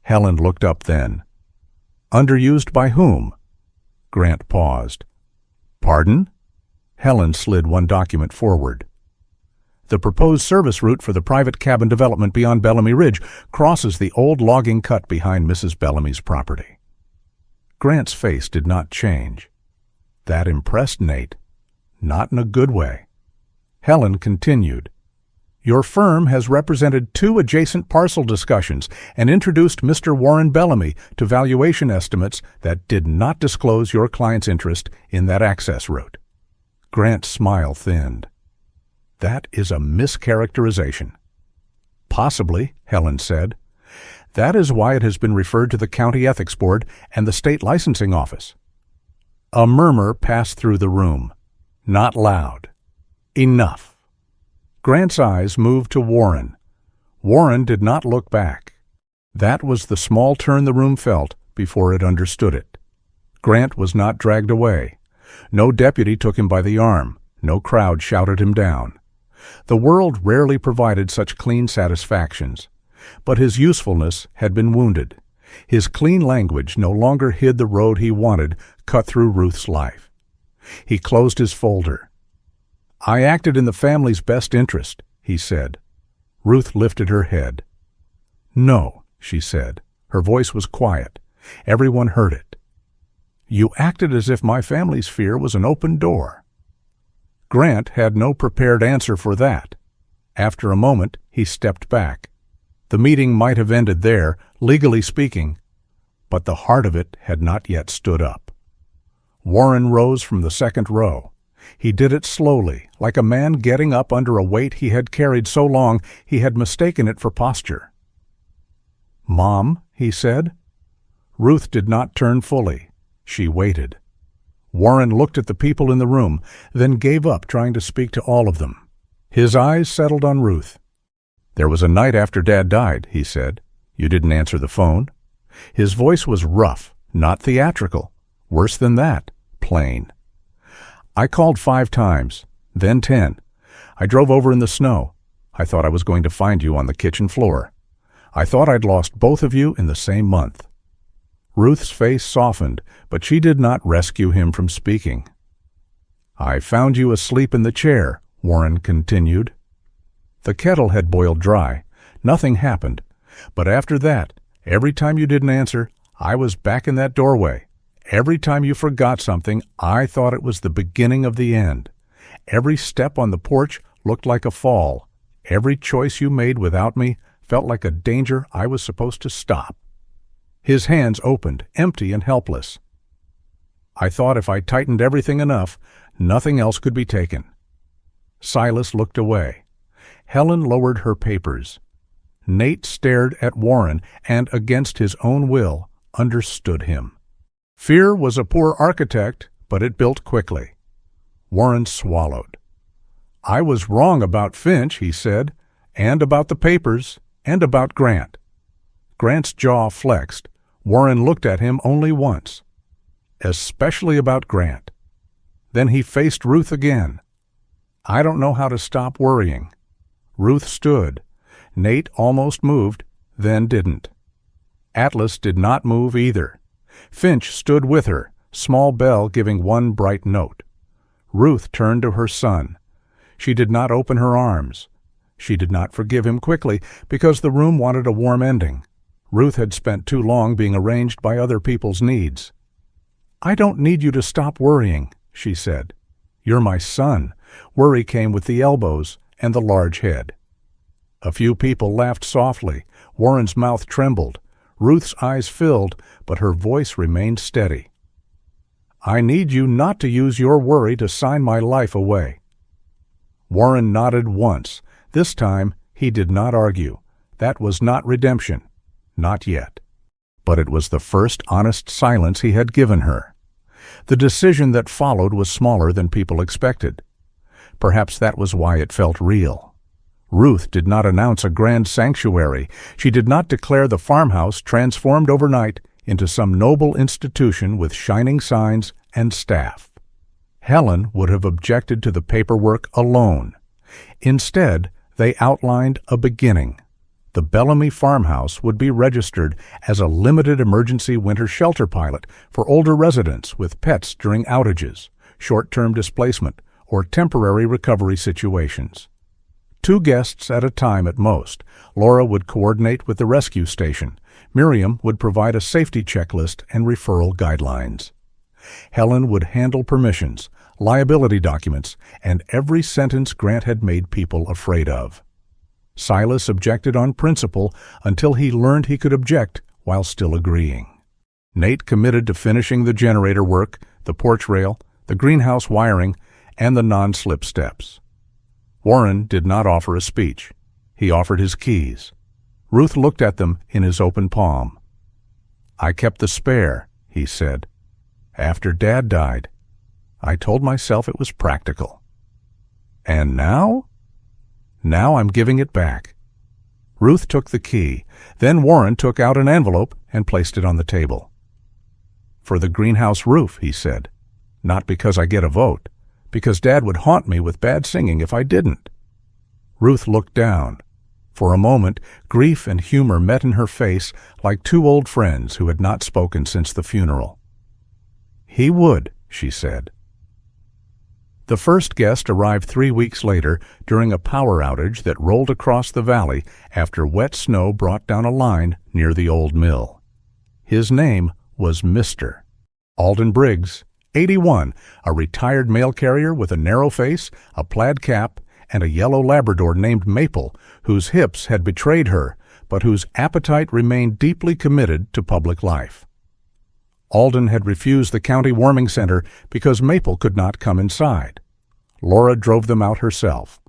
Helen looked up then. Underused by whom? Grant paused. Pardon? Helen slid one document forward. The proposed service route for the private cabin development beyond Bellamy Ridge crosses the old logging cut behind Mrs. Bellamy's property. Grant's face did not change. That impressed Nate. Not in a good way. Helen continued. Your firm has represented 2 adjacent parcel discussions and introduced Mr. Warren Bellamy to valuation estimates that did not disclose your client's interest in that access route." Grant's smile thinned. "That is a mischaracterization." "Possibly," Helen said. "That is why it has been referred to the County Ethics Board and the State Licensing Office." A murmur passed through the room. Not loud. Enough. Grant's eyes moved to Warren. Warren did not look back. That was the small turn the room felt before it understood it. Grant was not dragged away. No deputy took him by the arm. No crowd shouted him down. The world rarely provided such clean satisfactions. But his usefulness had been wounded. His clean language no longer hid the road he wanted cut through Ruth's life. He closed his folder. "I acted in the family's best interest," he said. Ruth lifted her head. "No," she said. Her voice was quiet. Everyone heard it. "You acted as if my family's fear was an open door." Grant had no prepared answer for that. After a moment, he stepped back. The meeting might have ended there, legally speaking, but the heart of it had not yet stood up. Warren rose from the second row. He did it slowly, like a man getting up under a weight he had carried so long he had mistaken it for posture. "Mom," he said. Ruth did not turn fully. She waited. Warren looked at the people in the room, then gave up trying to speak to all of them. His eyes settled on Ruth. "There was a night after Dad died," he said. "You didn't answer the phone." His voice was rough, not theatrical. Worse than that, plain. "I called 5 times, then 10. I drove over in the snow. I thought I was going to find you on the kitchen floor. I thought I'd lost both of you in the same month." Ruth's face softened, but she did not rescue him from speaking. "I found you asleep in the chair," Warren continued. "The kettle had boiled dry. Nothing happened. But after that, every time you didn't answer, I was back in that doorway. Every time you forgot something, I thought it was the beginning of the end. Every step on the porch looked like a fall. Every choice you made without me felt like a danger I was supposed to stop." His hands opened, empty and helpless. "I thought if I tightened everything enough, nothing else could be taken." Silas looked away. Helen lowered her papers. Nate stared at Warren and, against his own will, understood him. Fear was a poor architect, but it built quickly. Warren swallowed. "I was wrong about Finch," he said, "and about the papers, and about Grant." Grant's jaw flexed. Warren looked at him only once. "Especially about Grant." Then he faced Ruth again. "I don't know how to stop worrying." Ruth stood. Nate almost moved, then didn't. Atlas did not move either. Finch stood with her, small bell giving one bright note. Ruth turned to her son. She did not open her arms. She did not forgive him quickly because the room wanted a warm ending. Ruth had spent too long being arranged by other people's needs. "I don't need you to stop worrying," she said. "You're my son." Worry came with the elbows and the large head. A few people laughed softly. Warren's mouth trembled. Ruth's eyes filled, but her voice remained steady. "I need you not to use your worry to sign my life away." Warren nodded once. This time, he did not argue. That was not redemption. Not yet. But it was the first honest silence he had given her. The decision that followed was smaller than people expected. Perhaps that was why it felt real. Ruth did not announce a grand sanctuary. She did not declare the farmhouse transformed overnight into some noble institution with shining signs and staff. Helen would have objected to the paperwork alone. Instead, they outlined a beginning. The Bellamy farmhouse would be registered as a limited emergency winter shelter pilot for older residents with pets during outages, short-term displacement, or temporary recovery situations. 2 guests at a time at most. Laura would coordinate with the rescue station. Miriam would provide a safety checklist and referral guidelines. Helen would handle permissions, liability documents, and every sentence Grant had made people afraid of. Silas objected on principle until he learned he could object while still agreeing. Nate committed to finishing the generator work, the porch rail, the greenhouse wiring, and the non-slip steps. Warren did not offer a speech. He offered his keys. Ruth looked at them in his open palm. "I kept the spare," he said. "After Dad died. I told myself it was practical. And now? Now I'm giving it back." Ruth took the key. Then Warren took out an envelope and placed it on the table. "For the greenhouse roof," he said. "Not because I get a vote, because Dad would haunt me with bad singing if I didn't." Ruth looked down. For a moment, grief and humor met in her face like two old friends who had not spoken since the funeral. "He would," she said. The first guest arrived 3 weeks later during a power outage that rolled across the valley after wet snow brought down a line near the old mill. His name was Mr. Alden Briggs, 81, a retired mail carrier with a narrow face, a plaid cap, and a yellow Labrador named Maple, whose hips had betrayed her, but whose appetite remained deeply committed to public life. Alden had refused the county warming center because Maple could not come inside. Laura drove them out herself.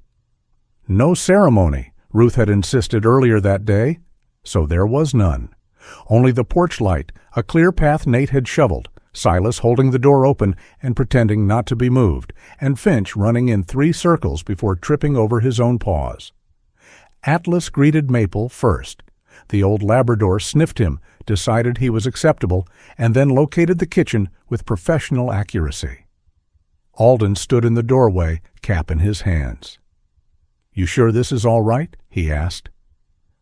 No ceremony, Ruth had insisted earlier that day, so there was none. Only the porch light, a clear path Nate had shoveled, Silas holding the door open and pretending not to be moved, and Finch running in 3 circles before tripping over his own paws. Atlas greeted Maple first. The old Labrador sniffed him, decided he was acceptable, and then located the kitchen with professional accuracy. Alden stood in the doorway, cap in his hands. "You sure this is all right?" he asked.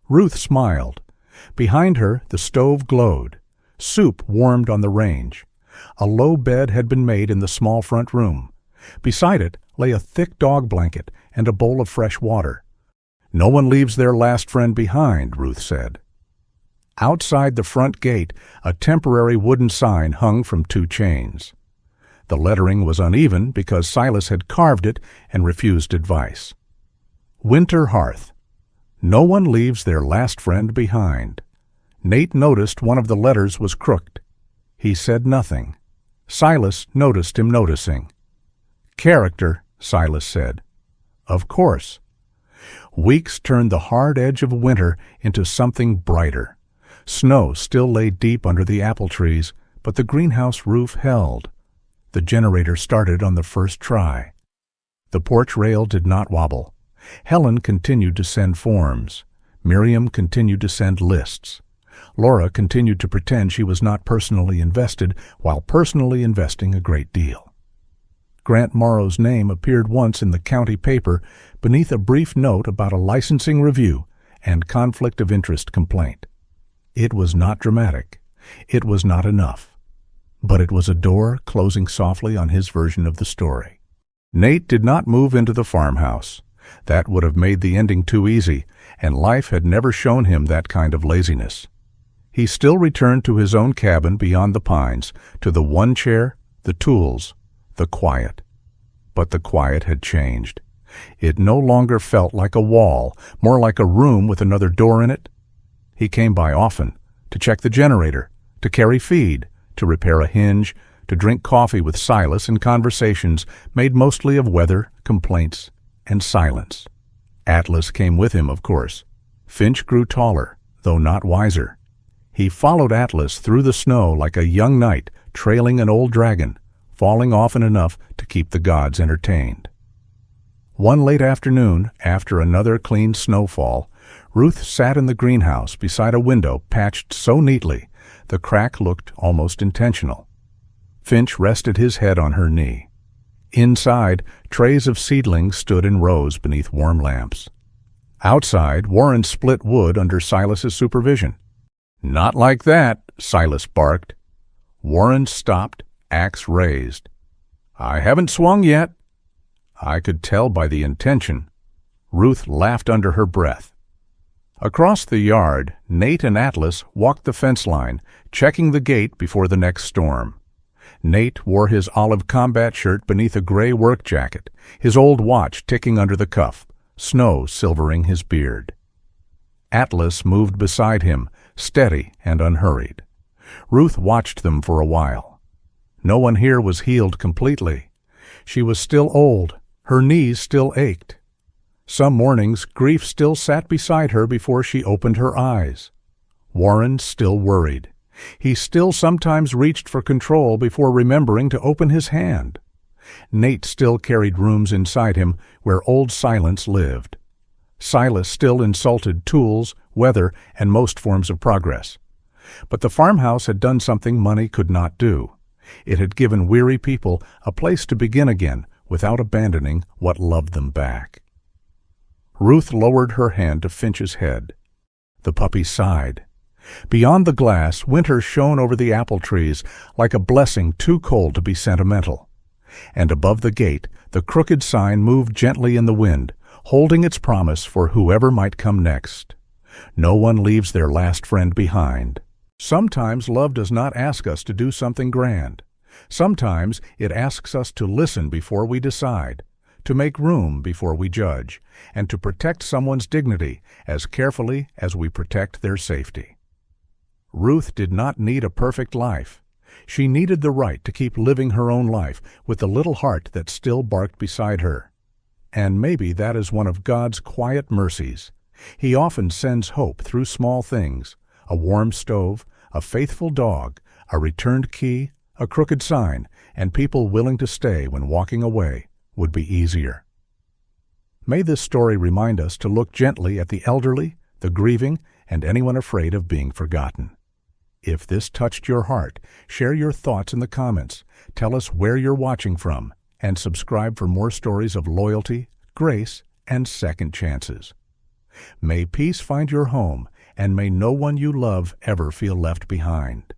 Ruth smiled. Behind her, the stove glowed. Soup warmed on the range. A low bed had been made in the small front room. Beside it lay a thick dog blanket and a bowl of fresh water. "No one leaves their last friend behind," Ruth said. Outside the front gate, a temporary wooden sign hung from 2 chains. The lettering was uneven because Silas had carved it and refused advice. Winter Hearth. No one leaves their last friend behind. Nate noticed one of the letters was crooked. He said nothing. Silas noticed him noticing. "Character," Silas said. "Of course." Weeks turned the hard edge of winter into something brighter. Snow still lay deep under the apple trees, but the greenhouse roof held. The generator started on the first try. The porch rail did not wobble. Helen continued to send forms. Miriam continued to send lists. Laura continued to pretend she was not personally invested while personally investing a great deal. Grant Morrow's name appeared once in the county paper beneath a brief note about a licensing review and conflict of interest complaint. It was not dramatic. It was not enough. But it was a door closing softly on his version of the story. Nate did not move into the farmhouse. That would have made the ending too easy, and life had never shown him that kind of laziness. He still returned to his own cabin beyond the pines, to the one chair, the tools, the quiet. But the quiet had changed. It no longer felt like a wall, more like a room with another door in it. He came by often, to check the generator, to carry feed, to repair a hinge, to drink coffee with Silas in conversations made mostly of weather, complaints, and silence. Atlas came with him, of course. Finch grew taller, though not wiser. He followed Atlas through the snow like a young knight trailing an old dragon, falling often enough to keep the gods entertained. One late afternoon, after another clean snowfall, Ruth sat in the greenhouse beside a window patched so neatly the crack looked almost intentional. Finch rested his head on her knee. Inside, trays of seedlings stood in rows beneath warm lamps. Outside, Warren split wood under Silas's supervision. "Not like that," Silas barked. Warren stopped, axe raised. "I haven't swung yet." I could tell by the intention. Ruth laughed under her breath. Across the yard, Nate and Atlas walked the fence line, checking the gate before the next storm. Nate wore his olive combat shirt beneath a gray work jacket, his old watch ticking under the cuff, snow silvering his beard. Atlas moved beside him, steady and unhurried. Ruth watched them for a while. No one here was healed completely. She was still old, her knees still ached. Some mornings grief still sat beside her before she opened her eyes. Warren still worried. He still sometimes reached for control before remembering to open his hand. Nate still carried rooms inside him where old silence lived. Silas still insulted tools, weather, and most forms of progress. But the farmhouse had done something money could not do. It had given weary people a place to begin again without abandoning what loved them back. Ruth lowered her hand to Finch's head. The puppy sighed. Beyond the glass, winter shone over the apple trees like a blessing too cold to be sentimental. And above the gate, the crooked sign moved gently in the wind, holding its promise for whoever might come next. No one leaves their last friend behind. Sometimes love does not ask us to do something grand. Sometimes it asks us to listen before we decide, to make room before we judge, and to protect someone's dignity as carefully as we protect their safety. Ruth did not need a perfect life. She needed the right to keep living her own life with the little heart that still barked beside her. And maybe that is one of God's quiet mercies. He often sends hope through small things: a warm stove, a faithful dog, a returned key, a crooked sign, and people willing to stay when walking away would be easier. May this story remind us to look gently at the elderly, the grieving, and anyone afraid of being forgotten. If this touched your heart, share your thoughts in the comments, tell us where you're watching from, and subscribe for more stories of loyalty, grace, and second chances. May peace find your home, and may no one you love ever feel left behind.